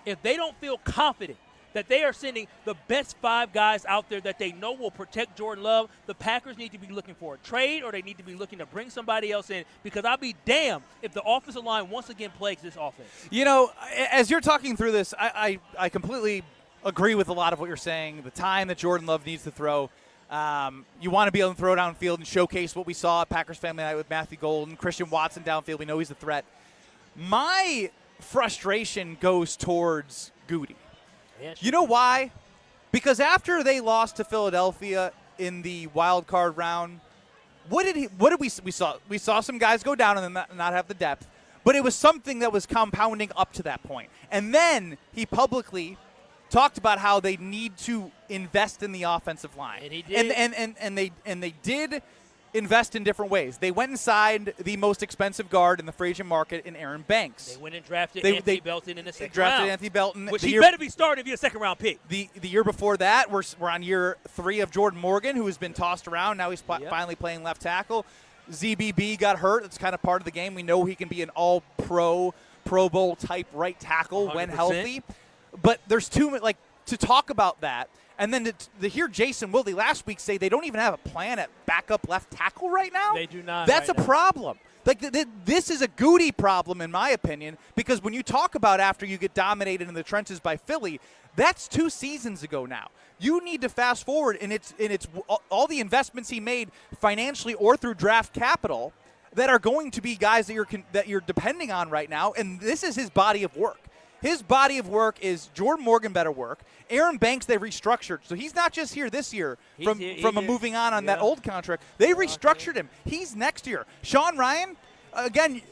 if they don't feel confident that they are sending the best 5 guys out there that they know will protect Jordan Love, the Packers need to be looking for a trade or they need to be looking to bring somebody else in because I'll be damned if the offensive line once again plagues this offense. You know, as you're talking through this, I completely agree with a lot of what you're saying. The time that Jordan Love needs to throw, you want to be able to throw downfield and showcase what we saw at Packers Family Night with Matthew Golden, Christian Watson downfield. We know he's a threat. My frustration goes towards Goody. You know why? Because after they lost to Philadelphia in the wild card round, what did we saw? We saw some guys go down and not have the depth, but it was something that was compounding up to that point. And then he publicly talked about how they need to invest in the offensive line. And he did. And they did invest in different ways. They went and signed the most expensive guard in the free agent market in Aaron Banks. They went and drafted Anthony Belton in the second round. Drafted Anthony Belton. Which he better be starting if he's a second-round pick. The year before that, we're on year 3 of Jordan Morgan, who has been tossed around. Now he's finally playing left tackle. ZBB got hurt. That's kind of part of the game. We know he can be an all-pro, Pro Bowl type right tackle 100%. When healthy. But there's to talk about that. And then to hear Jason Wilde last week say they don't even have a plan at backup left tackle right now. They do not. That's a problem. Like this is a Goody problem, in my opinion, because when you talk about after you get dominated in the trenches by Philly, that's 2 seasons ago now. You need to fast forward, and it's all the investments he made financially or through draft capital that are going to be guys that you're depending on right now, and this is his body of work. His body of work is Jordan Morgan better work. Aaron Banks, they restructured. So he's not just here this year from moving on that old contract. They restructured him. He's next year. Sean Ryan, again,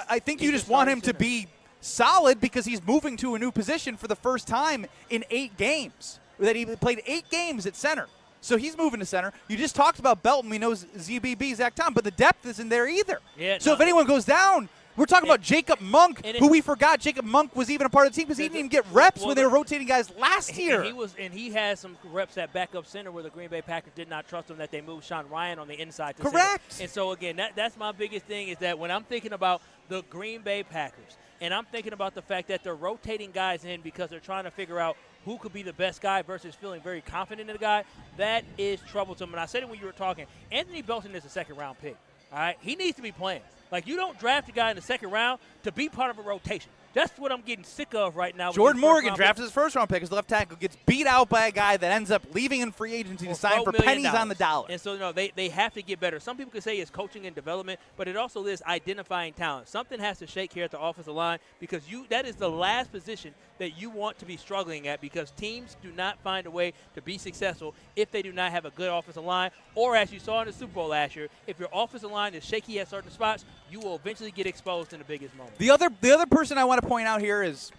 I think you just want him to be solid because he's moving to a new position for the first time in 8 games. That he played 8 games at center. So he's moving to center. You just talked about Belton. We know ZBB, Zach Tom, but the depth isn't there either. So if anyone goes down, we're talking about Jacob Monk, who we forgot Jacob Monk was even a part of the team because he didn't even get reps when they were rotating guys last year. And he had some reps at backup center where the Green Bay Packers did not trust him, that they moved Sean Ryan on the inside to correct center. And so, again, that's my biggest thing is that when I'm thinking about the Green Bay Packers and I'm thinking about the fact that they're rotating guys in because they're trying to figure out who could be the best guy versus feeling very confident in the guy, that is troublesome. And I said it when you were talking. Anthony Belton is a second-round pick. All right? He needs to be playing. Like, you don't draft a guy in the second round to be part of a rotation. That's what I'm getting sick of right now. Jordan Morgan drafted his first-round pick as left tackle, gets beat out by a guy that ends up leaving in free agency to sign for pennies on the dollar. And so, they have to get better. Some people could say it's coaching and development, but it also is identifying talent. Something has to shake here at the offensive line because that is the last position that you want to be struggling at because teams do not find a way to be successful if they do not have a good offensive line. Or, as you saw in the Super Bowl last year, if your offensive line is shaky at certain spots, you will eventually get exposed in the biggest moment. The other person I want to point out here is,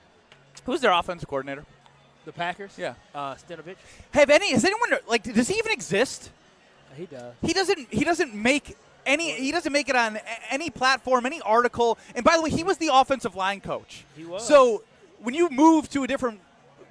who's their offensive coordinator? The Packers? Yeah. Stinovich. Has anyone, does he even exist? He does. He doesn't make He doesn't make it on any platform, any article. And by the way, he was the offensive line coach. He was. So when you move to a different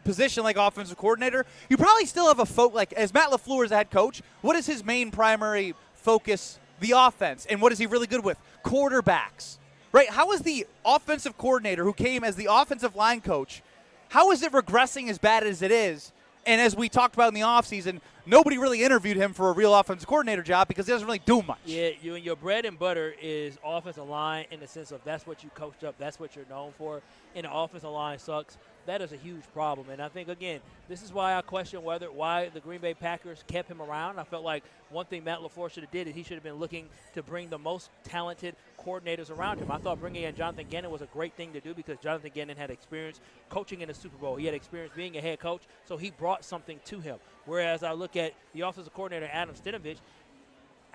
position like offensive coordinator, you probably still have as Matt LaFleur is a head coach, what is his main primary focus? The offense. And what is he really good with? Quarterbacks. Right? How is the offensive coordinator who came as the offensive line coach, how is it regressing as bad as it is? And as we talked about in the offseason, nobody really interviewed him for a real offensive coordinator job because he doesn't really do much. Yeah, your bread and butter is offensive line in the sense of that's what you coached up, that's what you're known for, and the offensive line sucks. That is a huge problem. And I think, again, this is why I question why the Green Bay Packers kept him around. I felt like one thing Matt LaFleur should have did is he should have been looking to bring the most talented coordinators around him. I thought bringing in Jonathan Gannon was a great thing to do because Jonathan Gannon had experience coaching in the Super Bowl. He had experience being a head coach, so he brought something to him. Whereas I look at the offensive coordinator, Adam Stenavich,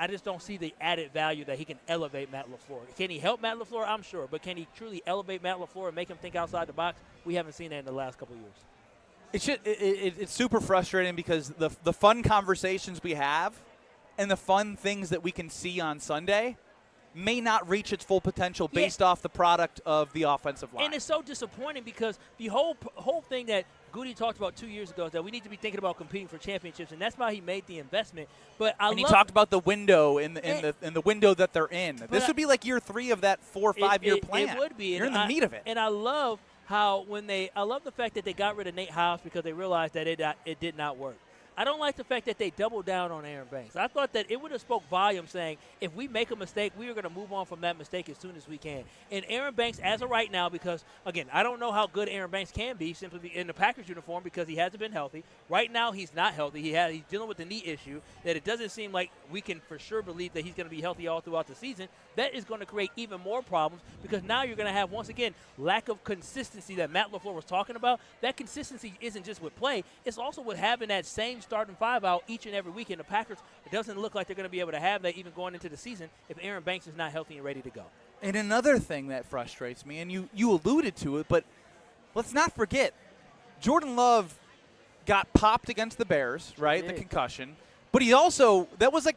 I just don't see the added value that he can elevate Matt LaFleur. Can he help Matt LaFleur? I'm sure. But can he truly elevate Matt LaFleur and make him think outside the box? We haven't seen that in the last couple of years. It's super frustrating because the fun conversations we have and the fun things that we can see on Sunday may not reach its full potential based off the product of the offensive line. And it's so disappointing because the whole thing that Goody talked about 2 years ago is that we need to be thinking about competing for championships, and that's why he made the investment. But he talked about the window in the window that they're in. This would be like year 3 of that 4 or 5 year plan. It would be. You're in the meat of it. And I love how I love the fact that they got rid of Nate House because they realized that it did not work. I don't like the fact that they doubled down on Aaron Banks. I thought that it would have spoke volumes saying if we make a mistake, we are going to move on from that mistake as soon as we can. And Aaron Banks, as of right now, because, again, I don't know how good Aaron Banks can be simply in the Packers uniform because he hasn't been healthy. Right now he's not healthy. He's dealing with the knee issue that it doesn't seem like we can for sure believe that he's going to be healthy all throughout the season. That is going to create even more problems because now you're going to have, once again, lack of consistency that Matt LaFleur was talking about. That consistency isn't just with play. It's also with having that same starting 5 out each and every week. And the Packers, it doesn't look like they're going to be able to have that even going into the season if Aaron Banks is not healthy and ready to go. And another thing that frustrates me, and you alluded to it, but let's not forget, Jordan Love got popped against the Bears, right? The concussion. But he also, that was a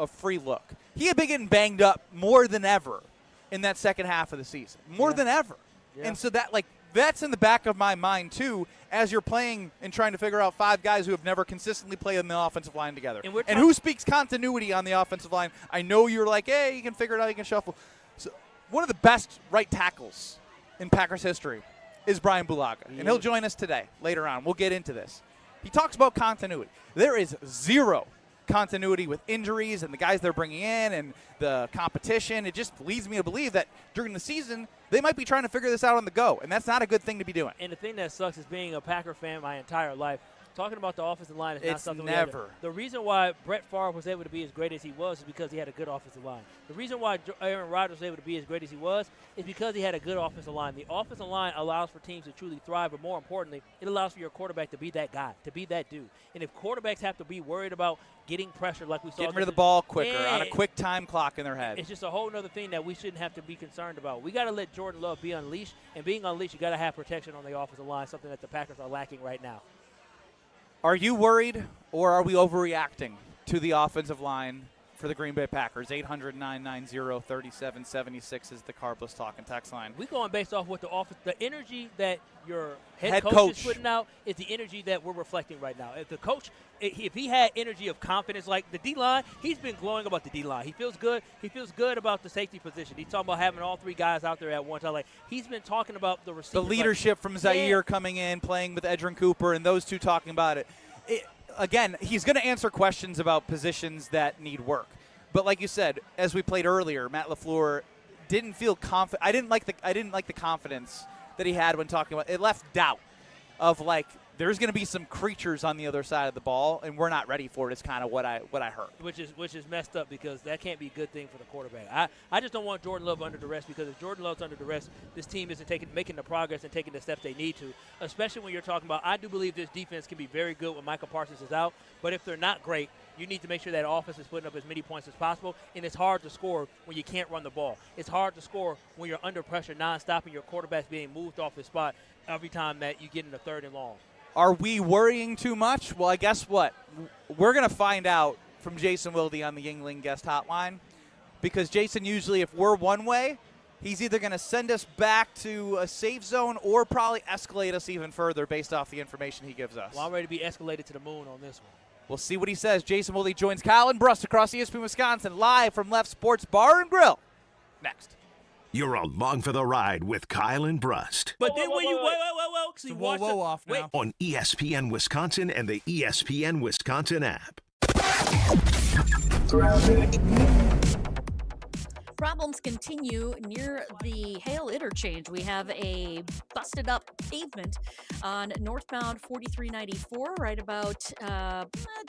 free look. He had been getting banged up more than ever in that second half of the season. More than ever. Yeah. And so that's in the back of my mind, too, as you're playing and trying to figure out 5 guys who have never consistently played on the offensive line together. And who speaks continuity on the offensive line? I know you're like, hey, you can figure it out, you can shuffle. So one of the best right tackles in Packers history is Bryan Bulaga. And he'll join us today, later on. We'll get into this. He talks about continuity. There is zero continuity with injuries and the guys they're bringing in and the competition. It just leads me to believe that during the season they might be trying to figure this out on the go, and that's not a good thing to be doing. And the thing that sucks is being a Packer fan my entire life. Talking about the offensive line is not something never. The reason why Brett Favre was able to be as great as he was is because he had a good offensive line. The reason why Aaron Rodgers was able to be as great as he was is because he had a good offensive line. The offensive line allows for teams to truly thrive, but more importantly, it allows for your quarterback to be that guy, to be that dude. And if quarterbacks have to be worried about getting pressure like we saw. Getting rid of the ball quicker, on a quick time clock in their head. It's just a whole other thing that we shouldn't have to be concerned about. We got to let Jordan Love be unleashed, and being unleashed, you got to have protection on the offensive line, something that the Packers are lacking right now. Are you worried, or are we overreacting to the offensive line for the Green Bay Packers? 800-990-3776 is the Carbless Talk and text line. We're going based off what the energy that your head coach is putting out is the energy that we're reflecting right now. If the coach, if he had energy of confidence like the D-line, he's been glowing about the D-line. He feels good. He feels good about the safety position. He's talking about having all 3 guys out there at one time. Like, he's been talking about the receivers. The leadership from Zaire coming in, playing with Edgerrin Cooper, and those two talking about it. Again, he's going to answer questions about positions that need work. But like you said, as we played earlier, Matt LaFleur didn't feel confident. I didn't like the confidence that he had when talking about it. Left doubt of like there's going to be some creatures on the other side of the ball, and we're not ready for it. Is kind of what I heard. Which is messed up because that can't be a good thing for the quarterback. I just don't want Jordan Love under duress because if Jordan Love's under duress, this team isn't making the progress and taking the steps they need to. Especially when you're talking about, I do believe this defense can be very good when Michael Parsons is out, but if they're not great, you need to make sure that offense is putting up as many points as possible, and it's hard to score when you can't run the ball. It's hard to score when you're under pressure nonstop and your quarterback's being moved off his spot every time that you get in the 3rd and long. Are we worrying too much? Well, I guess what? We're going to find out from Jason Wilde on the Yuengling guest hotline, because Jason, usually if we're one way, he's either going to send us back to a safe zone or probably escalate us even further based off the information he gives us. Well, I'm ready to be escalated to the moon on this one. We'll see what he says. Jason Wilde joins Kyle and Brust across ESPN Wisconsin, live from Left Sports Bar and Grill. Next. You're along for the ride with Kyle and Brust. But then when you whoa off now. On ESPN Wisconsin and the ESPN Wisconsin app. Problems continue near the Hale interchange. We have a busted up pavement on northbound 4394, right about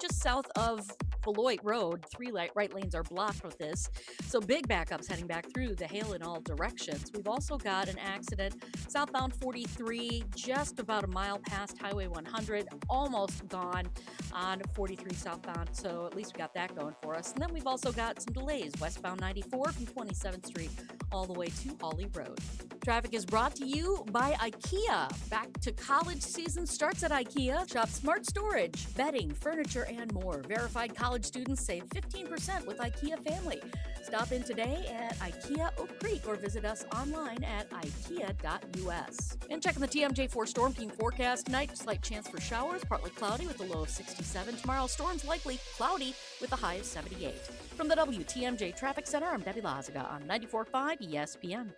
just south of Beloit Road. 3 right lanes are blocked with this. So big backups heading back through the Hale in all directions. We've also got an accident southbound 43, just about a mile past Highway 100, almost gone on 43 southbound. So at least we got that going for us. And then we've also got some delays westbound 94 from 27th Street all the way to Hawley Road. Traffic is brought to you by IKEA. Back to college season starts at IKEA. Shop smart storage, bedding, furniture, and more. Verified college students save 15% with IKEA Family. Stop in today at IKEA Oak Creek or visit us online at ikea.us. And checking the TMJ4 Storm Team forecast tonight, slight chance for showers, partly cloudy with a low of 67. Tomorrow, storms likely, cloudy with a high of 78. From the WTMJ Traffic Center, I'm Debbie Lazaga on 94.5 ESPN.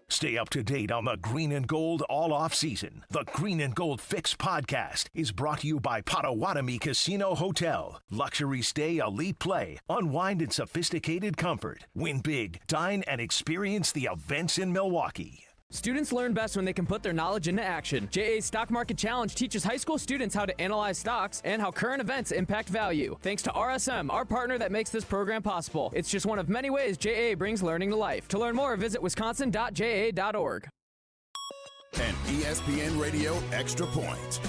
Stay up to date on the Green and Gold all off season. The Green and Gold Fix podcast is brought to you by Potawatomi Casino Hotel. Luxury stay, elite play, unwind in sophisticated comfort. Win big, dine, and experience the events in Milwaukee. Students learn best when they can put their knowledge into action. JA's Stock Market Challenge teaches high school students how to analyze stocks and how current events impact value. Thanks to RSM, our partner that makes this program possible. It's just one of many ways JA brings learning to life. To learn more, visit wisconsin.ja.org. An ESPN Radio Extra Point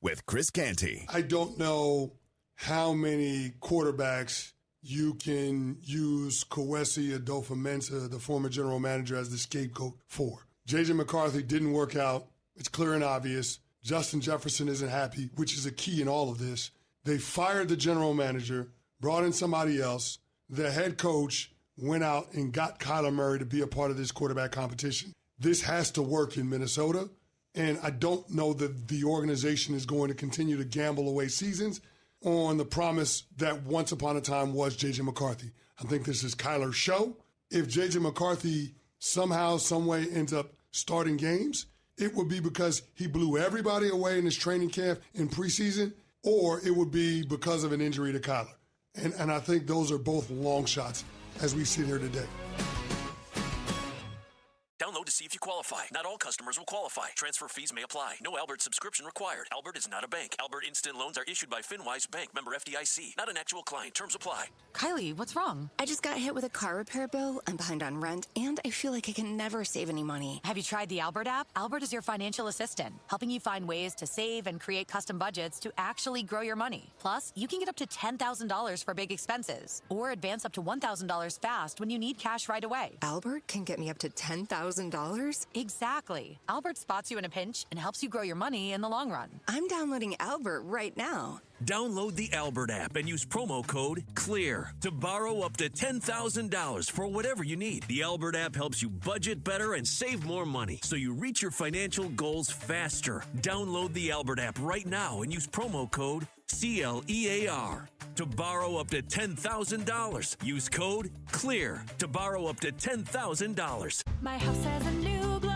with Chris Canty. I don't know how many quarterbacks you can use Kwesi Adolfo-Mensah, the former general manager, as the scapegoat for. J.J. McCarthy didn't work out. It's clear and obvious. Justin Jefferson isn't happy, which is a key in all of this. They fired the general manager, brought in somebody else. The head coach went out and got Kyler Murray to be a part of this quarterback competition. This has to work in Minnesota, and I don't know that the organization is going to continue to gamble away seasons on the promise that once upon a time was J.J. McCarthy. I think this is Kyler's show. If J.J. McCarthy somehow, some way ends up starting games, it would be because he blew everybody away in his training camp in preseason, or it would be because of an injury to Kyler. And I think those are both long shots as we sit here today. Download to see if you qualify. Not all customers will qualify. Transfer fees may apply. No Albert subscription required. Albert is not a bank. Albert Instant Loans are issued by FinWise Bank, member FDIC. Not an actual client. Terms apply. Kylie, what's wrong? I just got hit with a car repair bill. I'm behind on rent, and I feel like I can never save any money. Have you tried the Albert app? Albert is your financial assistant, helping you find ways to save and create custom budgets to actually grow your money. Plus, you can get up to $10,000 for big expenses, or advance up to $1,000 fast when you need cash right away. Albert can get me up to $10,000? Exactly. Albert spots you in a pinch and helps you grow your money in the long run. I'm downloading Albert right now. Download the Albert app and use promo code CLEAR to borrow up to $10,000 for whatever you need. The Albert app helps you budget better and save more money so you reach your financial goals faster. Download the Albert app right now and use promo code CLEAR to borrow up to $10,000. Use code CLEAR to borrow up to $10,000. My house has a new glow.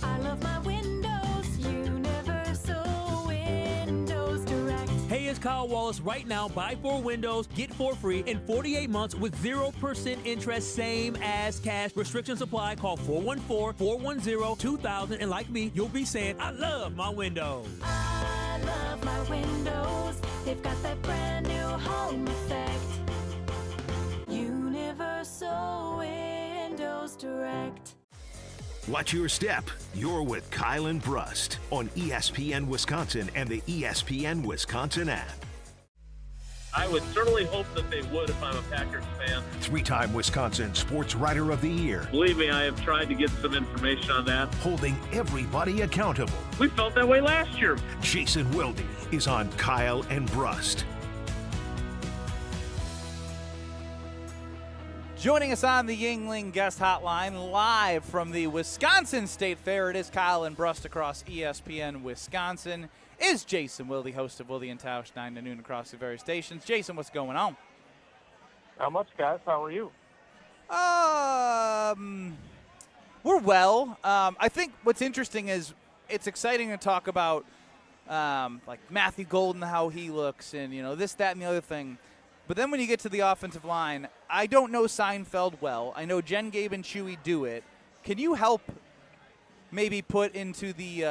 I love my windows. Universal Windows Direct. Hey, it's Kyle Wallace. Right now, buy 4 windows, get 4 free in 48 months with 0% interest, same as cash. Restrictions apply. Call 414-410-2000. And like me, you'll be saying, I love my windows. I love my windows. They've got that brand new home effect. Universal Windows Direct. Watch your step. You're with Kyle and Brust on ESPN Wisconsin and the ESPN Wisconsin app. I would certainly hope that they would if I'm a Packers fan. 3-time Wisconsin Sports Writer of the Year. Believe me, I have tried to get some information on that. Holding everybody accountable. We felt that way last year. Jason Wilde is on Kyle and Brust. Joining us on the Yingling Guest Hotline, live from the Wisconsin State Fair, it is Kyle and Brust across ESPN Wisconsin. Is Jason Wilde, host of Wilde and Tausch, 9 to noon across the various stations. Jason, what's going on? Not much, guys. How are you? We're well. I think what's interesting is it's exciting to talk about like Matthew Golden, how he looks, and this, that, and the other thing. But then when you get to the offensive line, I don't know Seinfeld well. I know Jen, Gabe, and Chewy do it. Can you help maybe put into the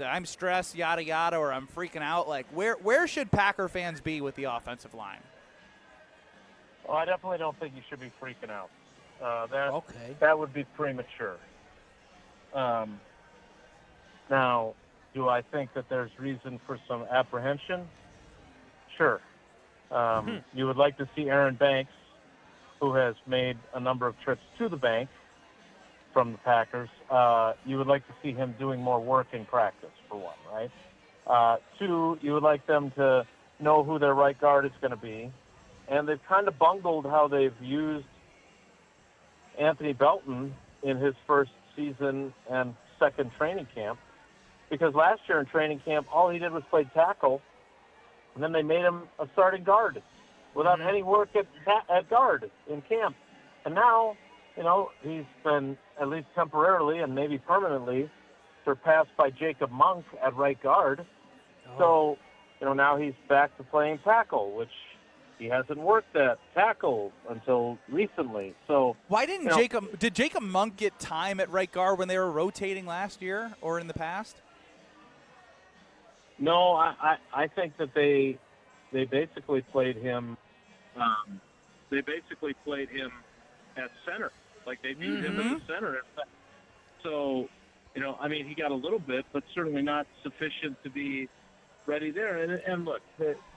I'm stressed, yada, yada, or I'm freaking out? Like, where should Packer fans be with the offensive line? Well, I definitely don't think you should be freaking out. That would be premature. Now, do I think that there's reason for some apprehension? Sure. You would like to see Aaron Banks, who has made a number of trips to the bank from the Packers. You would like to see him doing more work in practice, for one, right? Two, you would like them to know who their right guard is going to be. And they've kind of bungled how they've used Anthony Belton in his first season and second training camp. Because last year in training camp, all he did was play tackle, and then they made him a starting guard without any work at guard in camp. And now, he's been, at least temporarily and maybe permanently, surpassed by Jacob Monk at right guard. So, now he's back to playing tackle, which he hasn't worked at tackle until recently. So why didn't did Jacob Monk get time at right guard when they were rotating last year or in the past? No, I think that they basically played him. They basically played him at center, like they viewed him as a center. So, he got a little bit, but certainly not sufficient to be ready there. And look,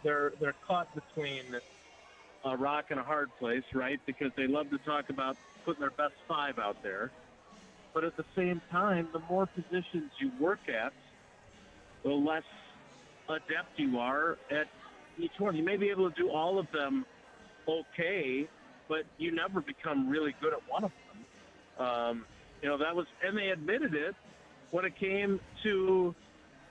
they're caught between a rock and a hard place, right? Because they love to talk about putting their best 5 out there, but at the same time, the more positions you work at, the less adept you are at each one. You may be able to do all of them okay, but you never become really good at one of them. That was, and they admitted it when it came to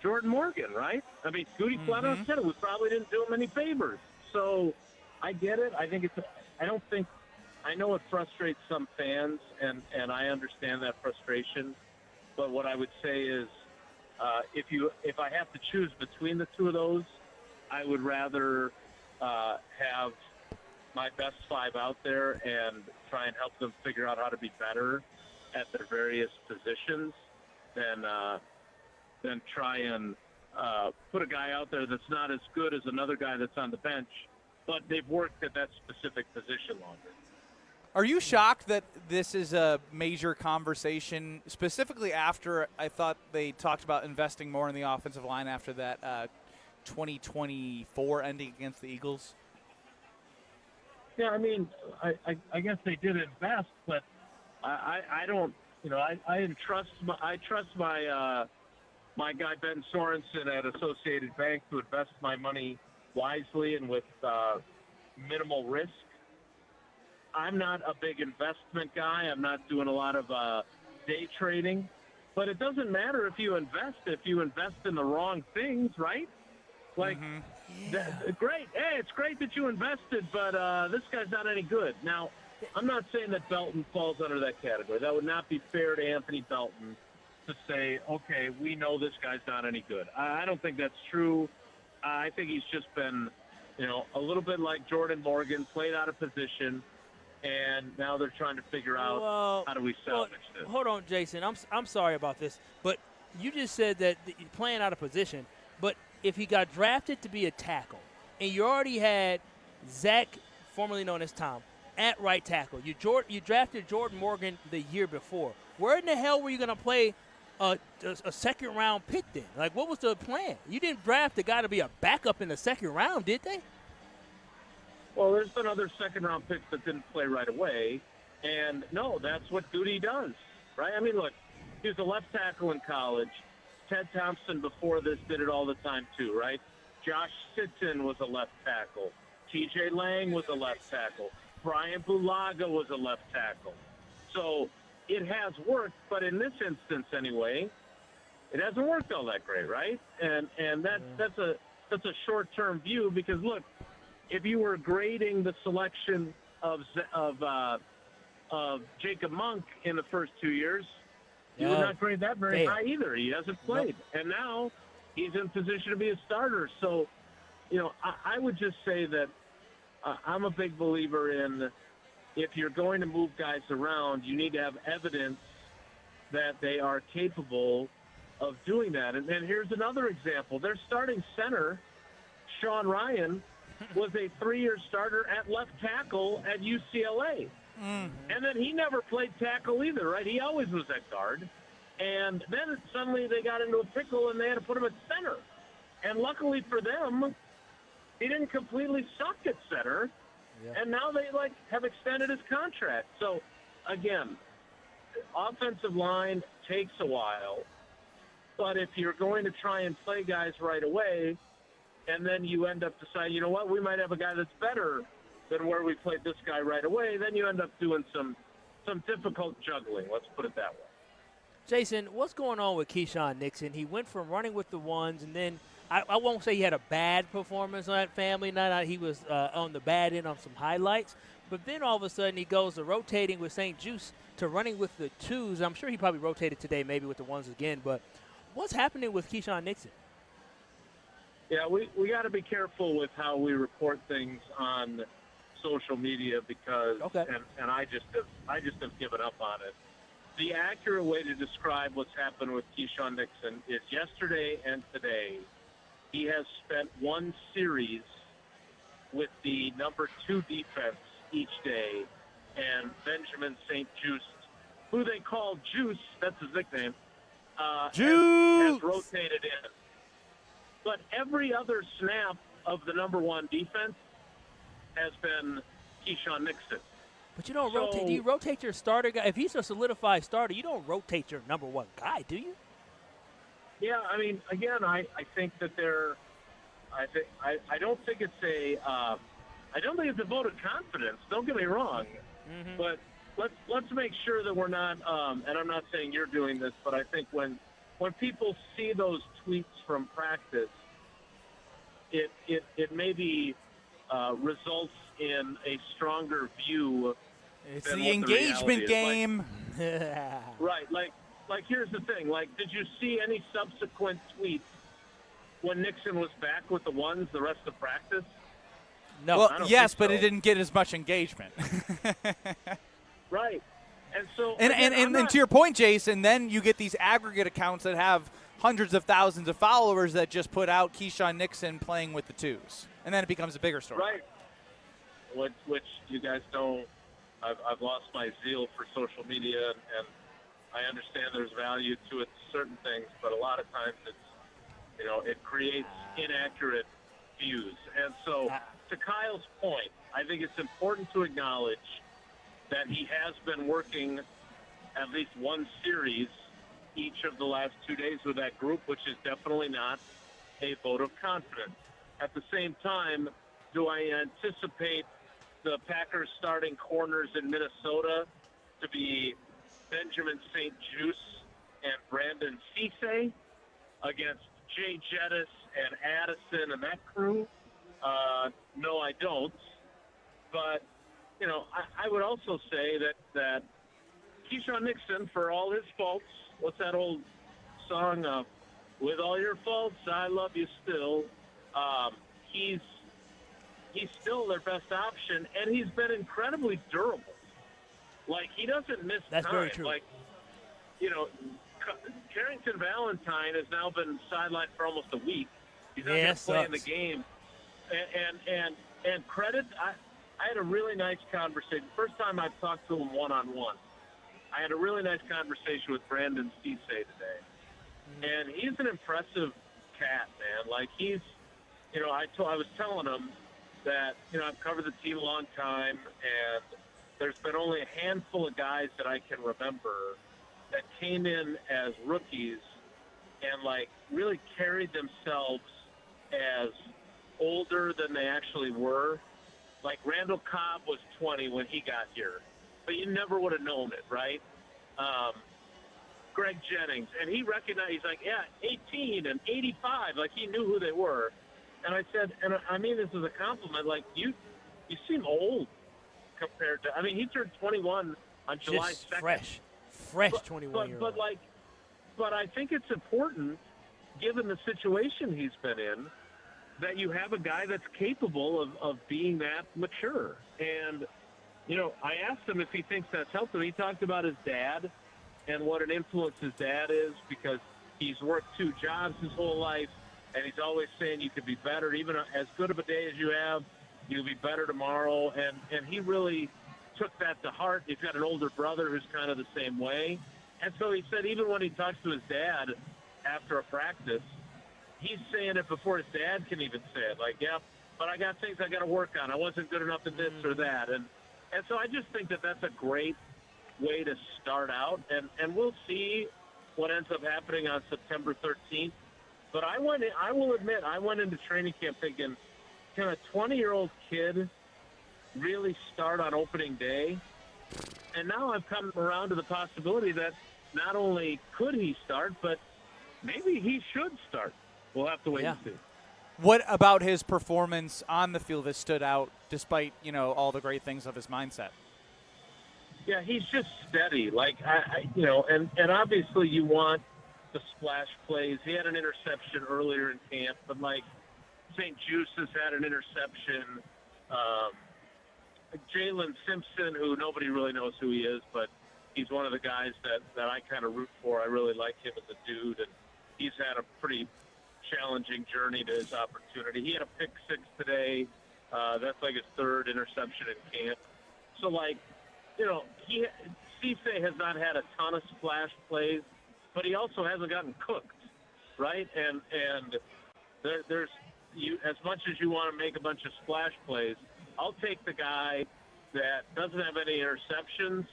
Jordan Morgan, right? I mean, Goody flat out said it. We probably didn't do him any favors. So I get it. I think I know it frustrates some fans, and I understand that frustration. But what I would say is, if I have to choose between the two of those, I would rather have my best 5 out there and try and help them figure out how to be better at their various positions than try and put a guy out there that's not as good as another guy that's on the bench, but they've worked at that specific position longer. Are you shocked that this is a major conversation, specifically after I thought they talked about investing more in the offensive line after that 2024 ending against the Eagles? Yeah, I guess they did invest, but I don't. I trust my my guy Ben Sorensen at Associated Bank to invest my money wisely and with minimal risk. I'm not a big investment guy. I'm not doing a lot of day trading, but it doesn't matter if you invest in the wrong things, right? Like, great. Hey, it's great that you invested, but this guy's not any good. Now, I'm not saying that Belton falls under that category. That would not be fair to Anthony Belton to say, okay, we know this guy's not any good. I don't think that's true. I think he's just been, a little bit like Jordan Morgan, played out of position, and now they're trying to figure out how do we salvage this. Hold on, Jason. I'm sorry about this, but you just said that you're playing out of position. But if he got drafted to be a tackle, and you already had Zach, formerly known as Tom, at right tackle, you drafted Jordan Morgan the year before. Where in the hell were you going to play a second-round pick then? Like, what was the plan? You didn't draft the guy to be a backup in the second round, did they? Well, there's been other second-round picks that didn't play right away, and no, that's what Goody does, right? I mean, look, he was a left tackle in college. Ted Thompson before this did it all the time too, right? Josh Sitton was a left tackle. T.J. Lang was a left tackle. Bryan Bulaga was a left tackle. So it has worked, but in this instance anyway, it hasn't worked all that great, right? And that's a short-term view because look, if you were grading the selection of Jacob Monk in the first 2 years, you would not grade that very high either. He hasn't played. Nope. And now he's in position to be a starter. So, I would just say that I'm a big believer in if you're going to move guys around, you need to have evidence that they are capable of doing that. And here's another example. Their starting center, Sean Ryan, was a 3-year starter at left tackle at UCLA. And then he never played tackle either, right? He always was at guard. And then suddenly they got into a pickle and they had to put him at center. And luckily for them, he didn't completely suck at center. Yeah. And now they have extended his contract. So again, offensive line takes a while. But if you're going to try and play guys right away, and then you end up deciding, you know what, we might have a guy that's better than where we played this guy right away, then you end up doing some difficult juggling. Let's put it that way. Jason, what's going on with Keisean Nixon? He went from running with the ones, and then I won't say he had a bad performance on that family night. He was on the bad end on some highlights. But then all of a sudden he goes to rotating with St. Juice to running with the twos. I'm sure he probably rotated today maybe with the ones again. But what's happening with Keisean Nixon? Yeah, we got to be careful with how we report things on social media because, and I just have given up on it. The accurate way to describe what's happened with Keisean Nixon is yesterday and today, he has spent one series with the number 2 defense each day, and Benjamin St. Juice, who they call Juice, that's his nickname, has rotated in. But every other snap of the number 1 defense has been Keisean Nixon. But you don't rotate. Do you rotate your starter guy? If he's a solidified starter, you don't rotate your number 1 guy, do you? Yeah, I mean, again, I think that I don't think it's a vote of confidence. Don't get me wrong, but let's make sure that we're not. And I'm not saying you're doing this, but I think when people see those tweets from practice, it maybe results in a stronger view. It's the engagement game. Right. Like here's the thing. Like, did you see any subsequent tweets when Nixon was back with the ones the rest of practice? No. Well, yes, but it didn't get as much engagement. Right. And so and to your point, Jason, then you get these aggregate accounts that have hundreds of thousands of followers that just put out Keisean Nixon playing with the twos. And then it becomes a bigger story. Right. Which you guys don't. I've lost my zeal for social media, and I understand there's value to it, certain things, but a lot of times it creates inaccurate views. And so, to Kyle's point, I think it's important to acknowledge that he has been working at least one series each of the last 2 days with that group, which is definitely not a vote of confidence. At the same time, do I anticipate the Packers starting corners in Minnesota to be Benjamin St. Juice and Brandon Cisse against Jay Jettis and Addison and that crew? No, I don't. But, I would also say that Keisean Nixon, for all his faults, what's that old song, with all your faults, I love you still, he's still their best option, and he's been incredibly durable. Like, he doesn't miss time. That's very true. Like, Carrington Valentine has now been sidelined for almost a week. He's not going to play in the game. And credit, I had a really nice conversation. First time I've talked to him one-on-one. I had a really nice conversation with Brandon Cisse today. And he's an impressive cat, man. Like, he's, I was telling him, that, I've covered the team a long time, and there's been only a handful of guys that I can remember that came in as rookies and, really carried themselves as older than they actually were. Like, Randall Cobb was 20 when he got here, but you never would have known it, right? Greg Jennings, and he recognized, he's like, 18 and 85, like he knew who they were. And I said, and I mean this as a compliment, like, you seem old compared to, he turned 21 on July 2nd. Fresh 21-year-old. But I think it's important, given the situation he's been in, that you have a guy that's capable of being that mature. And, I asked him if he thinks that's helped him. He talked about his dad and what an influence his dad is, because he's worked 2 jobs his whole life, and he's always saying you could be better. Even as good of a day as you have, you'll be better tomorrow. And he really took that to heart. He's got an older brother who's kind of the same way. And so he said even when he talks to his dad after a practice, he's saying it before his dad can even say it. Like, but I got things I got to work on. I wasn't good enough in this or that. And so I just think that that's a great way to start out. And we'll see what ends up happening on September 13th. But I will admit, I went into training camp thinking, can a 20-year-old kid really start on opening day? And now I've come around to the possibility that not only could he start, but maybe he should start. We'll have to wait and see. What about his performance on the field has stood out despite, all the great things of his mindset? Yeah, he's just steady. And obviously you want the splash plays. He had an interception earlier in camp, but St. Juice has had an interception. Jalen Simpson, who nobody really knows who he is, but he's one of the guys that I kind of root for. I really like him as a dude, and he's had a pretty challenging journey to his opportunity. He had a pick 6 today. That's his 3rd interception in camp. So, Cisse has not had a ton of splash plays, but he also hasn't gotten cooked, right? And there's as much as you want to make a bunch of splash plays, I'll take the guy that doesn't have any interceptions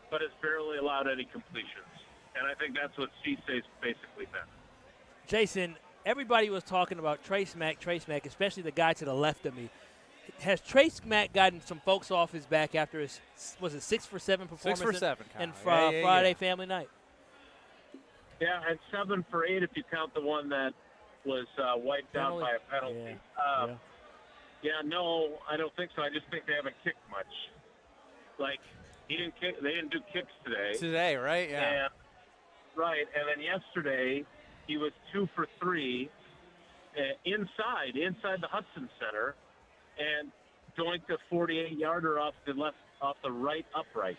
but has barely allowed any completions. And I think that's what Cisse's basically been. Jason, everybody was talking about Trace Mack, especially the guy to the left of me. Has Trace Mack gotten some folks off his back after his, 6 for 7 performance? 6 for 7, and Friday family night? Yeah, and 7 for 8 if you count the one that was wiped out by a penalty. No, I don't think so. I just think they haven't kicked much. They didn't do kicks today. Today, right? Yeah. And, right, and then yesterday he was 2 for 3 inside the Hudson Center, and doinked a 48-yarder off the right upright.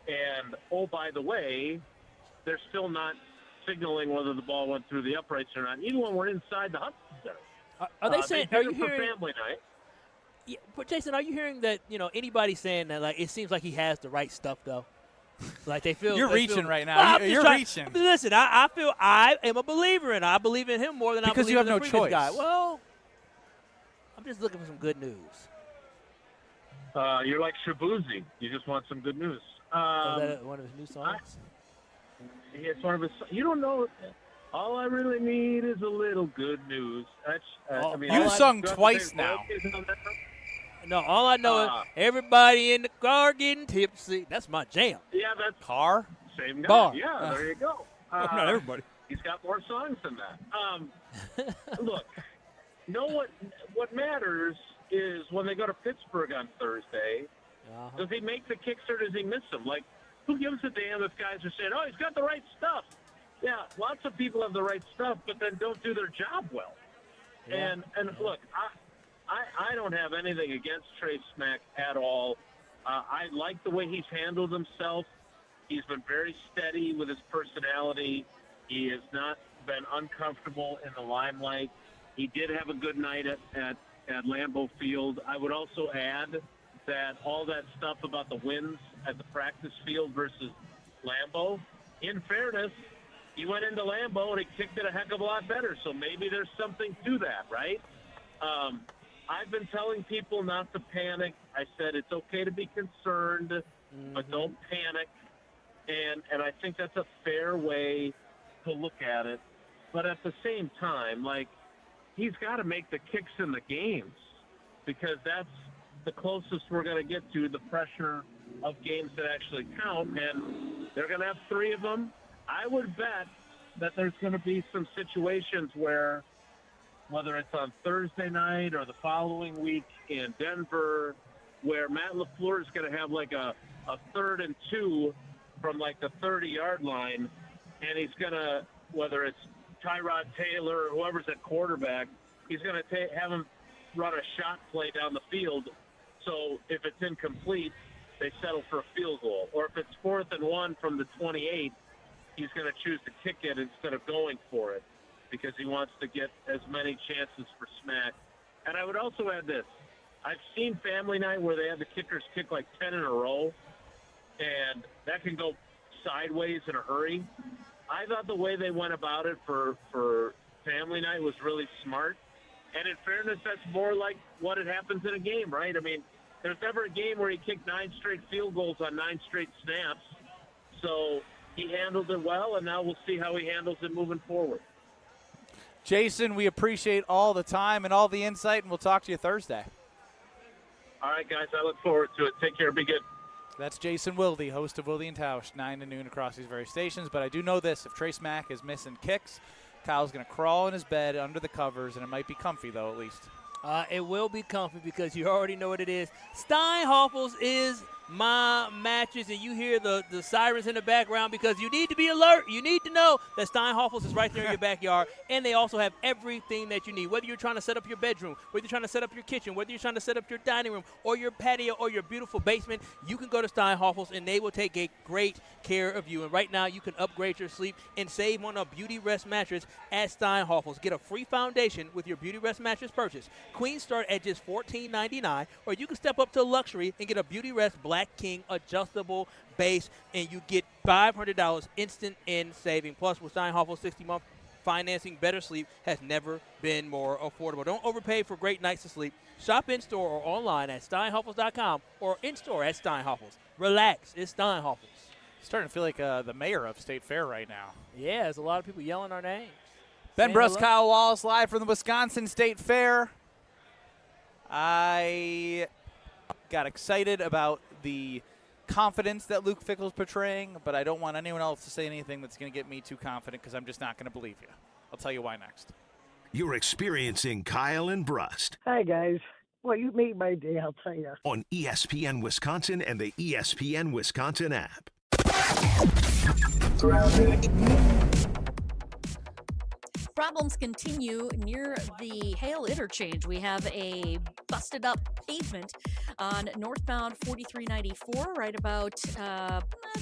And by the way, they're still not signaling whether the ball went through the uprights or not, even when we're inside the Hudson Center. Are they saying? Are you hearing? Family night. Yeah, but Jason, are you hearing that? Anybody saying that? It seems like he has the right stuff, though. They feel you're reaching right now. Well, you're reaching. Listen, I feel I am a believer, and I believe in him more than because I believe you have in the no previous choice. Guy. Well, I'm just looking for some good news. You're like Shabuzi. You just want some good news. Is that one of his new songs? It's one of his. You don't know. All I really need is a little good news. You've sung twice now. No, all I know is everybody in the car getting tipsy. That's my jam. Yeah, that's car. Same guy. Bar. Yeah, there you go. Not everybody. He's got more songs than that. Look, what matters is when they go to Pittsburgh on Thursday, does he make the kicks or does he miss them? Who gives a damn if guys are saying, he's got the right stuff? Yeah, lots of people have the right stuff, but then don't do their job well. Yeah. And look, I don't have anything against Trace Mack at all. I like the way he's handled himself. He's been very steady with his personality. He has not been uncomfortable in the limelight. He did have a good night at Lambeau Field. I would also add that all that stuff about the wins at the practice field versus Lambeau, in fairness, he went into Lambeau and he kicked it a heck of a lot better. So maybe there's something to that, right? I've been telling people not to panic. I said it's okay to be concerned, but don't panic. And I think that's a fair way to look at it. But at the same time, like, he's got to make the kicks in the games because that's the closest we're going to get to the pressure of games that actually count. And they're going to have 3 of them. I would bet that there's going to be some situations where, whether it's on Thursday night or the following week in Denver, where Matt LaFleur is going to have like a 3rd and 2 from like the 30-yard line, and he's going to, whether it's Tyrod Taylor or whoever's at quarterback, he's going to have him run a shot play down the field. So if it's incomplete, they settle for a field goal. Or if it's 4th and 1 from the 28, he's going to choose to kick it instead of going for it because he wants to get as many chances for smack. And I would also add this. I've seen family night where they have the kickers kick like 10 in a row, and that can go sideways in a hurry. I thought the way they went about it for family night was really smart. And in fairness, that's more like what it happens in a game, right? I mean, there's never a game where he kicked 9 straight field goals on 9 straight snaps. So he handled it well, and now we'll see how he handles it moving forward. Jason, we appreciate all the time and all the insight, and we'll talk to you Thursday. All right, guys, I look forward to it. Take care. Be good. That's Jason Wilde, host of Wilde and Tausch, 9 to noon across these various stations. But I do know this. If Trace Mack is missing kicks, Kyle's going to crawl in his bed under the covers, and it might be comfy, though, at least. It will be comfy because you already know what it is. Steinhoffels is my mattress, and you hear the sirens in the background because you need to be alert. You need to know that Steinhoffels is right there in your backyard, and they also have everything that you need. Whether you're trying to set up your bedroom, whether you're trying to set up your kitchen, whether you're trying to set up your dining room or your patio or your beautiful basement, you can go to Steinhoffels, and they will take a great care of you. And right now, you can upgrade your sleep and save on a Beauty Rest mattress at Steinhoffels. Get a free foundation with your Beauty Rest mattress purchase. Queens start at just $14.99, or you can step up to luxury and get a Beauty Rest Black King adjustable base, and you get $500 instant in saving. Plus, with Steinhoffels 60-month financing, better sleep has never been more affordable. Don't overpay for great nights of sleep. Shop in-store or online at steinhoffels.com or in-store at Steinhoffels. Relax, it's Steinhoffels. Starting to feel like the mayor of State Fair right now. Yeah, there's a lot of people yelling our names. Ben Brust, Kyle Wallace, live from the Wisconsin State Fair. I got excited about the confidence that Luke Fickell's portraying, but I don't want anyone else to say anything that's going to get me too confident because I'm just not going to believe you. I'll tell you why next. You're experiencing Kyle and Brust Hi, guys. Well, you made my day, I'll tell you. on ESPN Wisconsin and the ESPN Wisconsin app. Problems continue near the Hale interchange. We have a busted up pavement on northbound 4394, right about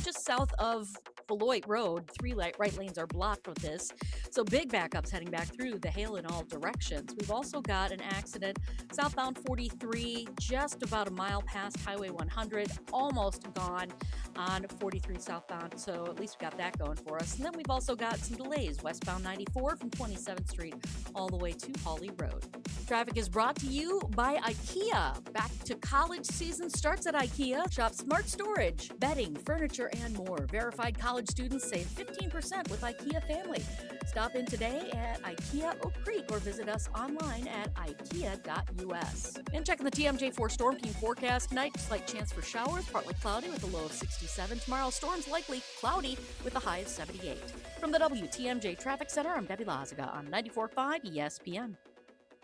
just south of Beloit Road. 3 right lanes are blocked with this. So big backups heading back through the Hale in all directions. We've also got an accident southbound 43, just about a mile past Highway 100, almost gone on 43 southbound. So at least we got that going for us. And then we've also got some delays westbound 94 from 27th Street all the way to Hawley Road. Traffic is brought to you by IKEA. Back to college season starts at IKEA. Shop smart storage, bedding, furniture, and more. Verified college students save 15% with IKEA Family. Stop in today at IKEA Oak Creek or visit us online at ikea.us. And checking the TMJ4 Storm King forecast tonight, slight chance for showers, partly cloudy with a low of 67. Tomorrow, storms likely cloudy with a high of 78. From the WTMJ Traffic Center, I'm Debbie Lazaga on 94.5 ESPN.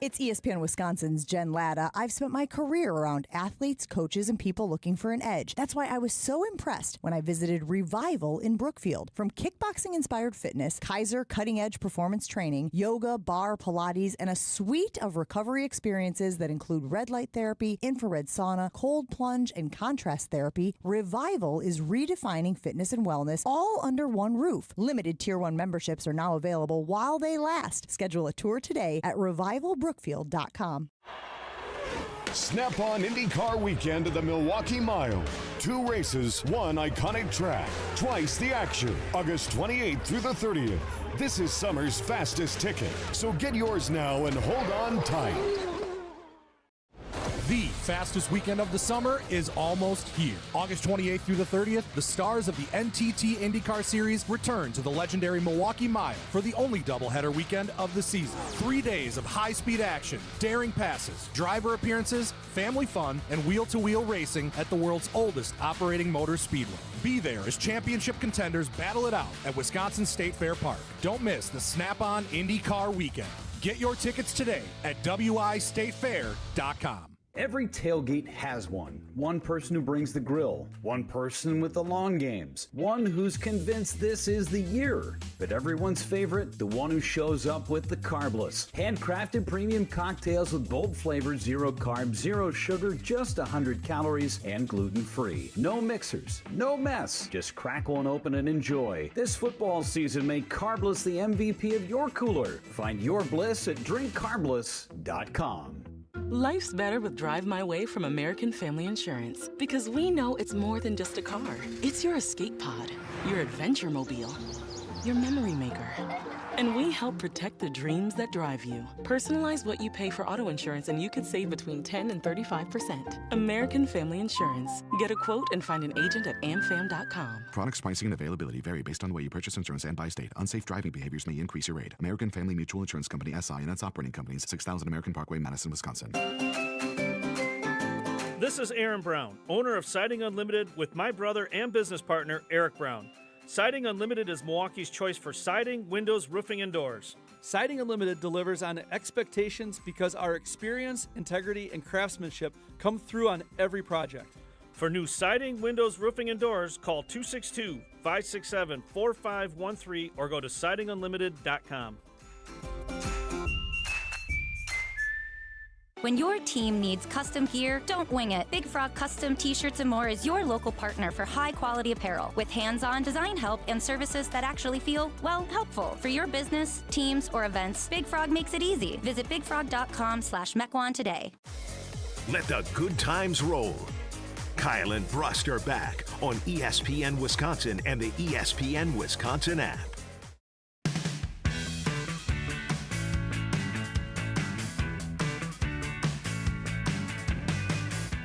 It's ESPN Wisconsin's Jen Latta. I've spent my career around athletes, coaches, and people looking for an edge. That's why I was so impressed when I visited Revival in Brookfield. From kickboxing-inspired fitness, Kaiser cutting-edge performance training, yoga, bar, Pilates, and a suite of recovery experiences that include red light therapy, infrared sauna, cold plunge, and contrast therapy, Revival is redefining fitness and wellness all under one roof. Limited Tier 1 memberships are now available while they last. Schedule a tour today at revivalbrookfield.com. Snap-on IndyCar weekend at the Milwaukee Mile. 2 races, 1 iconic track, twice the action. August 28th through the 30th. This is summer's fastest ticket. So get yours now and hold on tight. The fastest weekend of the summer is almost here. August 28th through the 30th, the stars of the NTT IndyCar Series return to the legendary Milwaukee Mile for the only doubleheader weekend of the season. 3 days of high-speed action, daring passes, driver appearances, family fun, and wheel-to-wheel racing at the world's oldest operating motor speedway. Be there as championship contenders battle it out at Wisconsin State Fair Park. Don't miss the Snap-on IndyCar weekend. Get your tickets today at wistatefair.com. Every tailgate has one. One person who brings the grill. One person with the long games. One who's convinced this is the year. But everyone's favorite, the one who shows up with the carbless. Handcrafted premium cocktails with bold flavors, 0 carbs, 0 sugar, just 100 calories, and gluten-free. No mixers, no mess. Just crack one open and enjoy. This football season, make Carbless the MVP of your cooler. Find your bliss at drinkcarbless.com. Life's better with Drive My Way from American Family Insurance because we know it's more than just a car. It's your escape pod, your adventure mobile, your memory maker. And we help protect the dreams that drive you. Personalize what you pay for auto insurance and you could save between 10 and 35%. American Family Insurance. Get a quote and find an agent at amfam.com. Products, pricing, and availability vary based on the way you purchase insurance and by state. Unsafe driving behaviors may increase your rate. American Family Mutual Insurance Company, SI, and its operating companies, 6000 American Parkway, Madison, Wisconsin. This is Aaron Brown, owner of Siding Unlimited with my brother and business partner, Eric Brown. Siding Unlimited is Milwaukee's choice for siding, windows, roofing, and doors. Siding Unlimited delivers on expectations because our experience, integrity, and craftsmanship come through on every project. For new siding, windows, roofing, and doors, call 262-567-4513 or go to sidingunlimited.com. When your team needs custom gear, don't wing it. Big Frog Custom T-Shirts and More is your local partner for high-quality apparel with hands-on design help and services that actually feel, well, helpful. For your business, teams, or events, Big Frog makes it easy. Visit bigfrog.com/Mequon today. Let the good times roll. Kyle and Brust are back on ESPN Wisconsin and the ESPN Wisconsin app.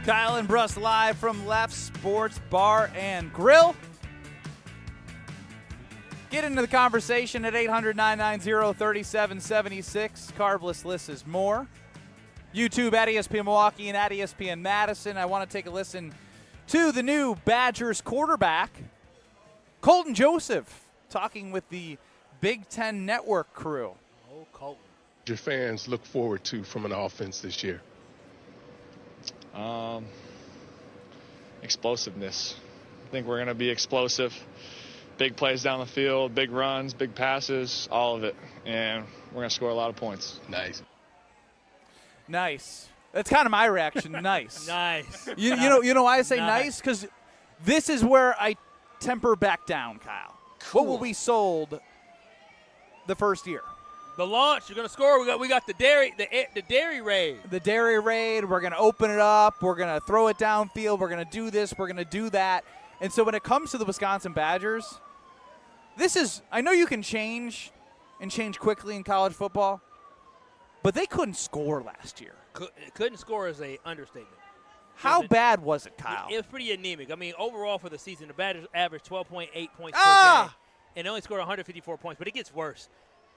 Kyle and Brust live from Left Sports Bar and Grill. Get into the conversation at 800-990-3776. Carbless lists is more. YouTube at ESPN Milwaukee and at ESPN Madison. I want to take a listen to the new Badgers quarterback, Colton Joseph, talking with the Big Ten Network crew. Oh, Colton. Your fans look forward to from an offense this year? Explosiveness. I think we're going to be explosive. Big plays down the field, big runs, big passes, all of it. And we're going to score a lot of points. Nice. Nice. That's kind of my reaction. Nice. Nice. You know why I say nice? Because this is where I temper back down, Kyle. Cool. What will be sold the first year? The launch, you're gonna score. We got the dairy raid. The dairy raid. We're gonna open it up. We're gonna throw it downfield. We're gonna do this. We're gonna do that. And so when it comes to the Wisconsin Badgers, this is. I know you can change, and change quickly in college football, but they couldn't score last year. Couldn't score is a understatement. How bad was it, Kyle? It was pretty anemic. I mean, overall for the season, the Badgers averaged 12.8 points per game, and only scored 154 points. But it gets worse.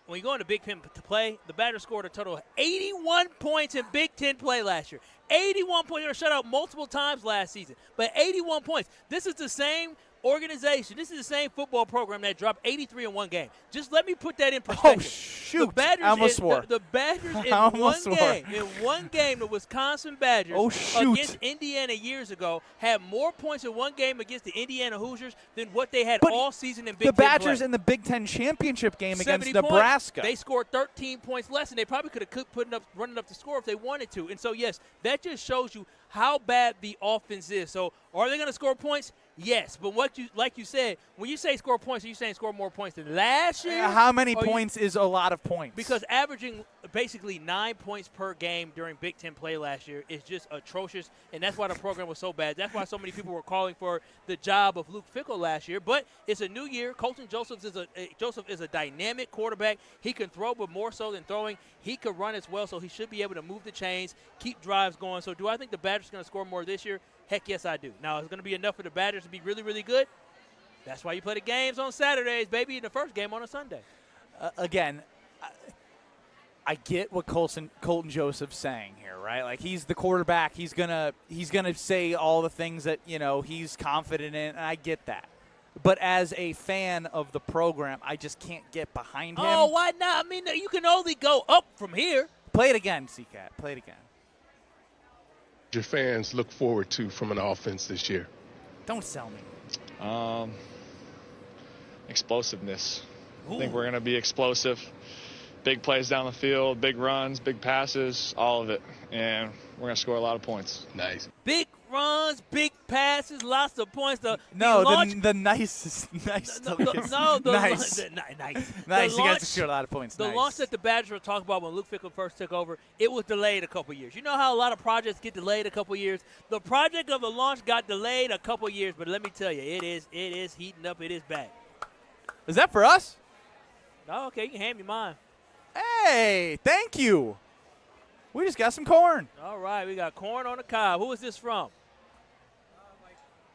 When you go into Big Ten to play, the Badgers scored a total of 81 points in Big Ten play last year. 81 points. They were shut out multiple times last season, but 81 points. This is the same organization. This is the same football program that dropped 83 in one game. Just let me put that in perspective. Oh, shoot. The Badgers I almost swore. The Badgers in one game, the Wisconsin Badgers against Indiana years ago had more points in one game against the Indiana Hoosiers than what they had all season in Big Ten The Badgers play. in the Big Ten championship game against 70 Nebraska. Points. They scored 13 points less, and they probably could have running up the score if they wanted to. And so, yes, that just shows you how bad the offense is. So, are they going to score points? Yes, but like you said, when you say score points, are you saying score more points than last year? How many points is a lot of points? Because averaging basically 9 points per game during Big Ten play last year is just atrocious, and that's why the program was so bad. That's why so many people were calling for the job of Luke Fickell last year. But it's a new year. Colton Joseph is a dynamic quarterback. He can throw, but more so than throwing, he could run as well, so he should be able to move the chains, keep drives going. So do I think the Badgers are going to score more this year? Heck yes, I do. Now, is it going to be enough for the Badgers to be really, really good? That's why you play the games on Saturdays, baby, and the first game on a Sunday. Again, I get what Colton Joseph's saying here, right? Like, he's the quarterback. He's gonna say all the things that, he's confident in, and I get that. But as a fan of the program, I just can't get behind him. Oh, why not? I mean, you can only go up from here. Play it again, C-Cat. Play it again. Your fans look forward to from an offense this year? Don't sell me. Explosiveness. Ooh. I think we're going to be explosive. Big plays down the field, big runs, big passes, all of it. And we're going to score a lot of points. Nice. Big runs, big passes, lots of points. The nicest. Nice. Nice. Nice. You guys scored a lot of points. The launch that the Badgers were talking about when Luke Fickell first took over, it was delayed a couple years. You know how a lot of projects get delayed a couple years? The project of the launch got delayed a couple years, but let me tell you, it is heating up. It is back. Is that for us? Oh, okay, you can hand me mine. Hey, thank you. We just got some corn. All right, we got corn on the cob. Who is this from?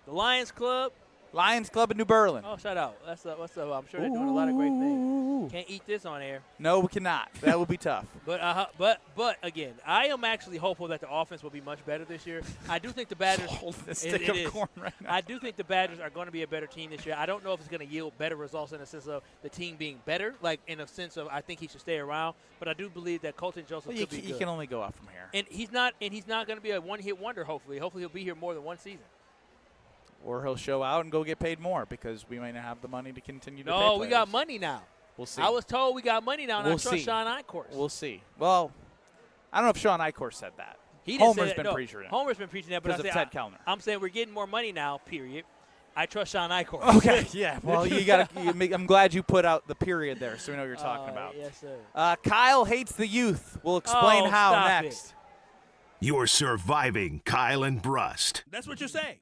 The Lions Club? Lions Club in New Berlin. Oh, shout out. That's what's up. I'm sure they're doing a lot of great things. Can't eat this on air. No, we cannot. That would be tough. But again, I am actually hopeful that the offense will be much better this year. I do think the Badgers. Stick of corn right now. I do think the Badgers are going to be a better team this year. I don't know if it's going to yield better results in the sense of the team being better, like in a sense of I think he should stay around. But I do believe that Colton Joseph could be good. He can only go up from here. And he's not going to be a one-hit wonder. Hopefully he'll be here more than one season. Or he'll show out and go get paid more because we might not have the money to continue to pay No, we players. got money now. We'll see. I was told we got money now, and We'll I trust see. Sean Eichhorst. We'll see. Well, I don't know if Sean Eichhorst said that. He didn't Homer's say that. been No, preaching it. Homer's been preaching that, but because of Ted Kellner. I'm saying we're getting more money now, period. I trust Sean Eichhorst. Okay, yeah. Well, I'm glad you put out the period there so we know what you're talking about. Yes, sir. Kyle hates the youth. We'll explain how stop next. it. You're surviving Kyle and Brust That's what you're saying.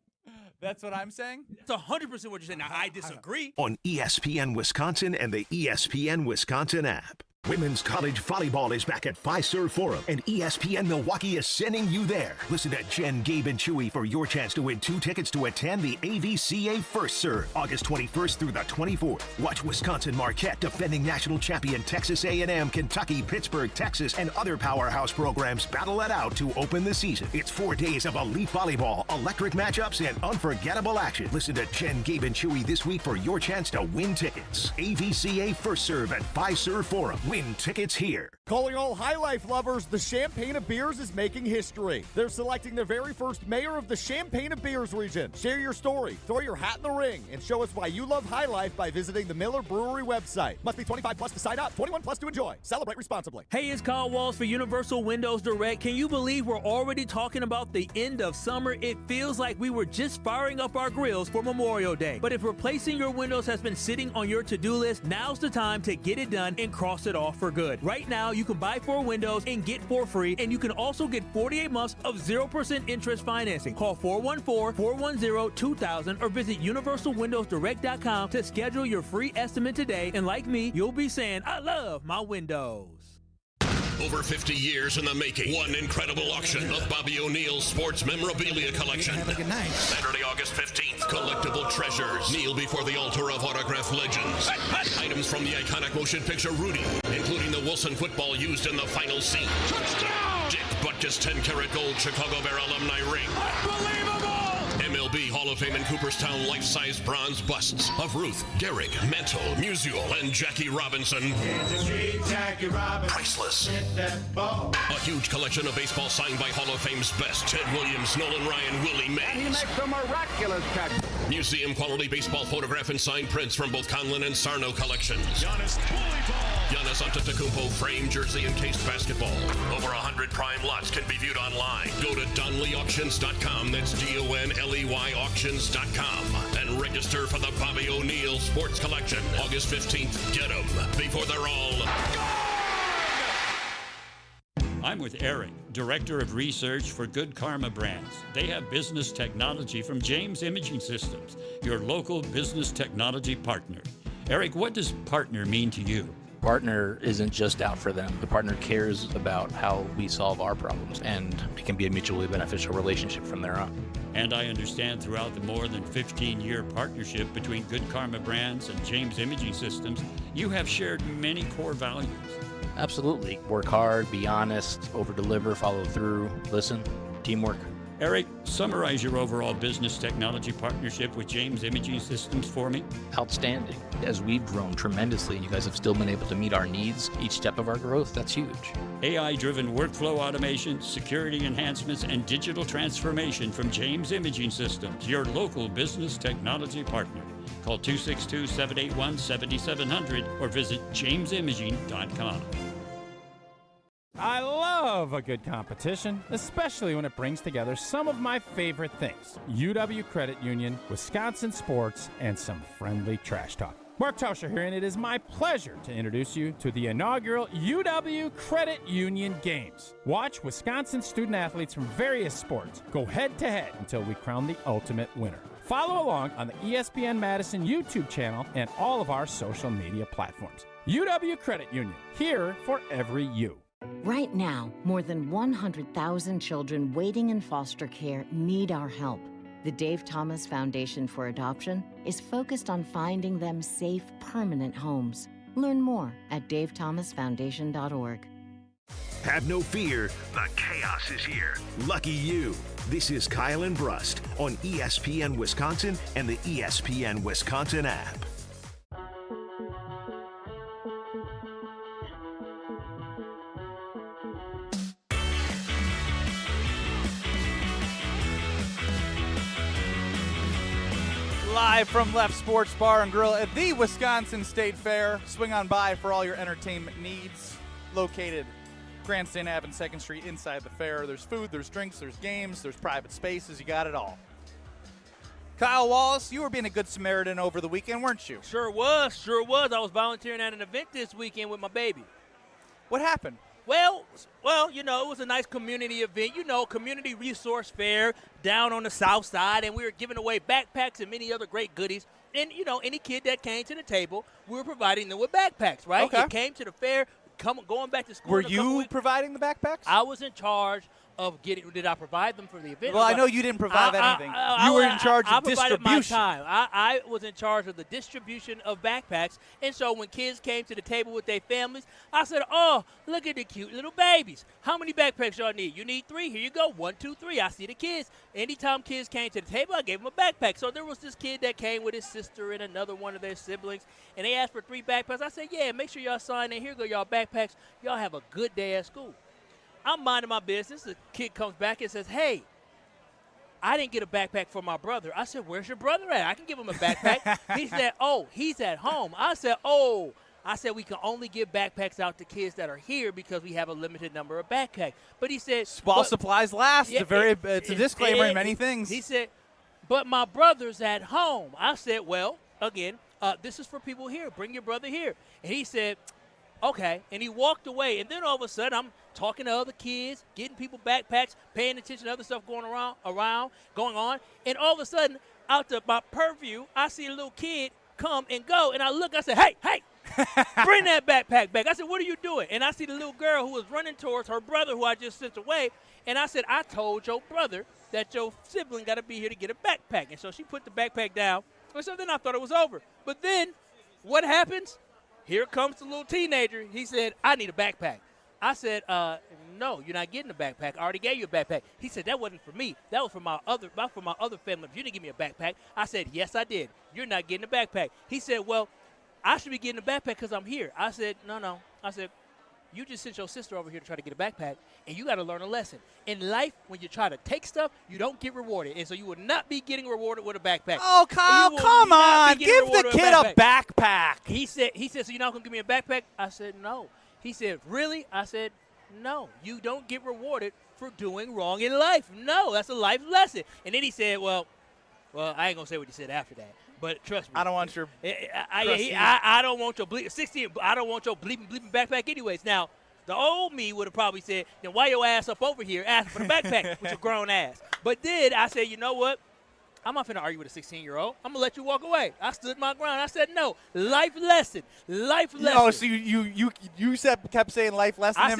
That's what I'm saying? That's 100% what you're saying. Now, I disagree. on ESPN Wisconsin and the ESPN Wisconsin app. Women's college volleyball is back at Fiserv Forum, and ESPN Milwaukee is sending you there. Listen to Jen, Gabe, and Chewy for your chance to win 2 tickets to attend the AVCA First Serve, August 21st through the 24th. Watch Wisconsin Marquette defending national champion Texas A&M, Kentucky, Pittsburgh, Texas, and other powerhouse programs battle it out to open the season. It's 4 days of elite volleyball, electric matchups, and unforgettable action. Listen to Jen, Gabe, and Chewy this week for your chance to win tickets. AVCA First Serve at Fiserv Forum. Win tickets here. Calling all High Life lovers, the Champaign of Beers is making history. They're selecting their very first mayor of the Champaign of Beers region. Share your story, throw your hat in the ring, and show us why you love High Life by visiting the Miller Brewery website. Must be 25 plus to sign up, 21 plus to enjoy. Celebrate responsibly. Hey, it's Kyle Walls for Universal Windows Direct. Can you believe we're already talking about the end of summer? It feels like we were just firing up our grills for Memorial Day. But if replacing your windows has been sitting on your to-do list, now's the time to get it done and cross it off for good. Right now, you can buy 4 windows and get 4 free, and you can also get 48 months of 0% interest financing. Call 414-410-2000 or visit universalwindowsdirect.com to schedule your free estimate today. And like me, you'll be saying, I love my windows. Over 50 years in the making. One incredible auction of Bobby O'Neill's sports memorabilia collection. Have a good night. Saturday, August 15th. Collectible treasures. Kneel before the altar of autograph legends. Items from the iconic motion picture Rudy, including the Wilson football used in the final scene. Touchdown! Dick Butkus 10-karat gold Chicago Bear alumni ring. Unbelievable! MLB Hall of Fame in Cooperstown life-size bronze busts of Ruth, Gehrig, Mantle, Musial, and Jackie Robinson. Jackie Robinson. Priceless. A huge collection of baseball signed by Hall of Fame's best. Ted Williams, Nolan Ryan, Willie Mays. And he makes a miraculous catch. Museum-quality baseball photograph and signed prints from both Conlin and Sarno collections. Giannis Antetokounmpo framed jersey and cased basketball. Over 100 prime lots can be viewed online. Go to DonleyAuctions.com. That's DONLEY auctions.com. And register for the Bobby O'Neill Sports Collection. August 15th. Get them before they're all gone. I'm with Eric, Director of Research for Good Karma Brands. They have business technology from James Imaging Systems, your local business technology partner. Eric, what does partner mean to you? Partner isn't just out for them. The partner cares about how we solve our problems, and it can be a mutually beneficial relationship from there on. And I understand throughout the more than 15-year partnership between Good Karma Brands and James Imaging Systems, you have shared many core values. Absolutely. Work hard, be honest, over-deliver, follow through, listen, teamwork. Eric, summarize your overall business technology partnership with James Imaging Systems for me. Outstanding. As we've grown tremendously, you guys have still been able to meet our needs each step of our growth. That's huge. AI-driven workflow automation, security enhancements, and digital transformation from James Imaging Systems, your local business technology partner. Call 262-781-7700 or visit jamesimaging.com. I love a good competition, especially when it brings together some of my favorite things. UW Credit Union, Wisconsin sports, and some friendly trash talk. Mark Tauscher here, and it is my pleasure to introduce you to the inaugural UW Credit Union Games. Watch Wisconsin student athletes from various sports go head-to-head until we crown the ultimate winner. Follow along on the ESPN Madison YouTube channel and all of our social media platforms. UW Credit Union, here for every you. Right now, more than 100,000 children waiting in foster care need our help. The Dave Thomas Foundation for Adoption is focused on finding them safe, permanent homes. Learn more at davethomasfoundation.org. Have no fear, the chaos is here. Lucky you. This is Kyle and Brust on ESPN Wisconsin and the ESPN Wisconsin app. Live from Left Sports Bar and Grill at the Wisconsin State Fair. Swing on by for all your entertainment needs. Located Grandstand Ave and 2nd Street inside the fair. There's food, there's drinks, there's games, there's private spaces. You got it all. Kyle Wallace, you were being a good Samaritan over the weekend, weren't you? Sure was. I was volunteering at an event this weekend with my baby. What happened? Well, it was a nice community event, community resource fair down on the south side, and we were giving away backpacks and many other great goodies. And, any kid that came to the table, we were providing them with backpacks, right? Okay. It came to the fair, going back to school. Were you providing the backpacks? I was in charge of did I provide them for the event? Well, I know you didn't provide anything. You were in charge of distribution. My time. I was in charge of the distribution of backpacks. And so when kids came to the table with their families, I said, oh, look at the cute little babies. How many backpacks y'all need? You need 3. Here you go. 1, 2, 3. I see the kids. Anytime kids came to the table, I gave them a backpack. So there was this kid that came with his sister and another one of their siblings, and they asked for 3 backpacks. I said, yeah, make sure y'all sign in. Here go y'all backpacks. Y'all have a good day at school. I'm minding my business. The kid comes back and says, hey, I didn't get a backpack for my brother. I said, where's your brother at? I can give him a backpack. He said, oh, he's at home. I said, we can only give backpacks out to kids that are here because we have a limited number of backpacks. But he said, while supplies last. Yeah, it's a disclaimer in many things. He said, but my brother's at home. I said, well, again, this is for people here. Bring your brother here. And he said, okay. And he walked away. And then all of a sudden, I'm talking to other kids, getting people backpacks, paying attention to other stuff going on. And all of a sudden, out to my purview, I see a little kid come and go. And I look, I said, hey, bring that backpack back. I said, what are you doing? And I see the little girl who was running towards her brother who I just sent away. And I said, I told your brother that your sibling got to be here to get a backpack. And so she put the backpack down. And so then I thought it was over. But then what happens? Here comes the little teenager. He said, I need a backpack. I said, no, you're not getting a backpack. I already gave you a backpack. He said, that wasn't for me. That was for my other family. If you didn't give me a backpack. I said, yes, I did. You're not getting a backpack. He said, well, I should be getting a backpack because I'm here. I said, no. I said, you just sent your sister over here to try to get a backpack, and you got to learn a lesson. In life, when you try to take stuff, you don't get rewarded. And so you will not be getting rewarded with a backpack. Oh, Kyle, come on. Give the kid a backpack. He said, so you're not going to give me a backpack? I said, no. He said, really? I said, no. You don't get rewarded for doing wrong in life. No, that's a life lesson. And then he said, well, I ain't going to say what he said after that. But trust me. I don't want your I don't want your bleeping 16. I don't want your bleeping backpack anyways. Now, The old me would have probably said, then why your ass up over here asking for the backpack with your grown ass? But then I said, you know what? I'm not finna argue with a 16-year-old. I'm gonna let you walk away. I stood my ground. I said no. Life lesson. Life lesson. No, so you kept saying life lesson to him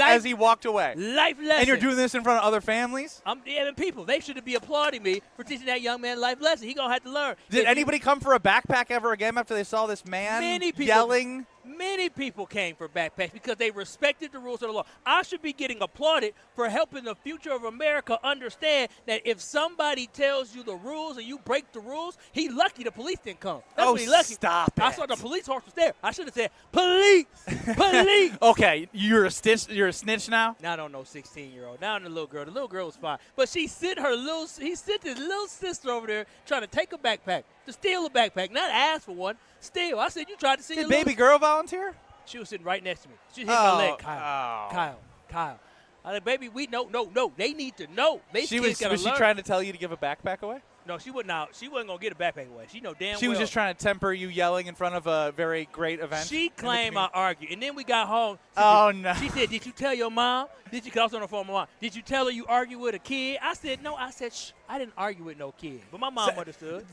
as he walked away. Life lesson. And you're doing this in front of other families? And people, they should be applauding me for teaching that young man life lesson. He gonna have to learn. Did anybody come for a backpack ever again after they saw this man yelling? Many people came for backpacks because they respected the rules of the law. I should be getting applauded for helping the future of America understand that if somebody tells you the rules and you break the rules, he lucky the police didn't come. That's what he lucky. Stop it. I saw the police horse was there. I should have said, police, police. Okay, you're a snitch now? Now I don't know 16-year-old. Now the little girl. The little girl was fine. But he sent his little sister over there trying to take a backpack, to steal a backpack, not ask for one. Steal. I said, you tried to see Did baby girl volunteer? She was sitting right next to me. She hit my leg. Kyle. I said, baby, no. They need to know. Was she trying to tell you to give a backpack away? No, she wasn't out. She wasn't going to get a backpack away. She know damn well. She was just trying to temper you yelling in front of a very great event? She claimed I argued. And then we got home. No. She said, did you tell your mom? Did you, 'cause I was on the phone with my mom. Did you tell her you argued with a kid? I said, no. I said, shh. I didn't argue with no kid. But my mom understood.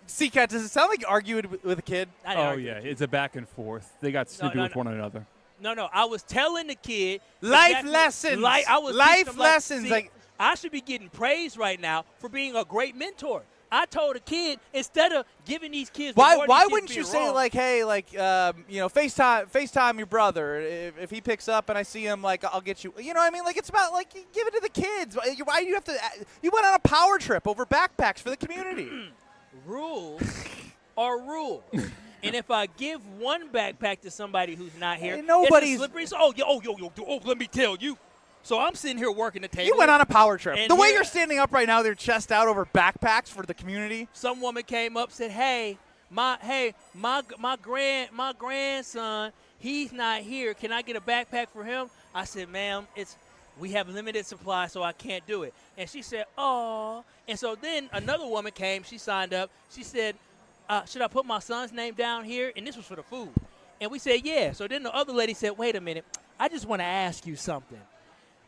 Seacat, does it sound like you argued with a kid? Oh, yeah. It's a back and forth. They got stupid with one another. No. I was telling the kid. Life lessons. Life lessons. I should be getting praised right now for being a great mentor. I told a kid, instead of giving these kids why wouldn't you say, like, hey, like, FaceTime your brother. If he picks up and I see him, like, I'll get you. You know what I mean? Like, it's about, like, give it to the kids. Why do you have to – you went on a power trip over backpacks for the community. Rules are rules. And if I give one backpack to somebody who's not here, nobody's it's a slippery. Oh, let me tell you. So I'm sitting here working the table. You went on a power trip. The way you're standing up right now, they're chest out over backpacks for the community. Some woman came up and said, my grandson, he's not here. Can I get a backpack for him? I said, ma'am, we have limited supply, so I can't do it. And she said, oh. And so then another woman came. She signed up. She said, should I put my son's name down here? And this was for the food. And we said, yeah. So then the other lady said, wait a minute. I just want to ask you something.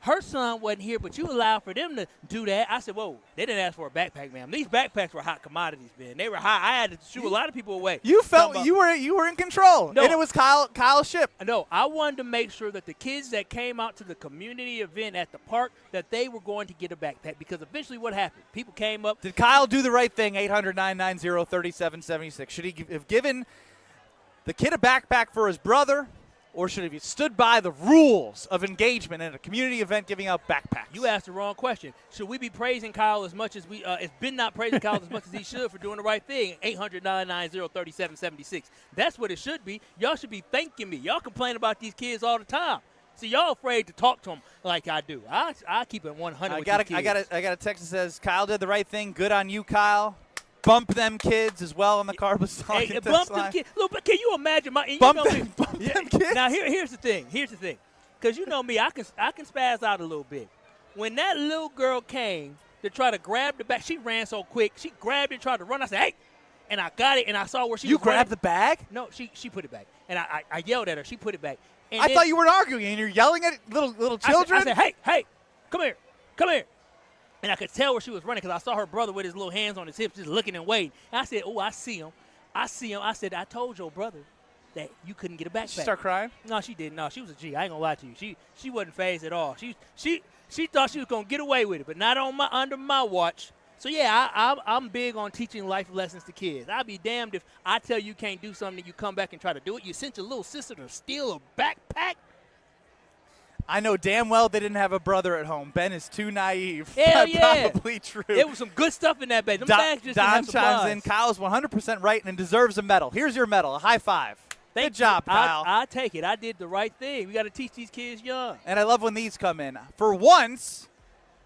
Her son wasn't here, but you allowed for them to do that. I said, whoa, they didn't ask for a backpack, ma'am. These backpacks were hot commodities, man. They were hot. I had to shoo a lot of people away. You felt you were in control, and it was Kyle's ship. No, I wanted to make sure that the kids that came out to the community event at the park, that they were going to get a backpack, because eventually what happened? People came up. Did Kyle do the right thing, 800-990-3776? Should he have given the kid a backpack for his brother? Or should he have stood by the rules of engagement in a community event giving out backpacks? You asked the wrong question. Should we be praising Kyle as much as it's been not praising Kyle as much as he should for doing the right thing? 800-990-3776. That's what it should be. Y'all should be thanking me. Y'all complain about these kids all the time. See, y'all afraid to talk to them like I do. I keep it 100 with these kids. I got a text that says, Kyle did the right thing. Good on you, Kyle. Bump them kids as well on the car. Bump them kids. Look, but can you imagine bump them kids? Now here's the thing. Because you know me, I can spaz out a little bit. When that little girl came to try to grab the bag, she ran so quick. She grabbed it, tried to run. I said, hey, and I got it, and I saw where she was. You grabbed the bag? No, she put it back, and I yelled at her. She put it back. And I thought you were arguing, and you're yelling at little children. I said, hey, come here. And I could tell where she was running because I saw her brother with his little hands on his hips just looking and waiting. And I said, oh, I see him. I said, I told your brother that you couldn't get a backpack. Did she start crying? No, she didn't. No, she was a G. I ain't going to lie to you. She wasn't fazed at all. She thought she was going to get away with it, but not under my watch. So, yeah, I'm big on teaching life lessons to kids. I'd be damned if I tell you can't do something and you come back and try to do it. You sent your little sister to steal a backpack? I know damn well they didn't have a brother at home. Ben is too naive. Hell yeah. Probably true. There was some good stuff in that bag. Them bags just didn't have chimes in. Kyle's 100% right and deserves a medal. Here's your medal. A high five. Good job, Kyle. I take it. I did the right thing. We got to teach these kids young. And I love when these come in. For once,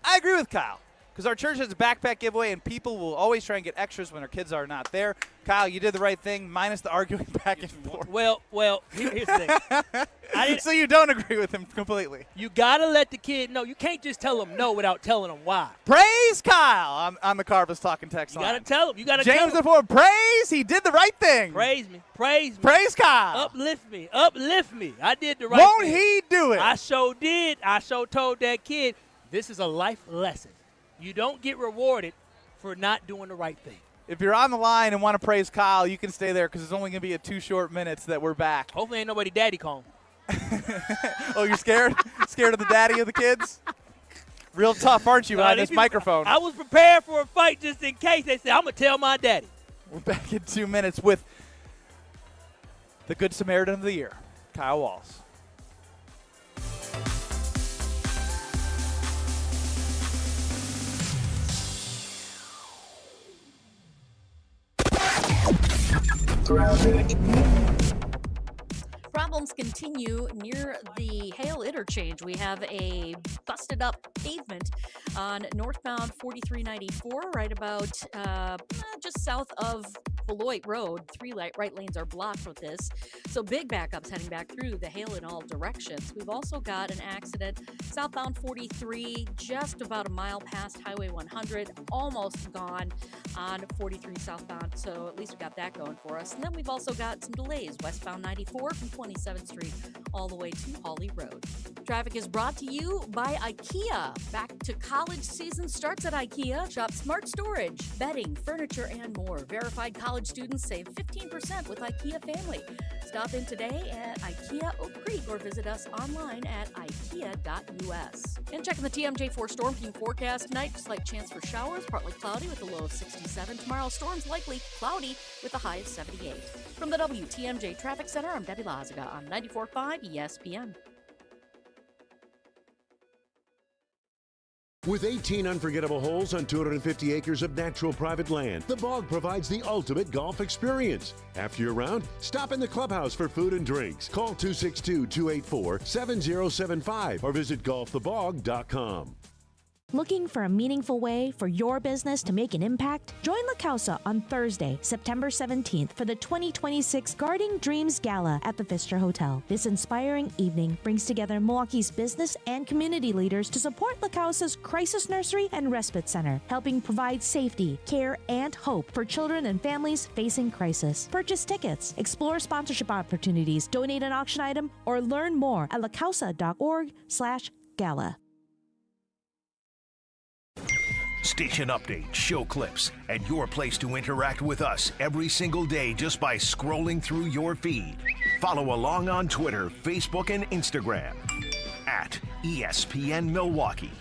I agree with Kyle. because our church has a backpack giveaway, and people will always try and get extras when their kids are not there. Kyle, you did the right thing, minus the arguing back and forth. Well, here's the thing. So you don't agree with him completely. You got to let the kid know. You can't just tell him no without telling him why. Praise Kyle on the Carvas Talking text line. You got to tell him. You got to tell James him. before, praise, he did the right thing. Praise me. Praise me. Praise Kyle. Uplift me. Uplift me. I did the right Won't thing. he do it? I sure did. I sure told that kid, this is a life lesson. You don't get rewarded for not doing the right thing. If you're on the line and want to praise Kyle, you can stay there because it's only going to be 2 short minutes that we're back. Hopefully ain't nobody daddy calling. Oh, you're scared? Scared of the daddy of the kids? Real tough, aren't you, behind this microphone? I was prepared for a fight just in case. They said, I'm going to tell my daddy. We're back in 2 minutes with the Good Samaritan of the Year, Kyle Walls. Problems continue near the Hale interchange. We have a busted up pavement on northbound 4394, right about just south of Beloit Road. 3 right lanes are blocked with this. So big backups heading back through the Hale in all directions. We've also got an accident southbound 43, just about a mile past Highway 100, almost gone on 43 southbound. So at least we got that going for us. And then we've also got some delays westbound 94 from 27th Street all the way to Hawley Road. Traffic is brought to you by IKEA. Back to college season starts at IKEA. Shop smart storage, bedding, furniture, and more. Verified college students save 15% with IKEA Family. Stop in today at IKEA Oak Creek or visit us online at ikea.us. And checking the TMJ4 Storm Team forecast tonight, slight chance for showers, partly cloudy with a low of 67. Tomorrow, storms likely cloudy with a high of 78. From the WTMJ Traffic Center, I'm Debbie Lazaga on 94.5 ESPN. With 18 unforgettable holes on 250 acres of natural private land, the Bog provides the ultimate golf experience. After your round, stop in the clubhouse for food and drinks. Call 262-284-7075 or visit golfthebog.com. Looking for a meaningful way for your business to make an impact? Join La Causa on Thursday, September 17th for the 2026 Guarding Dreams Gala at the Pfister Hotel. This inspiring evening brings together Milwaukee's business and community leaders to support La Causa's Crisis Nursery and Respite Center, helping provide safety, care, and hope for children and families facing crisis. Purchase tickets, explore sponsorship opportunities, donate an auction item, or learn more at lacausa.org/gala. Station updates, show clips, and your place to interact with us every single day just by scrolling through your feed. Follow along on Twitter, Facebook, and Instagram at ESPN Milwaukee.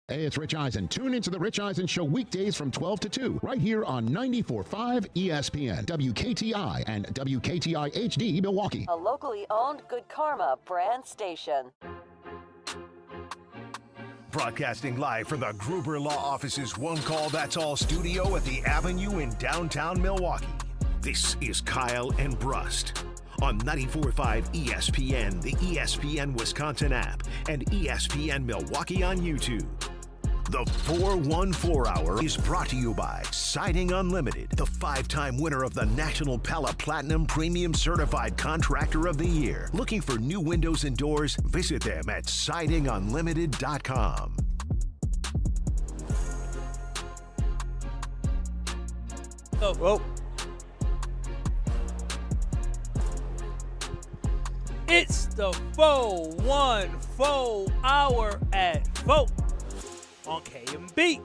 Hey, it's Rich Eisen. Tune into the Rich Eisen Show weekdays from 12 to 2 right here on 94.5 ESPN, WKTI, and WKTI HD Milwaukee. A locally owned Good Karma brand station. Broadcasting live from the Gruber Law Office's One Call That's All studio at the Avenue in downtown Milwaukee. This is Kyle and Brust on 94.5 ESPN, the ESPN Wisconsin app, and ESPN Milwaukee on YouTube. The 414 Hour is brought to you by Siding Unlimited, the 5-time winner of the National Pella Platinum Premium Certified Contractor of the Year. Looking for new windows and doors? Visit them at sidingunlimited.com. Oh. Whoa. It's the 414 Hour at 4 on KMB.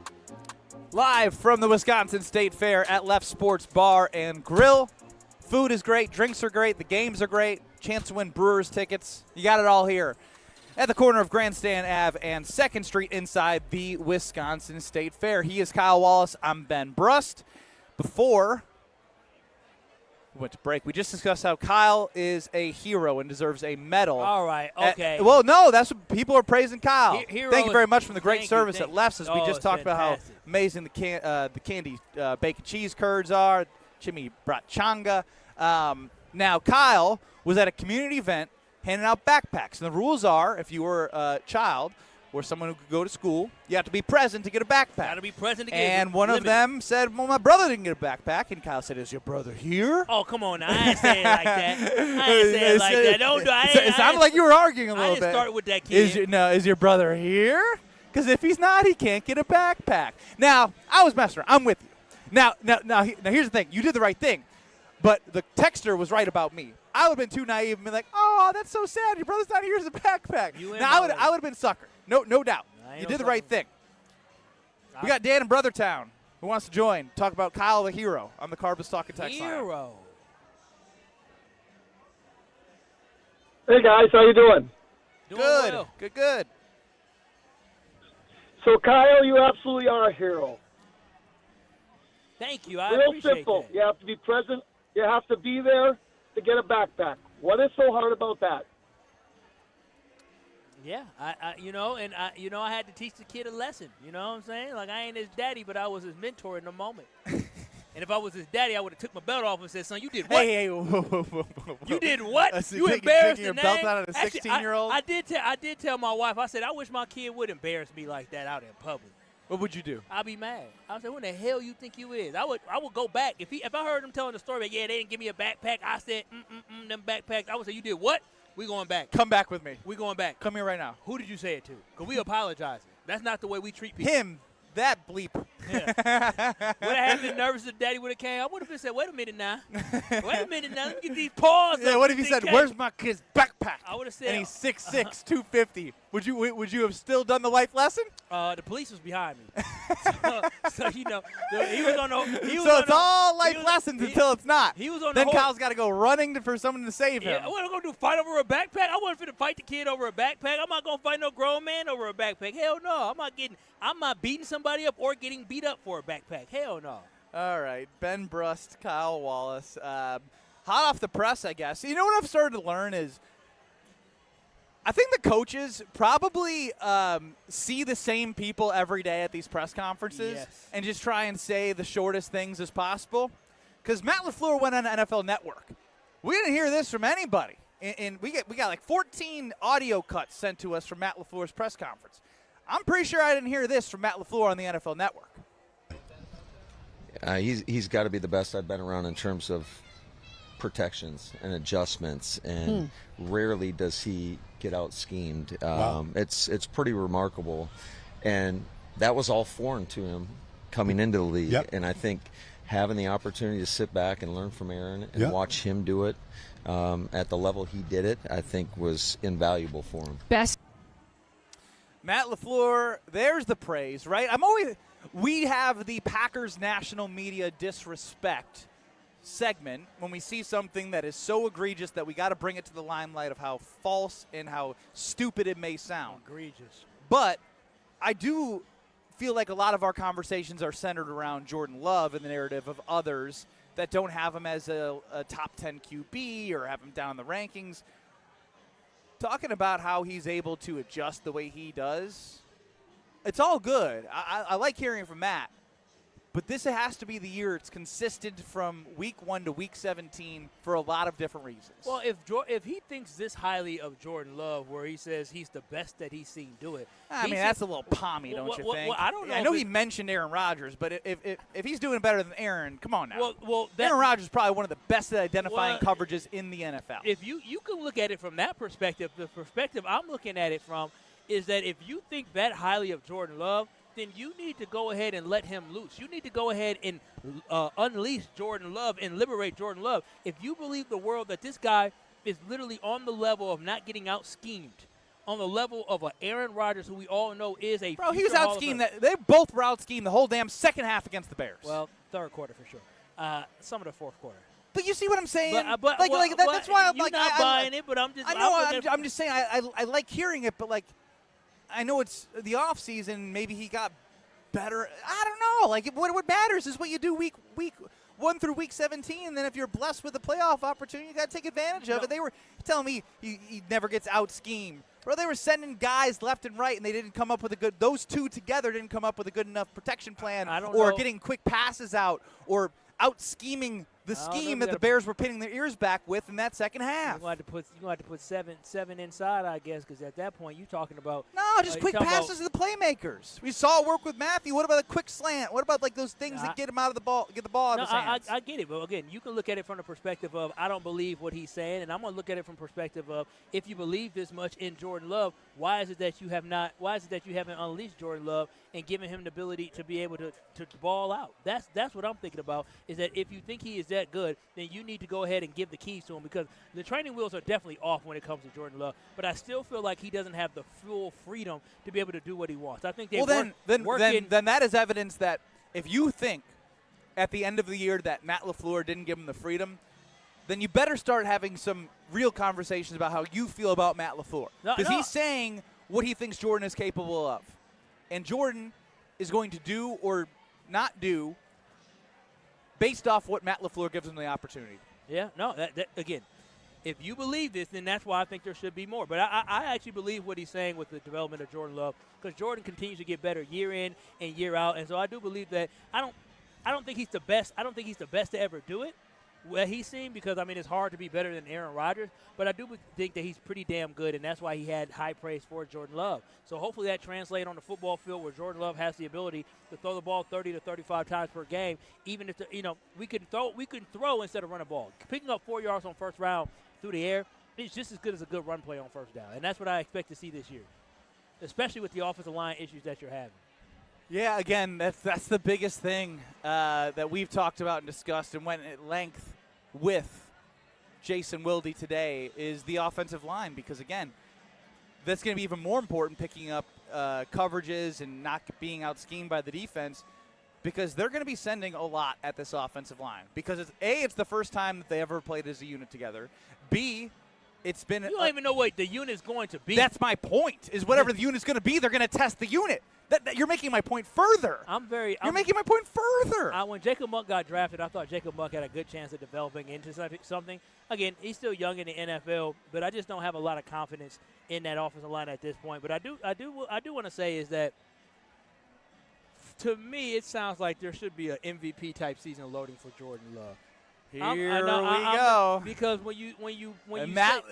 Live from the Wisconsin State Fair at Left Sports Bar and Grill. Food is great, drinks are great, the games are great, chance to win Brewers tickets. You got it all here at the corner of Grandstand Ave and 2nd Street inside the Wisconsin State Fair. He is Kyle Wallace. I'm Ben Brust. Before we went to break, we just discussed how Kyle is a hero and deserves a medal. All right, okay. Well, no, that's what people are praising Kyle. Hero Thank you very much from the great thank service you, at Lefts, as we just talked about how amazing the candy bacon cheese curds are. Jimmy brought changa. Now, Kyle was at a community event handing out backpacks. And the rules are, if you were a child, or someone who could go to school, you have to be present to get a backpack. Got to be present to get And one of them said, well, my brother didn't get a backpack. And Kyle said, is your brother here? Oh, come on now. I ain't saying it like that. I ain't saying it like that. Don't do It sounded like you were arguing a little bit. I didn't start with that kid. Is your brother here? Because if he's not, he can't get a backpack. Now, I was messing around. I'm with you. Now, here's the thing. You did the right thing. But the texter was right about me. I would have been too naive and been like, oh, that's so sad. Your brother's not here. Here's a backpack. Now, I would have been sucker. No doubt. You did the right thing. We got Dan in Brothertown who wants to join. Talk about Kyle the hero on the Carbus Talk and Text line. Hero. Hey, guys. How you doing? Good. Well. Good. So, Kyle, you absolutely are a hero. Thank you. I Real appreciate simple. that. You have to be present. You have to be there to get a backpack. What is so hard about that? Yeah, I I had to teach the kid a lesson. You know what I'm saying? Like, I ain't his daddy, but I was his mentor in the moment. And if I was his daddy, I would have took my belt off and said, son, you did what? Hey, whoa. You did what? So You taking embarrassed your the belt name? out of a 16-year-old? I did tell my wife, I said, I wish my kid would embarrass me like that out in public. What would you do? I'd be mad. I said, "What the hell you think you is?" I would go back if I heard him telling the story. Like, yeah, they didn't give me a backpack. I said, them backpacks. I would say, "You did what?" We going back. Come back with me. We going back. Come here right now. Who did you say it to? Because we apologizing. That's not the way we treat people. Him. That bleep. Yeah. Would I have been nervous if Daddy would have came? I would have been said, "Wait a minute now. Wait a minute now. Let me get these paws." Yeah. What if he said, "Where's my kid's backpack?" I would have said, and he's 6'6", 250. Would you have still done the life lesson? The police was behind me. so he was on the. So it's all life lessons until it's not. He was on then the Kyle's got to go running for someone to save him. Yeah, what am I going to do, fight over a backpack? I wasn't finna fight the kid over a backpack. I'm not going to fight no grown man over a backpack. Hell no. I'm not beating somebody up or getting beat up for a backpack. Hell no. All right. Ben Brust, Kyle Wallace. Hot off the press, I guess. You know what I've started to learn is I think the coaches probably see the same people every day at these press conferences and just try and say the shortest things as possible. Because Matt LaFleur went on NFL Network. We didn't hear this from anybody. And we got like 14 audio cuts sent to us from Matt LaFleur's press conference. I'm pretty sure I didn't hear this from Matt LaFleur on the NFL Network. He's got to be the best I've been around in terms of protections and adjustments, and rarely does he get out schemed. Wow. It's pretty remarkable, and that was all foreign to him coming into the league. Yep. And I think having the opportunity to sit back and learn from Aaron and watch him do it at the level he did it, I think was invaluable for him. Best. Matt LaFleur, there's the praise, right? We have the Packers national media disrespect segment when we see something that is so egregious that we got to bring it to the limelight of how false and how stupid it may sound. Egregious. But I do feel like a lot of our conversations are centered around Jordan Love and the narrative of others that don't have him as a top 10 QB or have him down the rankings. Talking about how he's able to adjust the way he does, it's all good. I like hearing from Matt. But this has to be the year it's consistent from week 1 to week 17 for a lot of different reasons. Well, if he thinks this highly of Jordan Love, where he says he's the best that he's seen do it, I mean, that's a little pommy, don't you think? Well, I don't know. I know he mentioned Aaron Rodgers, but if he's doing better than Aaron, come on now. Aaron Rodgers is probably one of the best at identifying coverages in the NFL. If you can look at it from that perspective, the perspective I'm looking at it from is that if you think that highly of Jordan Love, then you need to go ahead and let him loose. You need to go ahead and unleash Jordan Love and liberate Jordan Love. If you believe the world that this guy is literally on the level of not getting out-schemed, on the level of an Aaron Rodgers, who we all know is a Bro, he was out-schemed. They both were out-schemed the whole damn second half against the Bears. Well, third quarter for sure. Some of the fourth quarter. But you see what I'm saying? That's why I'm you're like, not buying it, but I'm just. I know. I'm just saying. I like hearing it, but like, I know it's the off season. Maybe he got better. I don't know. Like, what matters is what you do week 1 through week 17. And then if you're blessed with a playoff opportunity, you got to take advantage of it. They were telling me he never gets out schemed. Bro, they were sending guys left and right, and they didn't come up with a good. Those two together didn't come up with a good enough protection plan, or getting quick passes out, or out scheming the scheme that the Bears were pinning their ears back with in that second half. You're going to have to put seven inside, I guess, because at that point you're talking about just quick passes to the playmakers. We saw it work with Matthew. What about a quick slant? What about like those things that get him out of the ball, get the ball out of his hands? I get it, but again, you can look at it from the perspective of I don't believe what he's saying, and I'm going to look at it from perspective of if you believe this much in Jordan Love, why is it that you haven't unleashed Jordan Love and given him the ability to be able to ball out? That's what I'm thinking about, is that if you think he is that good, then you need to go ahead and give the keys to him, because the training wheels are definitely off when it comes to Jordan Love, but I still feel like he doesn't have the full freedom to be able to do what he wants. I think then that is evidence that if you think at the end of the year that Matt LaFleur didn't give him the freedom, then you better start having some real conversations about how you feel about Matt LaFleur. Because he's saying what he thinks Jordan is capable of. And Jordan is going to do or not do based off what Matt LaFleur gives him the opportunity. Yeah, no, that again, if you believe this, then that's why I think there should be more. But I actually believe what he's saying with the development of Jordan Love, because Jordan continues to get better year in and year out. And so I do believe that I don't think he's the best. I don't think he's the best to ever do it. Well, he's seen, because, I mean, it's hard to be better than Aaron Rodgers, but I do think that he's pretty damn good, and that's why he had high praise for Jordan Love. So hopefully that translates on the football field where Jordan Love has the ability to throw the ball 30 to 35 times per game, even if, we can throw instead of run a ball. Picking up 4 yards on first round through the air is just as good as a good run play on first down, and that's what I expect to see this year, especially with the offensive line issues that you're having. Yeah, again, that's the biggest thing that we've talked about and discussed and went at length with Jason Wilde today is the offensive line, because, again, that's going to be even more important, picking up coverages and not being out-schemed by the defense, because they're going to be sending a lot at this offensive line. Because, it's the first time that they ever played as a unit together. B, it's been – You don't even know what the unit's going to be. That's my point, is whatever the unit's going to be, they're going to test the unit. You're making my point further. You're making my point further. When Jacob Monk got drafted, I thought Jacob Monk had a good chance of developing into something. Again, he's still young in the NFL, but I just don't have a lot of confidence in that offensive line at this point. But I do want to say is that, to me, it sounds like there should be an MVP type season loading for Jordan Love. Here we go. Because when you Matt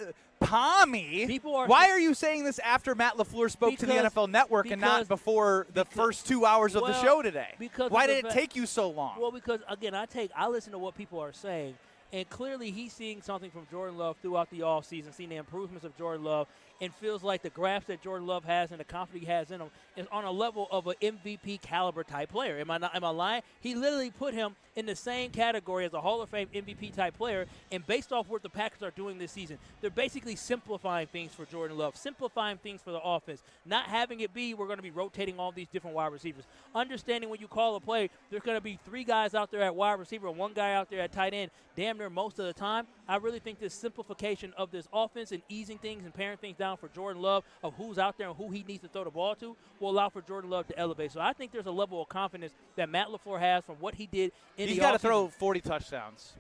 Pommy, why are you saying this after Matt LaFleur spoke to the NFL Network and not before the first 2 hours of the show today? Why did it take you so long? Well, because, again, I listen to what people are saying, and clearly he's seeing something from Jordan Love throughout the offseason, seeing the improvements of Jordan Love, and feels like the grasp that Jordan Love has and the confidence he has in him is on a level of an MVP caliber type player. Am I lying? He literally put him in the same category as a Hall of Fame MVP type player, and based off what the Packers are doing this season, they're basically simplifying things for Jordan Love, simplifying things for the offense, not having it be we're going to be rotating all these different wide receivers. Understanding when you call a play, there's going to be 3 guys out there at wide receiver and 1 guy out there at tight end damn near most of the time. I really think this simplification of this offense and easing things and paring things down for Jordan Love of who's out there and who he needs to throw the ball to will allow for Jordan Love to elevate. So I think there's a level of confidence that Matt LaFleur has from what he did in the offseason. He's got to throw 40 touchdowns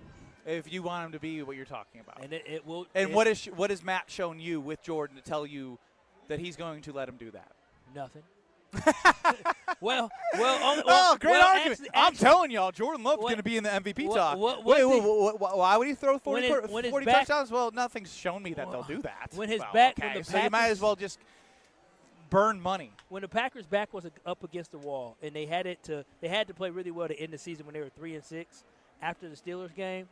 if you want him to be what you're talking about. And it will. And what has Matt shown you with Jordan to tell you that he's going to let him do that? Nothing. Great argument. I'm telling y'all, Jordan Love's going to be in the MVP talk. Why would he throw 40 touchdowns? Well, nothing's shown me that they'll do that. So you might as well just burn money. When the Packers' back was up against the wall and they had to play really well to end the season when they were 3-6 after the Steelers game,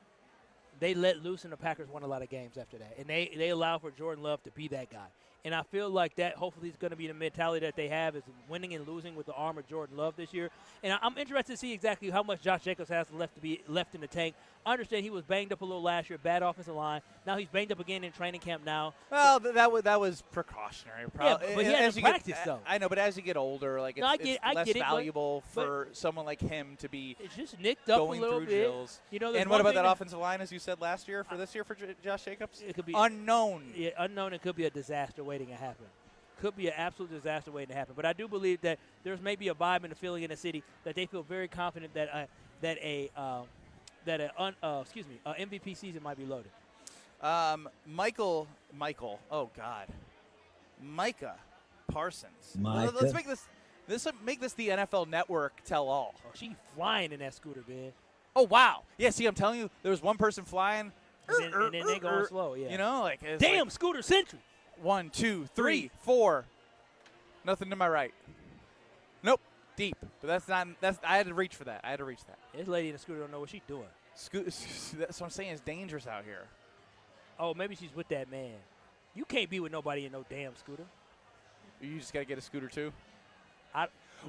they let loose and the Packers won a lot of games after that. And they allowed for Jordan Love to be that guy. And I feel like that hopefully is going to be the mentality that they have, is winning and losing with the arm of Jordan Love this year. And I'm interested to see exactly how much Josh Jacobs has left in the tank. I understand he was banged up a little last year, bad offensive line. Now he's banged up again in training camp now. Well, that was precautionary. Yeah, but he hasn't practiced, though. I know, but as you get older, like it's less valuable for someone like him to be it's just nicked up going a little through bit. Drills. And what about that offensive line, as you said last year, for this year for Josh Jacobs? It could be unknown. Yeah, unknown. It could be a disaster waiting to happen. Could be an absolute disaster waiting to happen. But I do believe that there's maybe a vibe and a feeling in the city that they feel very confident that an MVP season might be loaded. Micah Parsons. Let's make this the NFL Network tell all. Oh, she's flying in that scooter, man. Oh, wow. Yeah, see, I'm telling you, there was one person flying. And then they going slow, yeah. You know, like. Damn, Scooter Century. 1, 2, 3, 4. Nothing to my right. Nope. Deep. But I had to reach for that. This lady in the scooter don't know what she's doing. That's what I'm saying. It's dangerous out here. Oh, maybe she's with that man. You can't be with nobody in no damn scooter. You just got to get a scooter, too?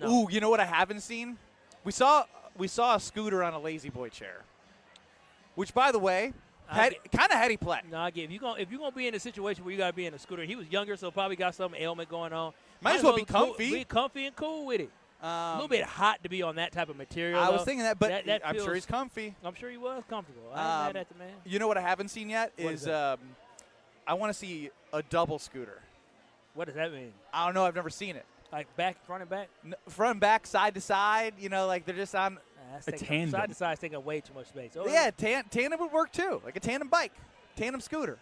No. Ooh, you know what I haven't seen? We saw a scooter on a lazy boy chair. Which, by the way, kind of heady play. No, I get if you're gonna be in a situation where you gotta be in a scooter. He was younger, so probably got some ailment going on. Might as well be comfy. Be comfy and cool with it. A little bit hot to be on that type of material. I was thinking that, but that I'm sure he's comfy. I'm sure he was comfortable. I'm mad at the man. You know what I haven't seen yet is I want to see a double scooter. What does that mean? I don't know. I've never seen it. Like front and back? No, front and back, side to side. You know, like they're just on a tandem. Side to side is taking way too much space. Oh, yeah, tandem would work too. Like a tandem bike, tandem scooter.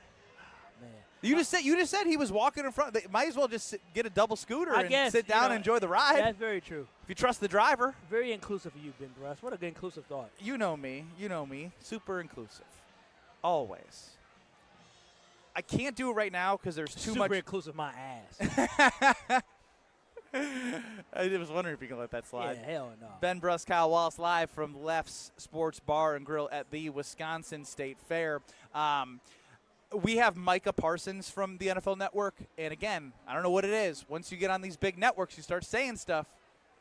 Man. You just said he was walking in front. They might as well just get a double scooter and sit down and enjoy the ride. That's very true. If you trust the driver. Very inclusive of you, Ben Brust. What a good inclusive thought. You know me. Super inclusive. Always. I can't do it right now because there's too much. Super inclusive my ass. I was wondering if you can let that slide. Yeah, hell no. Ben Brust, Kyle Wallace, live from Left's Sports Bar and Grill at the Wisconsin State Fair. We have Micah Parsons from the NFL Network. And, again, I don't know what it is. Once you get on these big networks, you start saying stuff.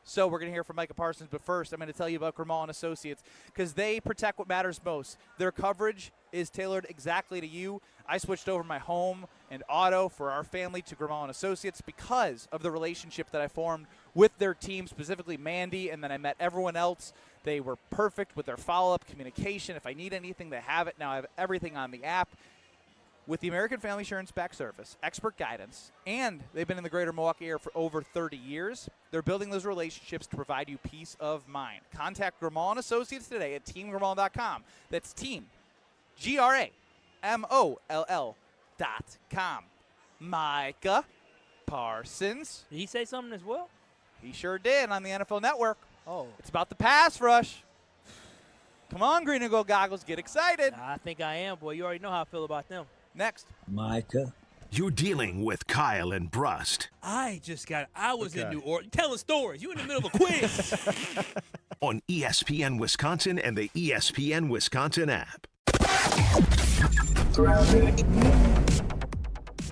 So we're going to hear from Micah Parsons. But first, I'm going to tell you about Grimal & Associates because they protect what matters most. Their coverage is tailored exactly to you. I switched over my home and auto for our family to Grimal & Associates because of the relationship that I formed with their team, specifically Mandy, and then I met everyone else. They were perfect with their follow-up communication. If I need anything, they have it. Now I have everything on the app. With the American Family Insurance Back Service, expert guidance, and they've been in the greater Milwaukee area for over 30 years, they're building those relationships to provide you peace of mind. Contact Grimal & Associates today at teamgrimal.com. That's team, GRAMOLL.com. Micah Parsons. Did he say something as well? He sure did on the NFL Network. Oh. It's about the pass rush. Come on, Green and Gold Goggles, get excited. I think I am, boy. You already know how I feel about them. Next. Micah. You're dealing with Kyle and Brust. I was in New Orleans telling stories. You in the middle of a quiz. On ESPN Wisconsin and the ESPN Wisconsin app.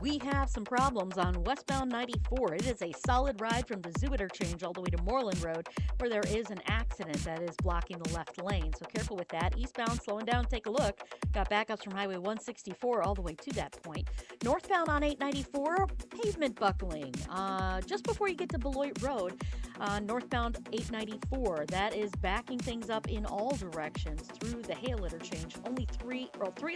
We have some problems on westbound 94. It is a solid ride from the Zoo Interchange all the way to Moreland Road, where there is an accident that is blocking the left lane. So careful with that. Eastbound, slowing down, take a look. Got backups from Highway 164 all the way to that point. Northbound on 894, pavement buckling. Just before you get to Beloit Road, northbound 894. That is backing things up in all directions through the Hale Interchange. Only three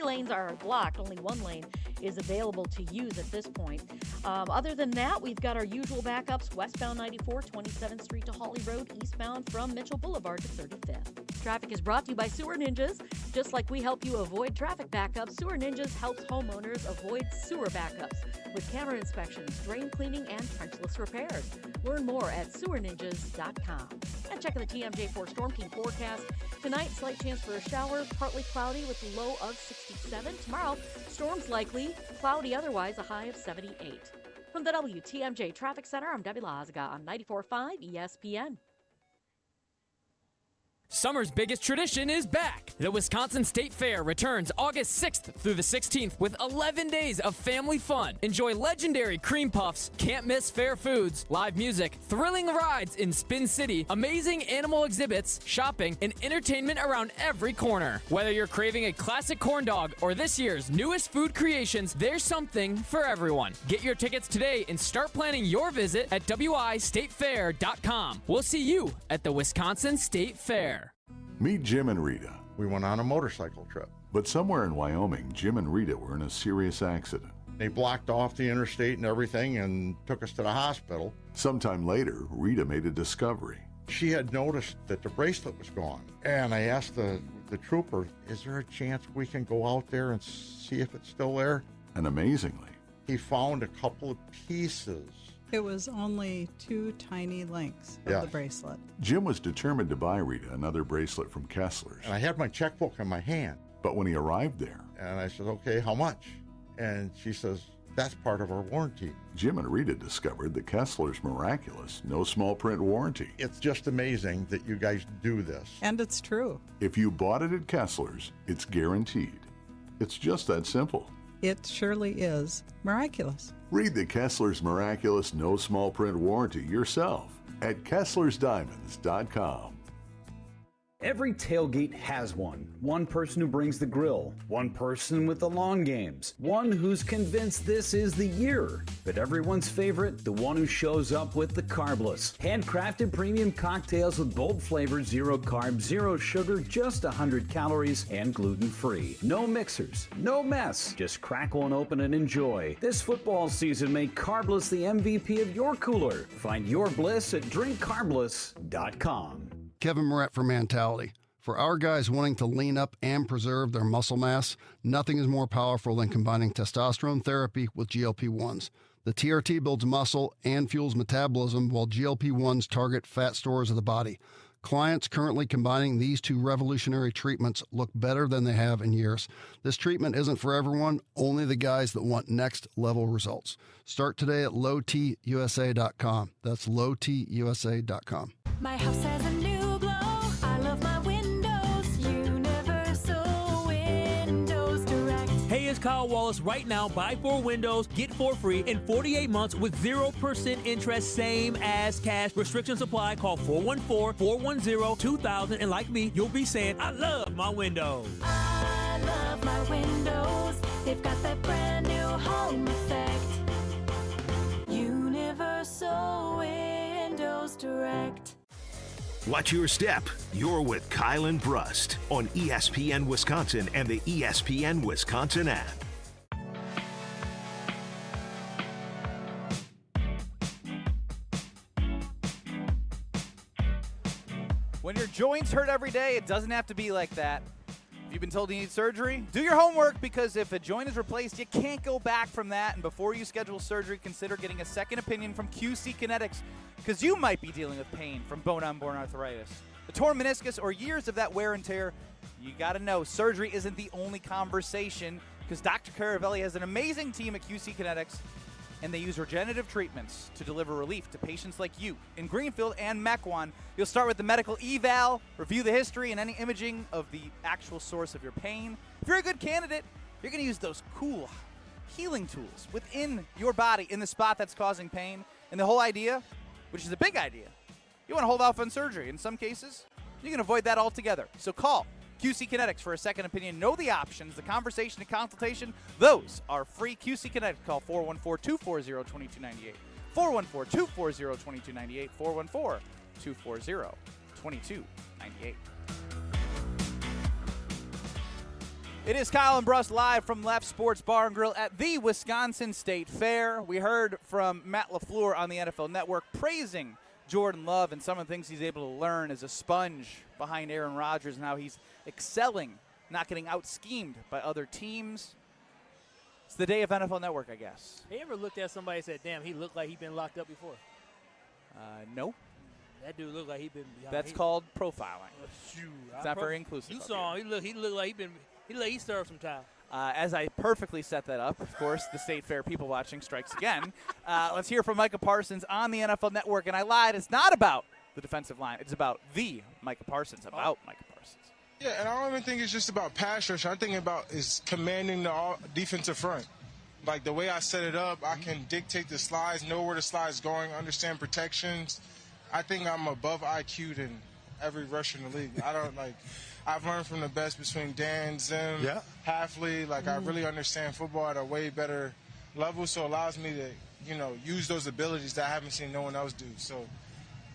lanes are blocked. Only one lane is available to use at this point. Other than that, we've got our usual backups. Westbound 94, 27th Street to Hawley Road, eastbound from Mitchell Boulevard to 35th. Traffic is brought to you by Sewer Ninjas. Just like we help you avoid traffic backups, Sewer Ninjas helps homeowners avoid sewer backups with camera inspections, drain cleaning, and trenchless repairs. Learn more at sewerninjas.com. And check the TMJ4 Storm King forecast. Tonight, slight chance for a shower, partly cloudy with a low of 67. Tomorrow, storms likely, cloudy otherwise, a high of 78. From the WTMJ Traffic Center, I'm Debbie Lazaga on 94.5 ESPN. Summer's biggest tradition is back. The Wisconsin State Fair returns August 6th through the 16th with 11 days of family fun. Enjoy legendary cream puffs, can't miss fair foods, live music, thrilling rides in Spin City, amazing animal exhibits, shopping, and entertainment around every corner. Whether you're craving a classic corn dog or this year's newest food creations, there's something for everyone. Get your tickets today and start planning your visit at wistatefair.com. We'll see you at the Wisconsin State Fair. Meet Jim and Rita. We went on a motorcycle trip. But somewhere in Wyoming, Jim and Rita were in a serious accident. They blocked off the interstate and everything and took us to the hospital. Sometime later, Rita made a discovery. She had noticed that the bracelet was gone. And I asked the trooper, is there a chance we can go out there and see if it's still there? And amazingly, he found a couple of pieces It was only 2 tiny links of the bracelet. Jim was determined to buy Rita another bracelet from Kessler's. And I had my checkbook in my hand. But when he arrived there, And I said, okay, how much? And she says, that's part of our warranty. Jim and Rita discovered the Kessler's miraculous no small print warranty. It's just amazing that you guys do this. And it's true. If you bought it at Kessler's, it's guaranteed. It's just that simple. It surely is miraculous. Read the Kessler's miraculous no small print warranty yourself at Kessler'sDiamonds.com. Every tailgate has one. One person who brings the grill, one person with the lawn games, one who's convinced this is the year. But everyone's favorite, the one who shows up with the carbless. Handcrafted premium cocktails with bold flavors, 0 carbs, 0 sugar, just 100 calories, and gluten-free. No mixers, no mess. Just crack one open and enjoy. This football season, make Carbless the MVP of your cooler. Find your bliss at drinkcarbless.com. Kevin Moret for Mentality. For our guys wanting to lean up and preserve their muscle mass, nothing is more powerful than combining testosterone therapy with GLP-1s. The TRT builds muscle and fuels metabolism, while GLP-1s target fat stores of the body. Clients currently combining these 2 revolutionary treatments look better than they have in years. This treatment isn't for everyone, only the guys that want next-level results. Start today at lowtusa.com. That's lowtusa.com. My house has a new glow. I love my windows. Universal Windows Direct. Hey, it's Kyle Wallace. Right now, buy 4 windows, get 4 free in 48 months with 0% interest, same as cash. Restrictions apply. Call 414-410-2000. And like me, you'll be saying, I love my windows. I love my windows. They've got that brand new home effect. Universal Windows Direct. Watch your step. You're with Kyle and Brust on ESPN Wisconsin and the ESPN Wisconsin app. When your joints hurt every day, it doesn't have to be like that. If you've been told you need surgery, do your homework, because if a joint is replaced, you can't go back from that. And before you schedule surgery, consider getting a second opinion from QC Kinetics, because you might be dealing with pain from bone-on-bone arthritis, a torn meniscus, or years of that wear and tear. You got to know surgery isn't the only conversation, because Dr. Caravelli has an amazing team at QC Kinetics, and they use regenerative treatments to deliver relief to patients like you. In Greenfield and Mequon, you'll start with the medical eval, review the history and any imaging of the actual source of your pain. If you're a good candidate, you're going to use those cool healing tools within your body in the spot that's causing pain. And the whole idea, which is a big idea, you want to hold off on surgery. In some cases, you can avoid that altogether. So call QC Kinetics for a second opinion. Know the options, the conversation and consultation. Those are free. QC Kinetics. Call 414-240-2298. 414-240-2298. 414-240-2298. It is Kyle and Brust live from Left Sports Bar and Grill at the Wisconsin State Fair. We heard from Matt LaFleur on the NFL Network praising Jordan Love and some of the things he's able to learn as a sponge behind Aaron Rodgers and how he's excelling, not getting out-schemed by other teams. It's the day of NFL Network, I guess. Have you ever looked at somebody and said, damn, he looked like he'd been locked up before? No. That dude looked like he'd been behind. That's called profiling. It's not very inclusive. You saw him. He looked like he served some time. As I perfectly set that up, of course, the State Fair people watching strikes again. Let's hear from Micah Parsons on the NFL Network. And I lied. It's not about the defensive line. It's about the Micah Parsons, Micah Parsons. Yeah, and I don't even think it's just about pass rush. I think about is commanding the defensive front. Like the way I set it up, I can dictate the slides, know where the slide's going, understand protections. I think I'm above IQ than every rusher in the league. I've learned from the best between Dan, Zim, Halfley. I really understand football at a way better level, so it allows me to, use those abilities that I haven't seen no one else do. So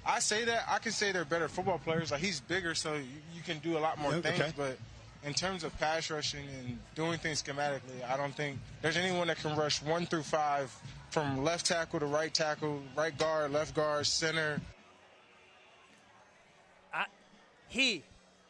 I say that. I can say they're better football players. He's bigger, so you can do a lot more things. But in terms of pass rushing and doing things schematically, I don't think there's anyone that can rush 1 through 5 from left tackle to right tackle, right guard, left guard, center. He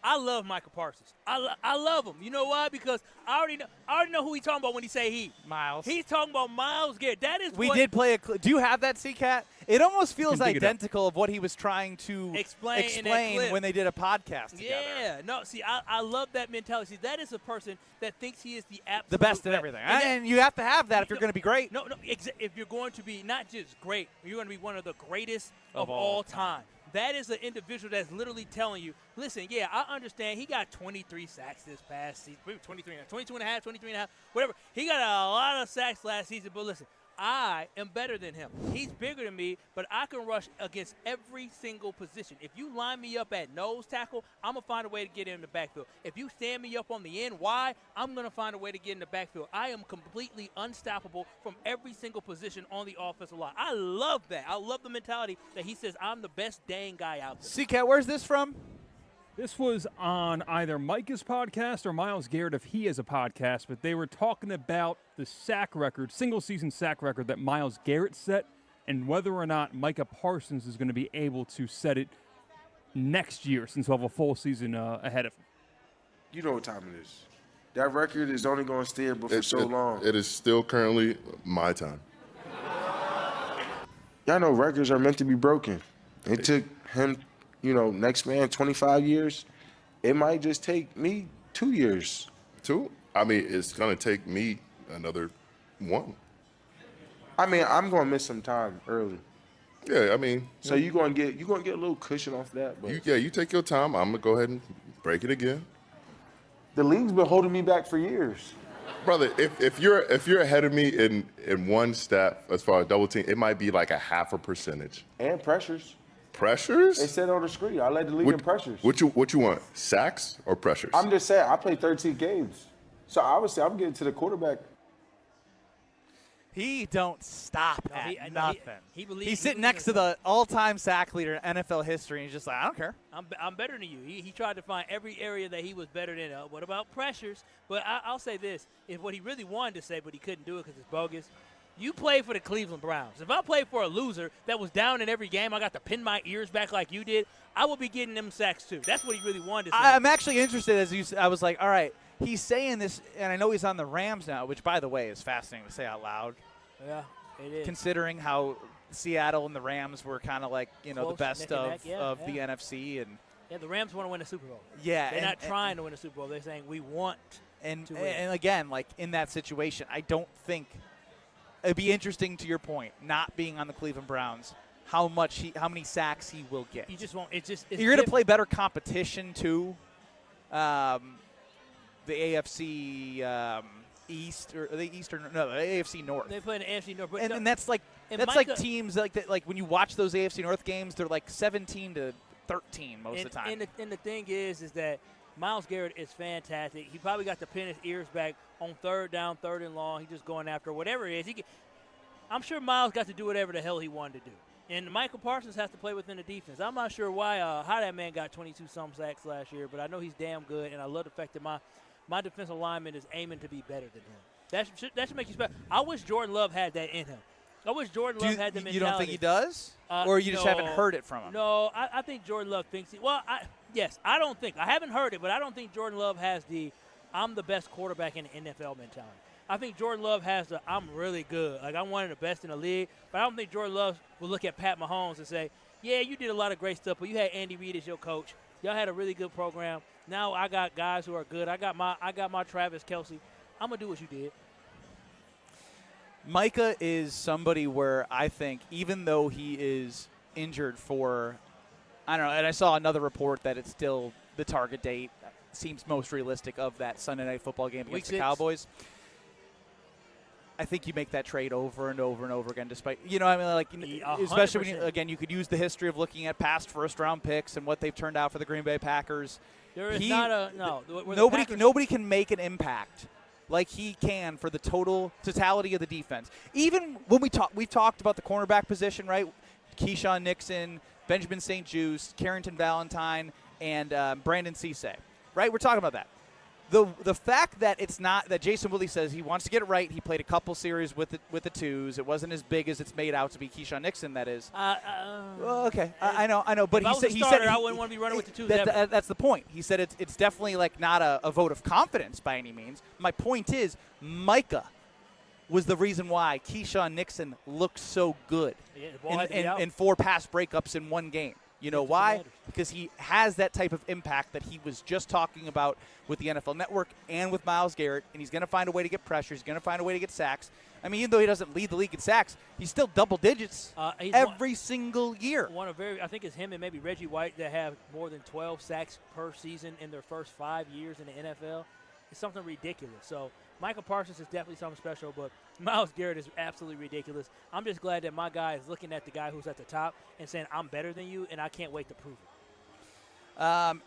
I love Micah Parsons. I love him. You know why? Because I already know who he's talking about when he say he. Miles. He's talking about Myles Garrett. That is We what did play a do you have that, C-Cat? It almost feels identical of what he was trying to explain when they did a podcast together. Yeah. No, see, I love that mentality. See, that is a person that thinks he is the absolute The best at everything. And you have to have that if you're going to be great. No, if you're going to be not just great, you're going to be one of the greatest of all time. That is an individual that's literally telling you, listen, yeah, I understand he got 23 sacks this past season, 22 and a half, whatever. He got a lot of sacks last season, but listen, I am better than him. He's bigger than me, but I can rush against every single position. If you line me up at nose tackle, I'm going to find a way to get in the backfield. If you stand me up on the end wide, I'm going to find a way to get in the backfield. I am completely unstoppable from every single position on the offensive line. I love that. I love the mentality that he says I'm the best dang guy out there. C-Cat, where's this from? This was on either Micah's podcast or Myles Garrett if he has a podcast, but they were talking about the sack record, single-season sack record that Myles Garrett set, and whether or not Micah Parsons is going to be able to set it next year since we'll have a full season ahead of him. You know what time it is. That record is only going to stand for so long. It is still currently my time. Y'all know records are meant to be broken. It took him, next man 25 years. It might just take me 2 years. 2? I mean, it's going to take me another 1. I mean, I'm going to miss some time early. Yeah, I mean. So you're going to get a little cushion off that. But you take your time. I'm going to go ahead and break it again. The league's been holding me back for years. Brother, if you're ahead of me in one stat as far as double team, it might be like a 0.5%. And pressures. Pressures? They said on the screen. I led the league in pressures. What you want? Sacks or pressures? I'm just saying, I played 13 games. So obviously I'm getting to the quarterback. He don't stop at nothing. He's sitting next to the all-time sack leader in NFL history, and he's just like, I don't care. I'm better than you. He tried to find every area that he was better than. What about pressures? But I'll say this. If what he really wanted to say, but he couldn't do it because it's bogus, you play for the Cleveland Browns. If I played for a loser that was down in every game, I got to pin my ears back like you did, I would be getting them sacks too. That's what he really wanted to say. I'm actually interested, I was like, all right, he's saying this, and I know he's on the Rams now, which, by the way, is fascinating to say out loud. Yeah, it is. Considering how Seattle and the Rams were kind of like, Close, the best of the NFC. And the Rams want to win a Super Bowl. Yeah. They're not trying to win a Super Bowl. They're saying we want to win. And again, like in that situation, I don't think – it'd be interesting to your point, not being on the Cleveland Browns, how many sacks he will get. You just won't. You're going to play better competition too. The AFC East or the Eastern, no, the AFC North. They play in the AFC North, and that's like like teams like that. Like when you watch those AFC North games, they're like 17-13 most of the time. And the thing is that Myles Garrett is fantastic. He probably got to pin his ears back on 3rd down, 3rd and long. He's just going after whatever it is. I'm sure Myles got to do whatever the hell he wanted to do. And Michael Parsons has to play within the defense. I'm not sure how that man got 22-some sacks last year, but I know he's damn good, and I love the fact that my defensive lineman is aiming to be better than him. That should make you special. I wish Jordan Love had that in him. I wish Jordan Love had the mentality. You don't think he does? Or you just haven't heard it from him? No, I think Jordan Love thinks he – well, yes, I don't think – I haven't heard it, but I don't think Jordan Love has the I'm the best quarterback in the NFL mentality. I think Jordan Love has the I'm really good. Like, I'm one of the best in the league. But I don't think Jordan Love will look at Pat Mahomes and say, yeah, you did a lot of great stuff, but you had Andy Reid as your coach. Y'all had a really good program. Now I got guys who are good. I got my Travis Kelce. I'm going to do what you did. Micah is somebody where I think even though he is injured for, I don't know, and I saw another report that it's still the target date seems most realistic of that Sunday Night Football game against the Cowboys. I think you make that trade over and over and over again, despite, especially when, you could use the history of looking at past first-round picks and what they've turned out for the Green Bay Packers. There is no. Nobody can make an impact like he can for the totality of the defense. Even when we've talked about the cornerback position, right? Keisean Nixon, Benjamin St. Juste, Carrington Valentine, and Brandon Cisse, right? We're talking about that. The fact that it's not that Jason Wilde says he wants to get it right. He played a couple series with the twos. It wasn't as big as it's made out to be. Keisean Nixon, that is. Well, okay, I know. But if he said I wouldn't want to be running with the twos. That's the point. He said it's definitely like not a vote of confidence by any means. My point is Micah was the reason why Keisean Nixon looked so good in 4 pass breakups in one game. You know why? Because he has that type of impact that he was just talking about with the NFL Network and with Myles Garrett, and he's going to find a way to get pressure. He's going to find a way to get sacks. I mean, even though he doesn't lead the league in sacks, he's still double digits every single year. I think it's him and maybe Reggie White that have more than 12 sacks per season in their first 5 years in the NFL. It's something ridiculous. So Michael Parsons is definitely something special, but Myles Garrett is absolutely ridiculous. I'm just glad that my guy is looking at the guy who's at the top and saying, I'm better than you, and I can't wait to prove it.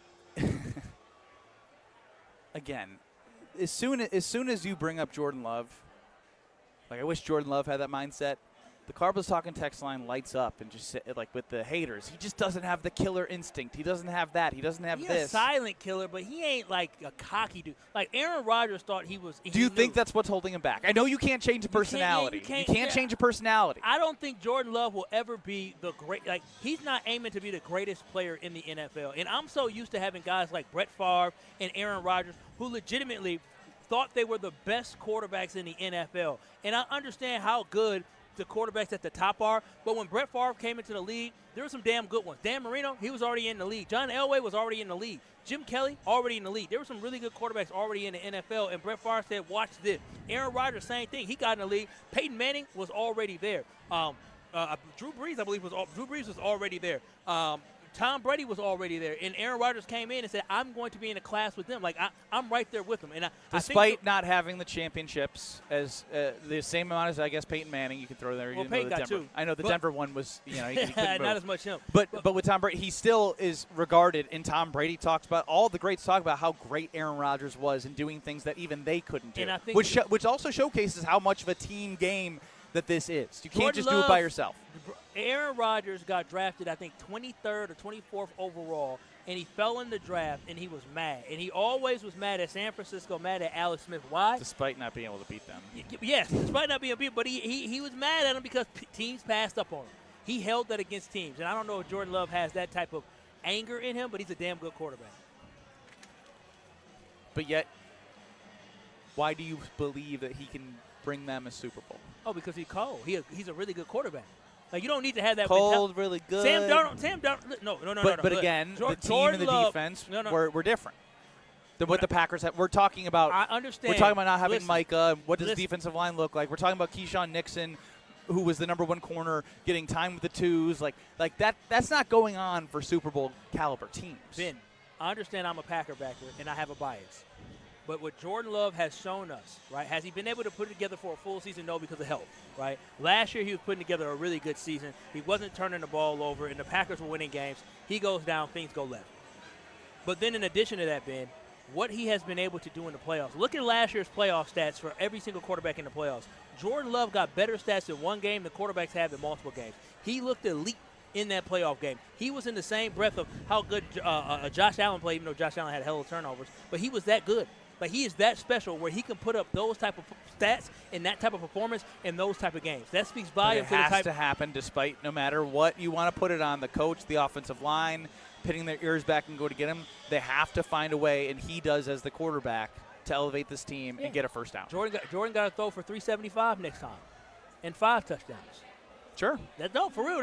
Again, as soon as you bring up Jordan Love, like I wish Jordan Love had that mindset. The Cardinals Talking text line lights up and just like with the haters. He just doesn't have the killer instinct. He doesn't have that. He doesn't have He's this. a silent killer, but he ain't like a cocky dude. Like Aaron Rodgers thought he was. Do you think that's what's holding him back? I know you can't change a personality. You can't change a personality. I don't think Jordan Love will ever be the great. Like he's not aiming to be the greatest player in the NFL. And I'm so used to having guys like Brett Favre and Aaron Rodgers who legitimately thought they were the best quarterbacks in the NFL. And I understand how good the quarterbacks at the top are, but when Brett Favre came into the league, there were some damn good ones. Dan Marino, he was already in the league. John Elway was already in the league. Jim Kelly, already in the league. There were some really good quarterbacks already in the NFL, and Brett Favre said, watch this. Aaron Rodgers, same thing. He got in the league. Peyton Manning was already there. Drew Brees, I believe, was already there. Tom Brady was already there, and Aaron Rodgers came in and said, I'm going to be in a class with them. Like, I'm right there with them. And Despite not having the championships as the same amount as, I guess, Peyton Manning, you can throw there. Well, Peyton got 2. I know the Denver one was, he couldn't move. Not as much him. But with Tom Brady, he still is regarded, and Tom Brady talks about, all the greats talk about how great Aaron Rodgers was in doing things that even they couldn't do, and I think which also showcases how much of a team game that this is. You can't just do it by yourself. Aaron Rodgers got drafted, I think, 23rd or 24th overall, and he fell in the draft, and he was mad. And he always was mad at San Francisco, mad at Alex Smith. Why? Despite not being able to beat them. Yes, despite not being able to beat them. But he was mad at him because teams passed up on him. He held that against teams. And I don't know if Jordan Love has that type of anger in him, but he's a damn good quarterback. But yet, why do you believe that he can bring them a Super Bowl? Oh, because he's cold. He's a really good quarterback. Like, you don't need to have that cold, really good. Sam Darnold. No. But again, the team and the defense were different than what the Packers have. We're talking about. I understand. We're talking about not having Micah. What does the defensive line look like? We're talking about Keisean Nixon, who was the #1 corner, getting time with the twos. Like that. That's not going on for Super Bowl caliber teams. Ben, I understand I'm a Packer backer and I have a bias. But what Jordan Love has shown us, right, has he been able to put it together for a full season? No, because of health, right? Last year he was putting together a really good season. He wasn't turning the ball over, and the Packers were winning games. He goes down, things go left. But then in addition to that, Ben, what he has been able to do in the playoffs. Look at last year's playoff stats for every single quarterback in the playoffs. Jordan Love got better stats in one game than quarterbacks have in multiple games. He looked elite in that playoff game. He was in the same breath of how good Josh Allen played, even though Josh Allen had a hell of turnovers. But he was that good. Like, he is that special where he can put up those type of stats and that type of performance in those type of games. That speaks volumes. It has to happen despite no matter what you want to put it on. The coach, the offensive line, pitting their ears back and go to get him. They have to find a way, and he does as the quarterback, to elevate this team and get a first down. Jordan got to throw for 375 next time and 5 touchdowns. Sure. For real.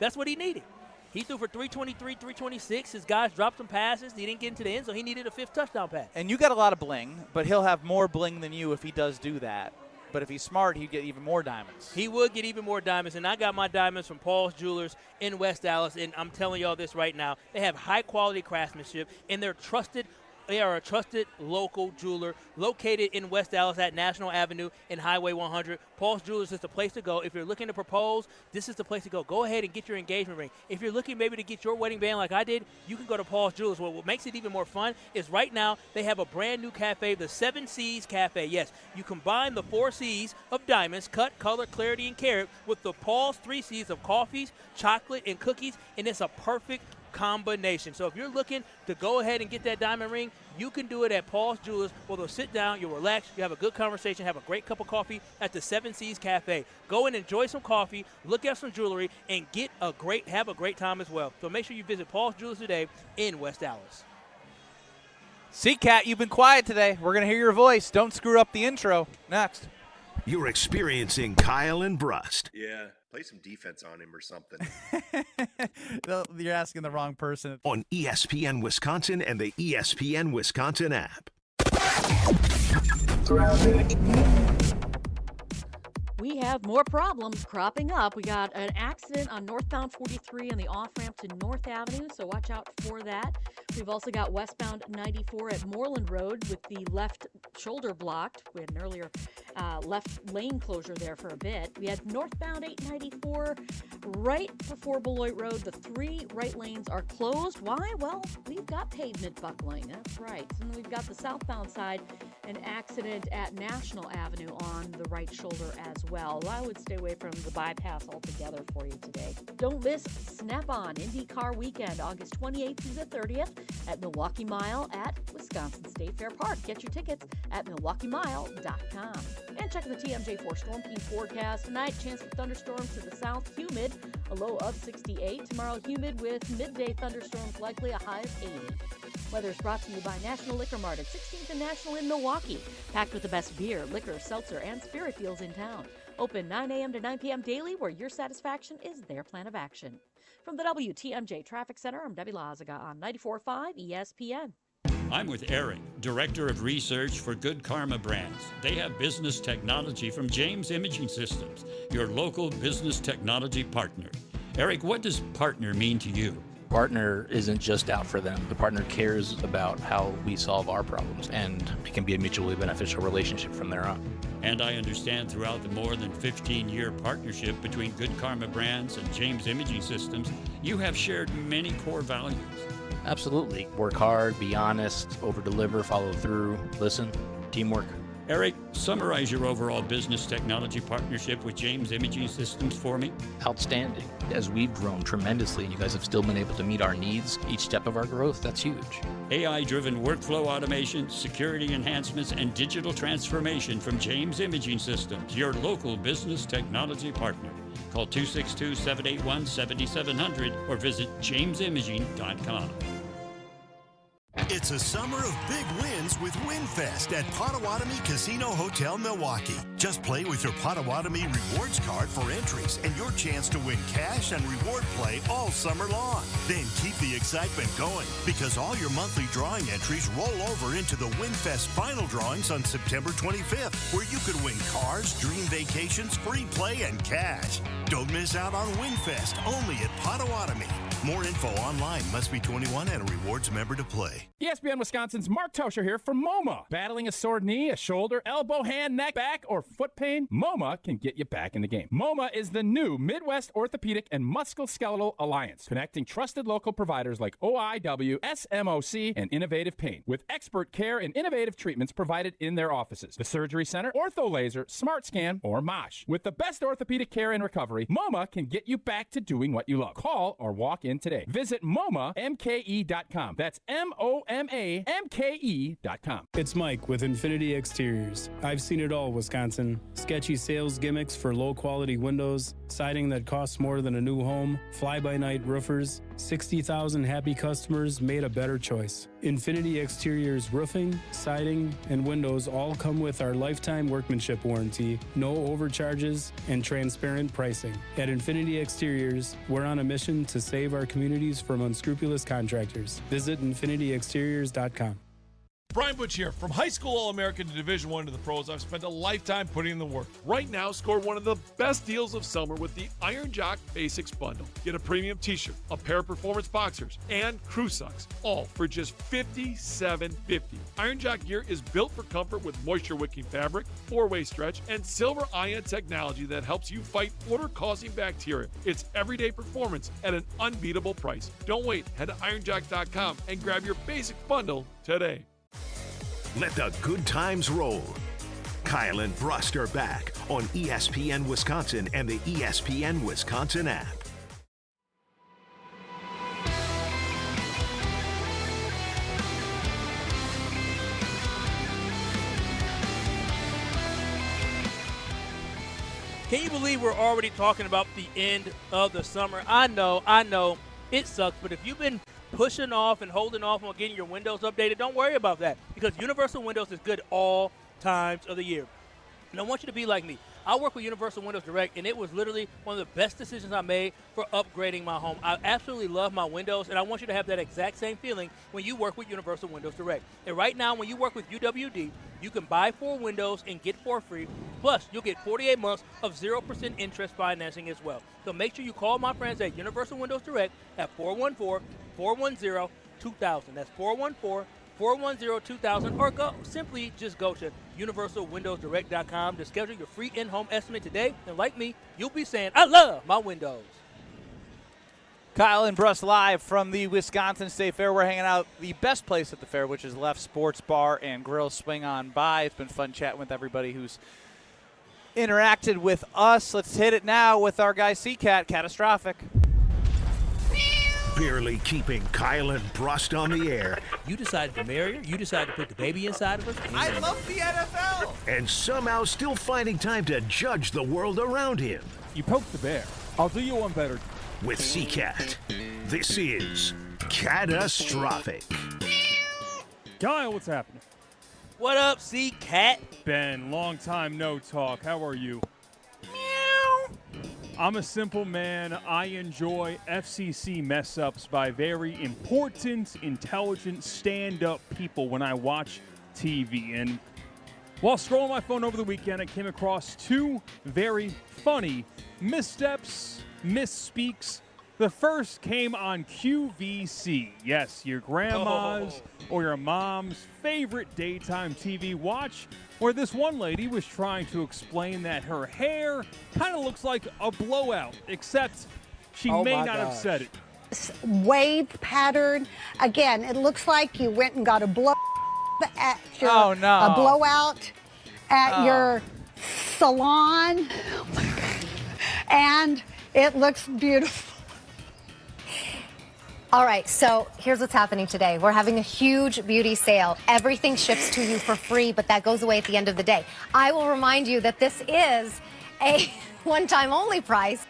That's what he needed. He threw for 323, 326. His guys dropped some passes. He didn't get into the end zone. He needed a 5th touchdown pass. And you got a lot of bling, but he'll have more bling than you if he does do that. But if he's smart, he'd get even more diamonds. He would get even more diamonds, and I got my diamonds from Paul's Jewelers in West Dallas, and I'm telling y'all this right now. They have high-quality craftsmanship, and they're trusted. They are a trusted local jeweler located in West Dallas at National Avenue and Highway 100. Paul's Jewelers is the place to go. If you're looking to propose, this is the place to go. Go ahead and get your engagement ring. If you're looking maybe to get your wedding band like I did, you can go to Paul's Jewelers. Well, what makes it even more fun is right now they have a brand new cafe, the 7 C's Cafe. Yes, you combine the 4 C's of diamonds, cut, color, clarity, and carat with the Paul's 3 C's of coffees, chocolate, and cookies, and it's a perfect combination. So if you're looking to go ahead and get that diamond ring, you can do it at Paul's Jewelers, where they'll sit down, you'll relax, you have a good conversation, have a great cup of coffee at the Seven Seas Cafe. Go and enjoy some coffee, look at some jewelry, and have a great time as well. So make sure you visit Paul's Jewelers today in West Dallas. C-Cat, you've been quiet today. We're going to hear your voice. Don't screw up the intro. Next. You're experiencing Kyle and Brust. Yeah, play some defense on him or something. You're asking the wrong person. On ESPN Wisconsin and the ESPN Wisconsin app. We have more problems cropping up. We got an accident on northbound 43 on the off-ramp to North Avenue, so watch out for that. We've also got westbound 94 at Moreland Road with the left shoulder blocked. We had an earlier left lane closure there for a bit. We had northbound 894 right before Beloit Road. The 3 right lanes are closed. Why? Well, we've got pavement buckling. That's right. And we've got the southbound side, an accident at National Avenue on the right shoulder as well. I would stay away from the bypass altogether for you today. Don't miss Snap-on IndyCar Weekend, August 28th through the 30th at Milwaukee Mile at Wisconsin State Fair Park. Get your tickets at MilwaukeeMile.com. And check the TMJ4 Storm Team forecast tonight. Chance for thunderstorms to the south, humid, a low of 68. Tomorrow, humid with midday thunderstorms likely, a high of 80. Weather is brought to you by National Liquor Mart at 16th and National in Milwaukee. Packed with the best beer, liquor, seltzer, and spirit deals in town. Open 9 a.m. to 9 p.m. daily, where your satisfaction is their plan of action. From the WTMJ Traffic Center, I'm Debbie Lazaga on 94.5 ESPN. I'm with Eric, Director of Research for Good Karma Brands. They have business technology from James Imaging Systems, your local business technology partner. Eric, what does partner mean to you? Partner isn't just out for them. The partner cares about how we solve our problems, and it can be a mutually beneficial relationship from there on. And I understand throughout the more than 15-year partnership between Good Karma Brands and James Imaging Systems, you have shared many core values. Absolutely. Work hard, be honest, over-deliver, follow through, listen, teamwork. Eric, summarize your overall business technology partnership with James Imaging Systems for me. Outstanding. As we've grown tremendously and you guys have still been able to meet our needs each step of our growth, that's huge. AI-driven workflow automation, security enhancements, and digital transformation from James Imaging Systems, your local business technology partner. Call 262-781-7700 or visit jamesimaging.com. It's a summer of big wins with WinFest at Potawatomi Casino Hotel, Milwaukee. Just play with your Potawatomi rewards card for entries and your chance to win cash and reward play all summer long. Then keep the excitement going, because all your monthly drawing entries roll over into the WinFest final drawings on September 25th, where you could win cars, dream vacations, free play, and cash. Don't miss out on WinFest, only at Potawatomi. More info online. Must be 21 and a rewards member to play. ESPN Wisconsin's Mark Tauscher here for MoMA. Battling a sore knee, a shoulder, elbow, hand, neck, back, or foot pain? MoMA can get you back in the game. MoMA is the new Midwest Orthopedic and Musculoskeletal Alliance, connecting trusted local providers like OIW, SMOC, and Innovative Pain, with expert care and innovative treatments provided in their offices. The Surgery Center, Ortho Laser, Smart Scan, or MOSH. With the best orthopedic care and recovery, MoMA can get you back to doing what you love. Call or walk in today. Visit MoMaMKE.com. That's MoMaMKE.com. It's Mike with Infinity Exteriors. I've seen it all, Wisconsin. Sketchy sales gimmicks for low-quality windows, siding that costs more than a new home, fly-by-night roofers. 60,000 happy customers made a better choice. Infinity Exteriors roofing, siding, and windows all come with our lifetime workmanship warranty, no overcharges, and transparent pricing. At Infinity Exteriors, we're on a mission to save our communities from unscrupulous contractors. Visit infinityexteriors.com. Brian Butch here. From high school All-American to Division I to the pros, I've spent a lifetime putting in the work. Right now, score one of the best deals of summer with the Iron Jock Basics Bundle. Get a premium t-shirt, a pair of performance boxers, and crew socks, all for just $57.50. Iron Jock gear is built for comfort with moisture-wicking fabric, 4-way stretch, and silver ion technology that helps you fight odor-causing bacteria. It's everyday performance at an unbeatable price. Don't wait. Head to ironjock.com and grab your basic bundle today. Let the good times roll. Kyle and Brust are back on ESPN Wisconsin and the ESPN Wisconsin app. Can you believe we're already talking about the end of the summer? I know, it sucks, but if you've been pushing off and holding off on getting your windows updated, don't worry about that because Universal Windows is good all times of the year. And I want you to be like me. I work with Universal Windows Direct, and it was literally one of the best decisions I made for upgrading my home. I absolutely love my windows, and I want you to have that exact same feeling when you work with Universal Windows Direct. And right now, when you work with UWD, you can buy 4 windows and get 4 free. Plus, you'll get 48 months of 0% interest financing as well. So make sure you call my friends at Universal Windows Direct at 414-410-2000. That's 414-410-2000, or simply just go to universalwindowsdirect.com to schedule your free in-home estimate today. And like me, you'll be saying, I love my windows. Kyle and Brust live from the Wisconsin State Fair. We're hanging out the best place at the fair, which is Left Sports Bar and Grill. Swing on by. It's been fun chatting with everybody who's interacted with us. Let's hit it now with our guy C-Cat, Catastrophic. Barely keeping Kyle and Brust on the air. You decided to marry her. You decided to put the baby inside of her. I love the NFL. And somehow still finding time to judge the world around him. You poked the bear. I'll do you one better. With C-Cat, this is Catastrophic. Kyle, what's happening? What up, C-Cat? Ben, long time no talk. How are you? I'm a simple man. I enjoy FCC mess-ups by very important, intelligent, stand-up people when I watch TV. And while scrolling my phone over the weekend, I came across 2 very funny missteps, misspeaks. The first came on QVC. Yes, your grandma's or your mom's favorite daytime TV watch, where this one lady was trying to explain that her hair kind of looks like a blowout, except she may not have said it. Wave pattern. Again, it looks like you went and got a blow at your a blowout at your salon. Oh my God. And it looks beautiful. All right, so here's what's happening today. We're having a huge beauty sale. Everything ships to you for free, but that goes away at the end of the day. I will remind you that this is a one-time only price.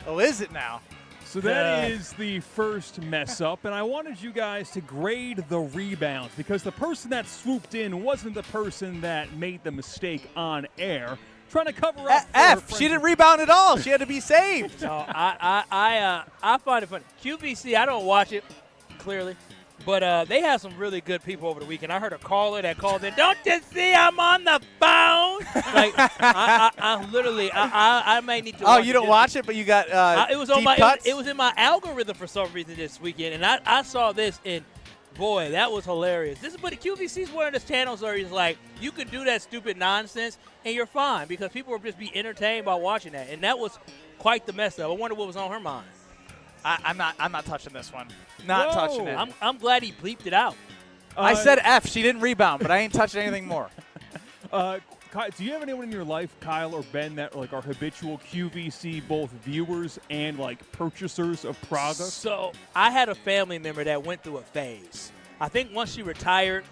Oh, is it now? So that is the first mess up, and I wanted you guys to grade the rebounds because the person that swooped in wasn't the person that made the mistake on air. Trying to cover up. F. She didn't rebound at all. She had to be saved. No, I find it funny. QVC, I don't watch it clearly, but they have some really good people over the weekend. I heard a caller that called in. Don't you see I'm on the phone? Like I literally may need to. Oh, you don't watch it, but you got it was on deep cuts? It was in my algorithm for some reason this weekend, and I saw this and. Boy, that was hilarious. But QVC's one of those channels where he's like, you can do that stupid nonsense and you're fine because people will just be entertained by watching that. And that was quite the mess up. I wonder what was on her mind. I'm not touching this one. Not touching it. I'm glad he bleeped it out. I said F. She didn't rebound, but I ain't touching anything more. Do you have anyone in your life, Kyle or Ben, that are habitual QVC both viewers and purchasers of products? So I had a family member that went through a phase. I think once she retired,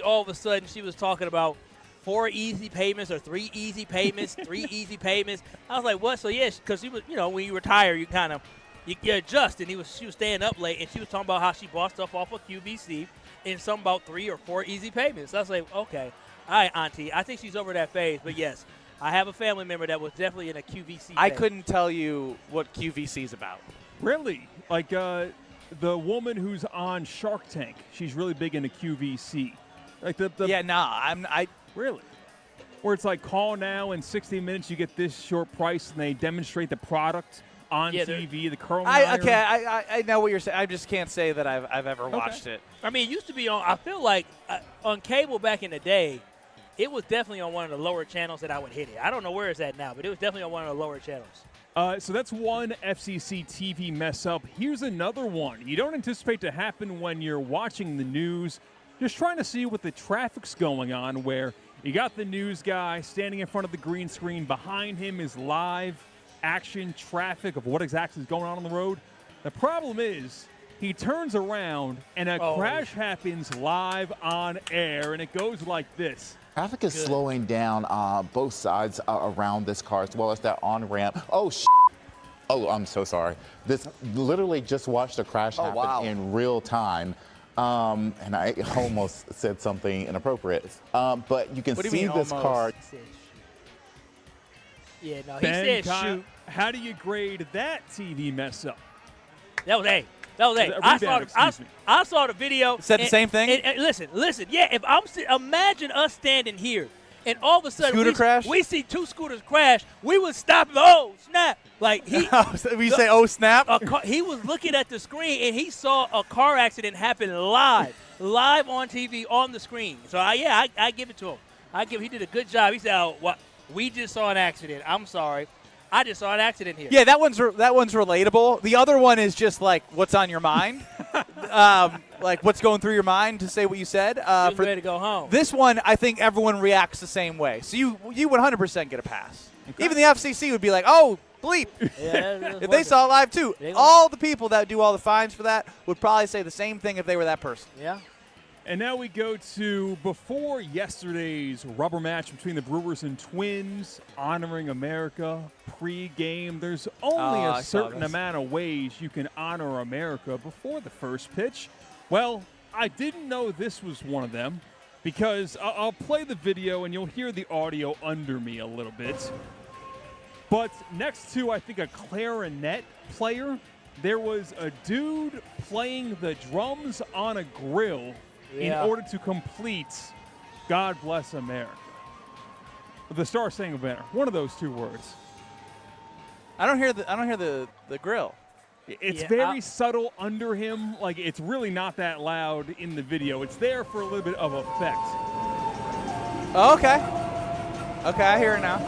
all of a sudden she was talking about 4 easy payments or 3 easy payments, 3 easy payments. I was like, what? So yeah, because she was, when you retire, you kind of you adjust. And she was staying up late, and she was talking about how she bought stuff off of QVC and something about 3 or 4 easy payments. I was like, okay. All right, Auntie. I think she's over that phase. But, yes, I have a family member that was definitely in a QVC phase. I couldn't tell you what QVC is about. Really? The woman who's on Shark Tank, she's really big into QVC. Really? Where it's call now, in 60 minutes you get this short price, and they demonstrate the product on TV, the curling iron. I know what you're saying. I just can't say that I've ever watched it. I mean, it used to be on – I feel like on cable back in the day, it was definitely on one of the lower channels that I would hit it. I don't know where it's at now, but it was definitely on one of the lower channels. So that's one FCC TV mess up. Here's another one. You don't anticipate to happen when you're watching the news, just trying to see what the traffic's going on, where you got the news guy standing in front of the green screen. Behind him is live action traffic of what exactly is going on the road. The problem is He turns around, and a crash happens live on air, and it goes like this. Traffic is slowing down both sides around this car, as well as that on-ramp. Oh, I'm so sorry. This literally just watched a crash happen in real time. And I almost said something inappropriate. But you can see this car. Yeah, no, he Ben, said shoot. How do you grade that TV mess up? That was A. I saw the video. Said the same thing? And listen. Yeah, if imagine us standing here, and all of a sudden we see two scooters crash, we would stop. Oh snap! Like he, say, "Oh snap!" He was looking at the screen and he saw a car accident happen live on TV on the screen. So I give it to him. He did a good job. He said, "Oh, what? We just saw an accident. I'm sorry." I just saw an accident here. Yeah, that one's relatable. The other one is just like what's on your mind, like what's going through your mind to say what you said. For ready to go home. This one, I think everyone reacts the same way. So you 100% get a pass. Okay. Even the FCC would be like, oh, bleep. Yeah, if they saw it live too, all the people that do all the fines for that would probably say the same thing if they were that person. Yeah. And now we go to before yesterday's rubber match between the Brewers and Twins, honoring America pre-game. There's only a certain amount of ways you can honor America before the first pitch. Well, I didn't know this was one of them because I'll play the video and you'll hear the audio under me a little bit. But next to, I think, a clarinet player, there was a dude playing the drums on a grill in order to complete God Bless America. The Star Spangled Banner. One of those two words. I don't hear the grill. It's very subtle under him. Like, it's really not that loud in the video. It's there for a little bit of effect. Oh, okay. Okay, I hear it now.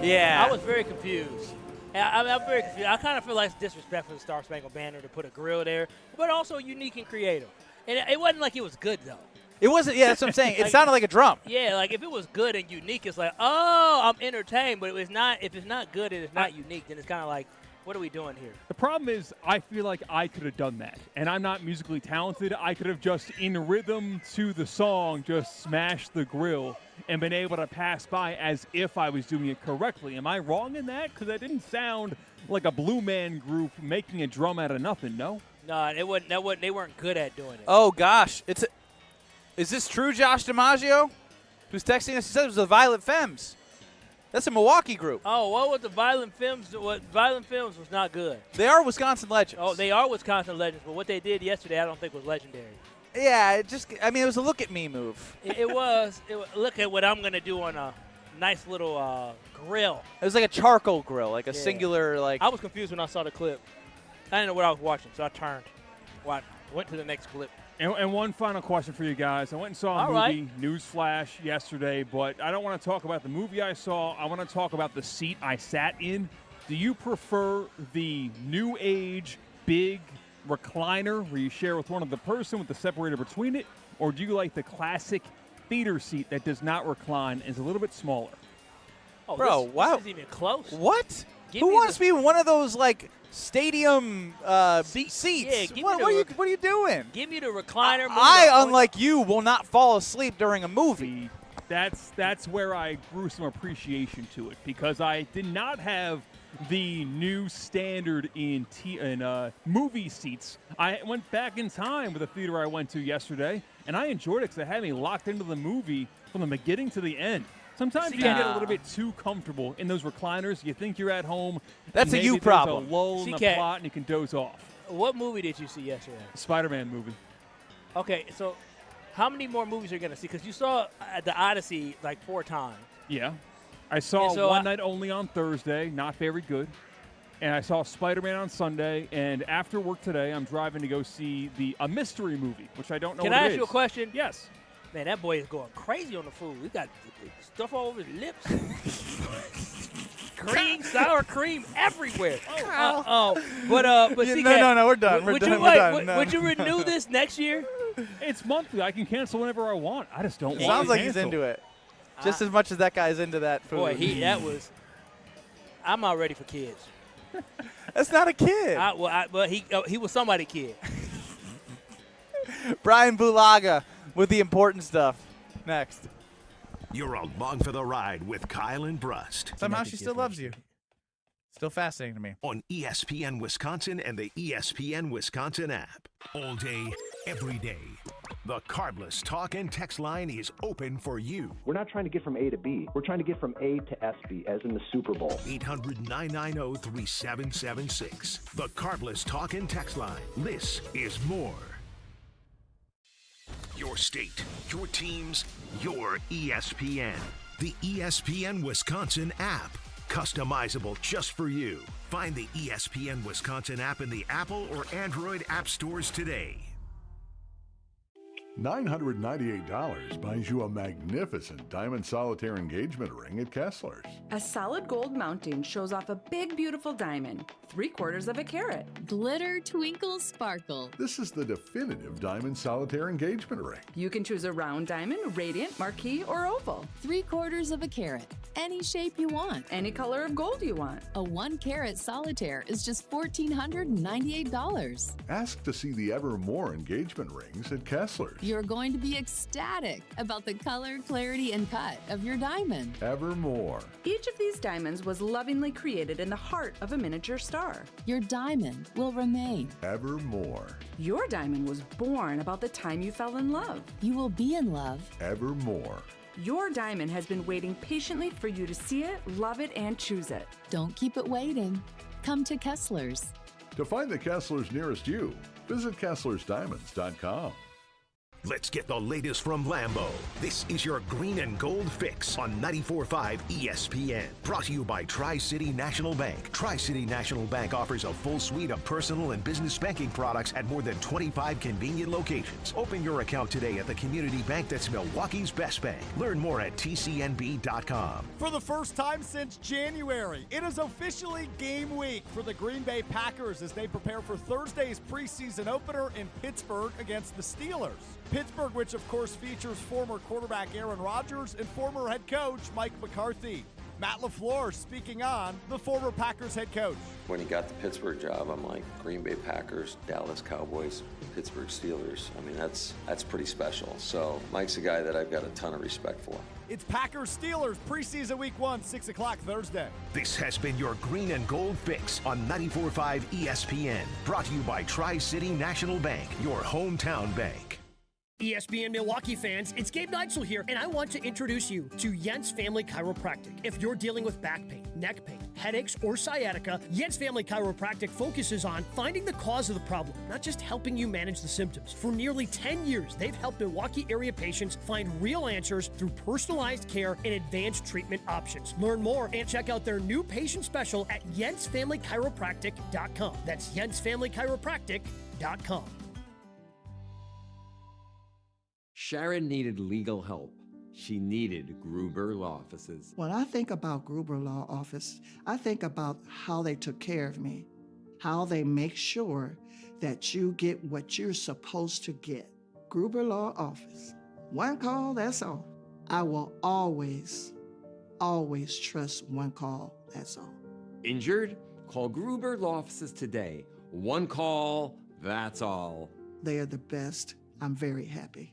Yeah. I was very confused. I'm very confused. I kind of feel like it's disrespectful to the Star Spangled Banner to put a grill there, but also unique and creative. And it wasn't like it was good, though. It wasn't. Yeah, that's what I'm saying. It sounded like a drum. Yeah, like if it was good and unique, it's like, oh, I'm entertained. But if it's not good and it's not unique, then it's kind of like, what are we doing here? The problem is I feel like I could have done that. And I'm not musically talented. I could have just, in rhythm to the song, just smashed the grill and been able to pass by as if I was doing it correctly. Am I wrong in that? Because that didn't sound like a Blue Man Group making a drum out of nothing, no? No, it wasn't. They weren't good at doing it. Oh, gosh. Is this true, Josh DiMaggio? Who's texting us? He said it was the Violent Femmes. That's a Milwaukee group. Oh, what was the Violent Femmes? What Violent Femmes was not good. They are Wisconsin legends. Oh, they are Wisconsin legends, but what they did yesterday I don't think was legendary. Yeah, it was a look-at-me move. It was. Look at what I'm going to do on a nice little grill. It was like a charcoal grill, like a singular, like. I was confused when I saw the clip. I didn't know what I was watching, so I turned. Went to the next clip. And one final question for you guys. I went and saw a movie, Newsflash, yesterday, but I don't want to talk about the movie I saw. I want to talk about the seat I sat in. Do you prefer the new age big recliner where you share with one other person with the separator between it, or do you like the classic theater seat that does not recline and is a little bit smaller? Oh, bro, wow. This isn't even close. What? Who wants to be one of those, like, stadium seats? Yeah, what are you doing? Give me the recliner. Unlike you, will not fall asleep during a movie. That's where I grew some appreciation to it, because I did not have the new standard in movie seats. I went back in time with a theater I went to yesterday, and I enjoyed it because it had me locked into the movie from the beginning to the end. Sometimes you can get a little bit too comfortable in those recliners. You think you're at home. That's a you problem. There's a lull in the plot, and you can doze off. What movie did you see yesterday? Spider-Man movie. Okay, so how many more movies are you going to see? Because you saw The Odyssey like 4 times. Yeah. I saw One Night Only on Thursday, not very good. And I saw Spider-Man on Sunday. And after work today, I'm driving to go see a mystery movie, which I don't know what it is. Can I ask you a question? Yes. Man, that boy is going crazy on the food. He got stuff all over his lips. Cream, sour cream everywhere. But yeah, no, we're done. We're done. Would you renew this next year? It's monthly. I can cancel whenever I want. I just don't want to Sounds like cancel. He's into it. Just as much as that guy's into that food. Boy, I'm not ready for kids. That's not a kid. Well, he was somebody's kid. Bryan Bulaga with the important stuff. Next. You're along for the ride with Kyle and Brust. Somehow she still loves you. Still fascinating to me. On ESPN Wisconsin and the ESPN Wisconsin app. All day, every day. The Carbless talk and text line is open for you. We're not trying to get from A to B. We're trying to get from A to SB, as in the Super Bowl. 800-990-3776. The Carbless talk and text line. This is more. Your state, your teams, your ESPN. The ESPN Wisconsin app. Customizable just for you. Find the ESPN Wisconsin app in the Apple or Android app stores today. $998 buys you a magnificent diamond solitaire engagement ring at Kessler's. A solid gold mounting shows off a big, beautiful diamond, 3/4 of a carat. Glitter, twinkle, sparkle. This is the definitive diamond solitaire engagement ring. You can choose a round diamond, radiant, marquise, or oval. 3/4 of a carat. Any shape you want. Any color of gold you want. A 1-carat solitaire is just $1,498. Ask to see the Evermore engagement rings at Kessler's. You're going to be ecstatic about the color, clarity, and cut of your diamond. Evermore. Each of these diamonds was lovingly created in the heart of a miniature star. Your diamond will remain. Evermore. Your diamond was born about the time you fell in love. You will be in love. Evermore. Your diamond has been waiting patiently for you to see it, love it, and choose it. Don't keep it waiting. Come to Kessler's. To find the Kessler's nearest you, visit KesslersDiamonds.com. Let's get the latest from Lambeau. This is your green and gold fix on 94.5 ESPN. Brought to you by Tri-City National Bank. Tri-City National Bank offers a full suite of personal and business banking products at more than 25 convenient locations. Open your account today at the community bank that's Milwaukee's best bank. Learn more at tcnb.com. For the first time since January, it is officially game week for the Green Bay Packers as they prepare for Thursday's preseason opener in Pittsburgh against the Steelers. Pittsburgh, which of course features former quarterback Aaron Rodgers and former head coach Mike McCarthy. Matt LaFleur speaking on the former Packers head coach. When he got the Pittsburgh job, I'm like, Green Bay Packers, Dallas Cowboys, Pittsburgh Steelers. I mean, that's pretty special. So Mike's a guy that I've got a ton of respect for. It's Packers-Steelers preseason week 1, 6 o'clock Thursday. This has been your green and gold fix on 94.5 ESPN. Brought to you by Tri-City National Bank, your hometown bank. ESPN Milwaukee fans, it's Gabe Neitzel here, and I want to introduce you to Jens Family Chiropractic. If you're dealing with back pain, neck pain, headaches, or sciatica, Jens Family Chiropractic focuses on finding the cause of the problem, not just helping you manage the symptoms. For nearly 10 years, they've helped Milwaukee area patients find real answers through personalized care and advanced treatment options. Learn more and check out their new patient special at jensfamilychiropractic.com. That's jensfamilychiropractic.com. Sharon needed legal help. She needed Gruber Law Offices. When I think about Gruber Law Office, I think about how they took care of me, how they make sure that you get what you're supposed to get. Gruber Law Office. One call, that's all. I will always, always trust one call, that's all. Injured? Call Gruber Law Offices today. One call, that's all. They are the best. I'm very happy.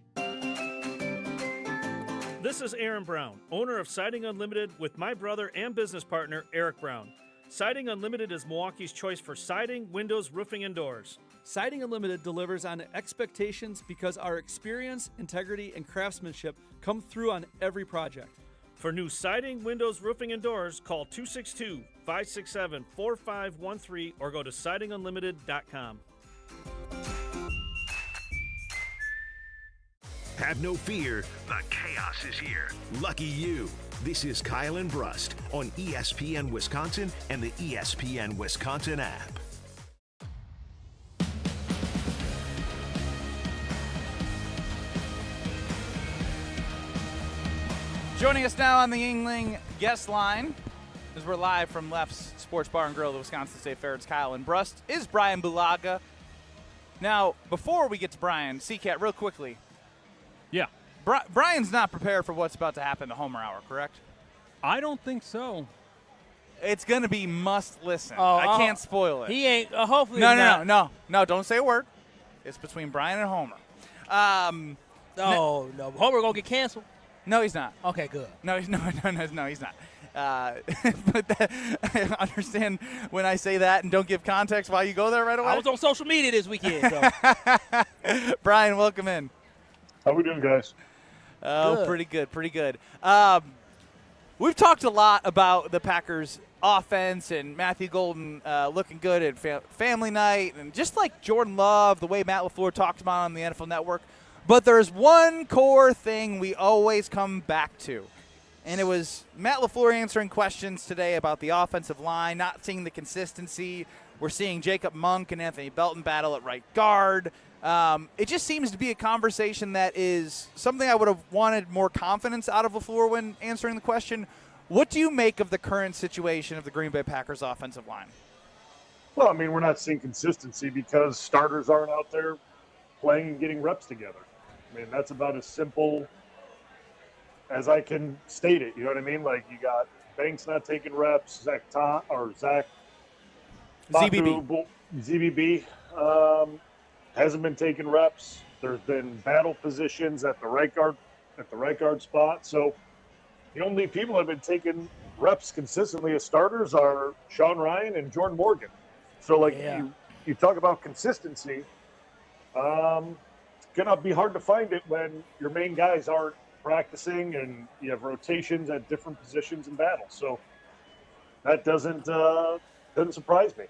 This is Aaron Brown, owner of Siding Unlimited with my brother and business partner, Eric Brown. Siding Unlimited is Milwaukee's choice for siding, windows, roofing, and doors. Siding Unlimited delivers on expectations because our experience, integrity, and craftsmanship come through on every project. For new siding, windows, roofing, and doors, call 262-567-4513 or go to sidingunlimited.com. Have no fear, the chaos is here. Lucky you. This is Kyle and Brust on ESPN Wisconsin and the ESPN Wisconsin app. Joining us now on the Yingling guest line, as we're live from Left's Sports Bar and Grill, the Wisconsin State Fair, it's Kyle and Brust, is Bryan Bulaga. Now, before we get to Bryan, C-Cat, real quickly. Yeah. Brian's not prepared for what's about to happen in the Homer Hour, correct? I don't think so. It's going to be must listen. Oh, I can't spoil it. He ain't. Hopefully, No. Don't say a word. It's between Bryan and Homer. No. Homer gonna get canceled. No, he's not. Okay, good. No, he's not. But I understand when I say that and don't give context why you go there right away. I was on social media this weekend. So. Bryan, welcome in. How we doing, guys? Oh, Good. pretty good. We've talked a lot about the Packers' offense and Matthew Golden looking good at family night, and just like Jordan Love, the way Matt LaFleur talked about on the NFL Network. But there's one core thing we always come back to. And it was Matt LaFleur answering questions today about the offensive line, not seeing the consistency. We're seeing Jacob Monk and Anthony Belton battle at right guard. It just seems to be a conversation that is something I would have wanted more confidence out of LaFleur when answering the question. What do you make of the current situation of the Green Bay Packers offensive line? Well, I mean, we're not seeing consistency because starters aren't out there playing and getting reps together. I mean, that's about as simple as I can state it. You know what I mean? Like, you got Banks not taking reps, ZBB hasn't been taking reps. There's been battle positions at the right guard spot. So the only people that have been taking reps consistently as starters are Sean Ryan and Jordan Morgan. So, like, you talk about consistency. It's gonna be hard to find it when your main guys aren't practicing and you have rotations at different positions in battle. So that doesn't surprise me.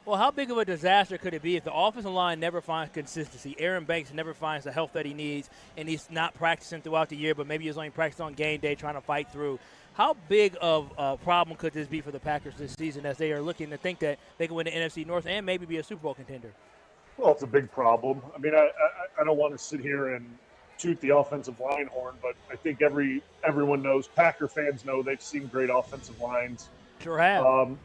Well, how big of a disaster could it be if the offensive line never finds consistency? Aaron Banks never finds the health that he needs, and he's not practicing throughout the year, but maybe he's only practicing on game day trying to fight through. How big of a problem could this be for the Packers this season as they are looking to think that they can win the NFC North and maybe be a Super Bowl contender? Well, it's a big problem. I mean, I don't want to sit here and toot the offensive line horn, but I think everyone knows, Packer fans know, they've seen great offensive lines. Sure have.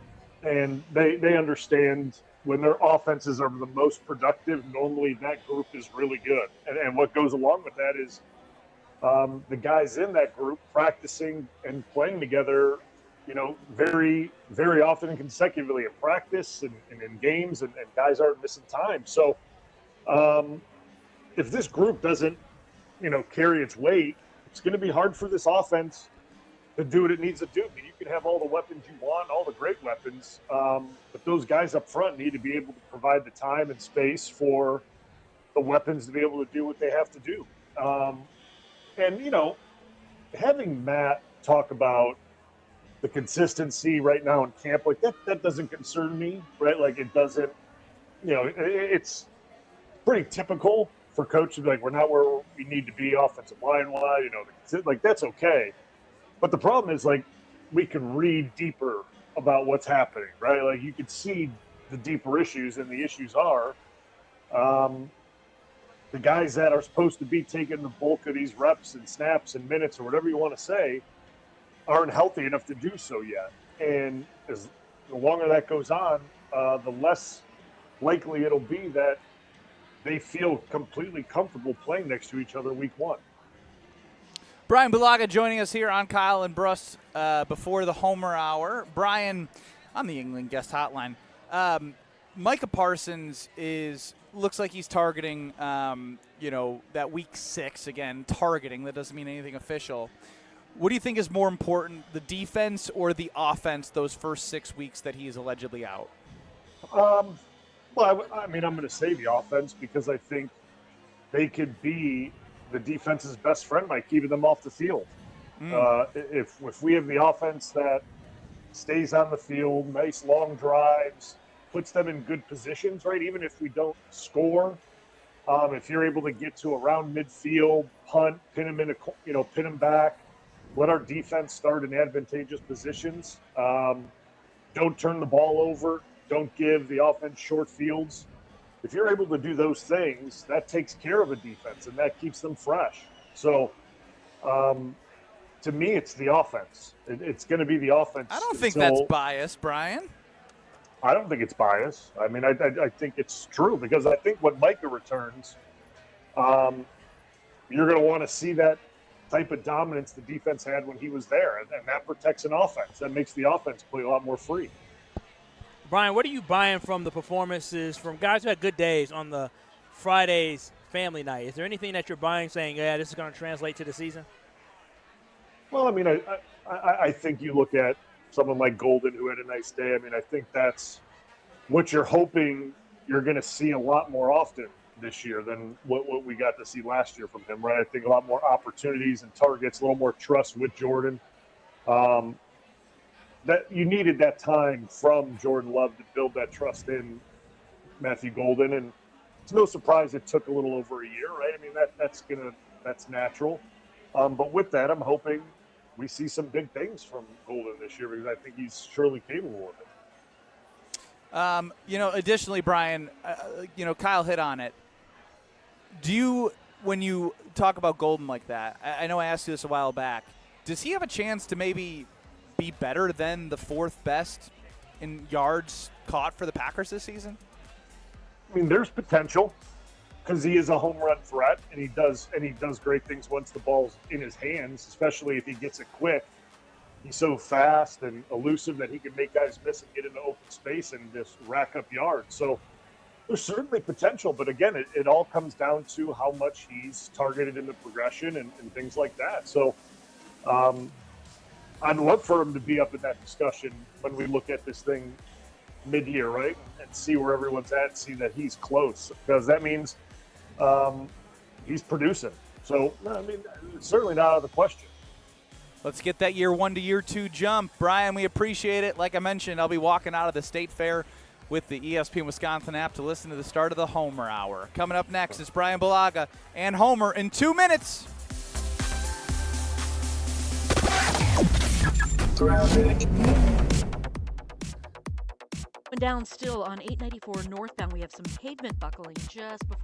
And they understand when their offenses are the most productive, normally that group is really good. And what goes along with that is the guys in that group practicing and playing together, you know, very, very often and consecutively in practice and in games, and guys aren't missing time. So if this group doesn't, you know, carry its weight, it's going to be hard for this offense to do what it needs to do. I mean, you can have all the weapons you want, all the great weapons, but those guys up front need to be able to provide the time and space for the weapons to be able to do what they have to do. And, you know, having Matt talk about the consistency right now in camp, like that doesn't concern me, right? Like, it doesn't, you know, it's pretty typical for coaches to be like, we're not where we need to be offensive line-wise, you know, like, that's okay. But the problem is, like, we can read deeper about what's happening, right? Like, you can see the deeper issues, and the issues are the guys that are supposed to be taking the bulk of these reps and snaps and minutes or whatever you want to say aren't healthy enough to do so yet. And as the longer that goes on, the less likely it'll be that they feel completely comfortable playing next to each other week one. Bryan Bulaga joining us here on Kyle and Brust before the Homer Hour. Bryan, on the England guest hotline, Micah Parsons looks like he's targeting, that week 6 again. Targeting, that doesn't mean anything official. What do you think is more important, the defense or the offense? Those first 6 weeks that he is allegedly out. Well, I mean, I'm going to say the offense because I think they could be the defense's best friend by keeping them off the field. If we have the offense that stays on the field, nice long drives, puts them in good positions, right? Even if we don't score, if you're able to get to around midfield, punt, pin them back, let our defense start in advantageous positions. Don't turn the ball over. Don't give the offense short fields. If you're able to do those things, that takes care of a defense, and that keeps them fresh. So, to me, it's the offense. It's going to be the offense. I don't think that's biased, Bryan. I don't think it's biased. I mean, I think it's true because I think when Micah returns, you're going to want to see that type of dominance the defense had when he was there, and that protects an offense. That makes the offense play a lot more free. Brian, what are you buying from the performances from guys who had good days on the Friday's family night? Is there anything that you're buying saying, yeah, this is going to translate to the season? Well, I mean, I think you look at someone like Golden who had a nice day. I mean, I think that's what you're hoping you're going to see a lot more often this year than what we got to see last year from him, right? I think a lot more opportunities and targets, a little more trust with Jordan. That you needed that time from Jordan Love to build that trust in Matthew Golden, and it's no surprise it took a little over a year, right? I mean, that's natural. But with that, I'm hoping we see some big things from Golden this year because I think he's surely capable of it. Additionally, Brian, Kyle hit on it. When you talk about Golden like that, I know I asked you this a while back, does he have a chance to maybe be better than the fourth best in yards caught for the Packers this season? I mean, there's potential because he is a home run threat, and he does great things once the ball's in his hands, especially if he gets it quick. He's so fast and elusive that he can make guys miss and get into open space and just rack up yards. So there's certainly potential, but again, it all comes down to how much he's targeted in the progression and things like that. So I'd love for him to be up in that discussion when we look at this thing mid-year, right, and see where everyone's at, see that he's close, because that means he's producing. So, I mean, it's certainly not out of the question. Let's get that year 1 to year 2 jump. Brian, we appreciate it. Like I mentioned, I'll be walking out of the State Fair with the ESPN Wisconsin app to listen to the start of the Homer Hour. Coming up next is Bryan Bulaga and Homer in 2 minutes. Down still on 894 northbound, we have some pavement buckling just before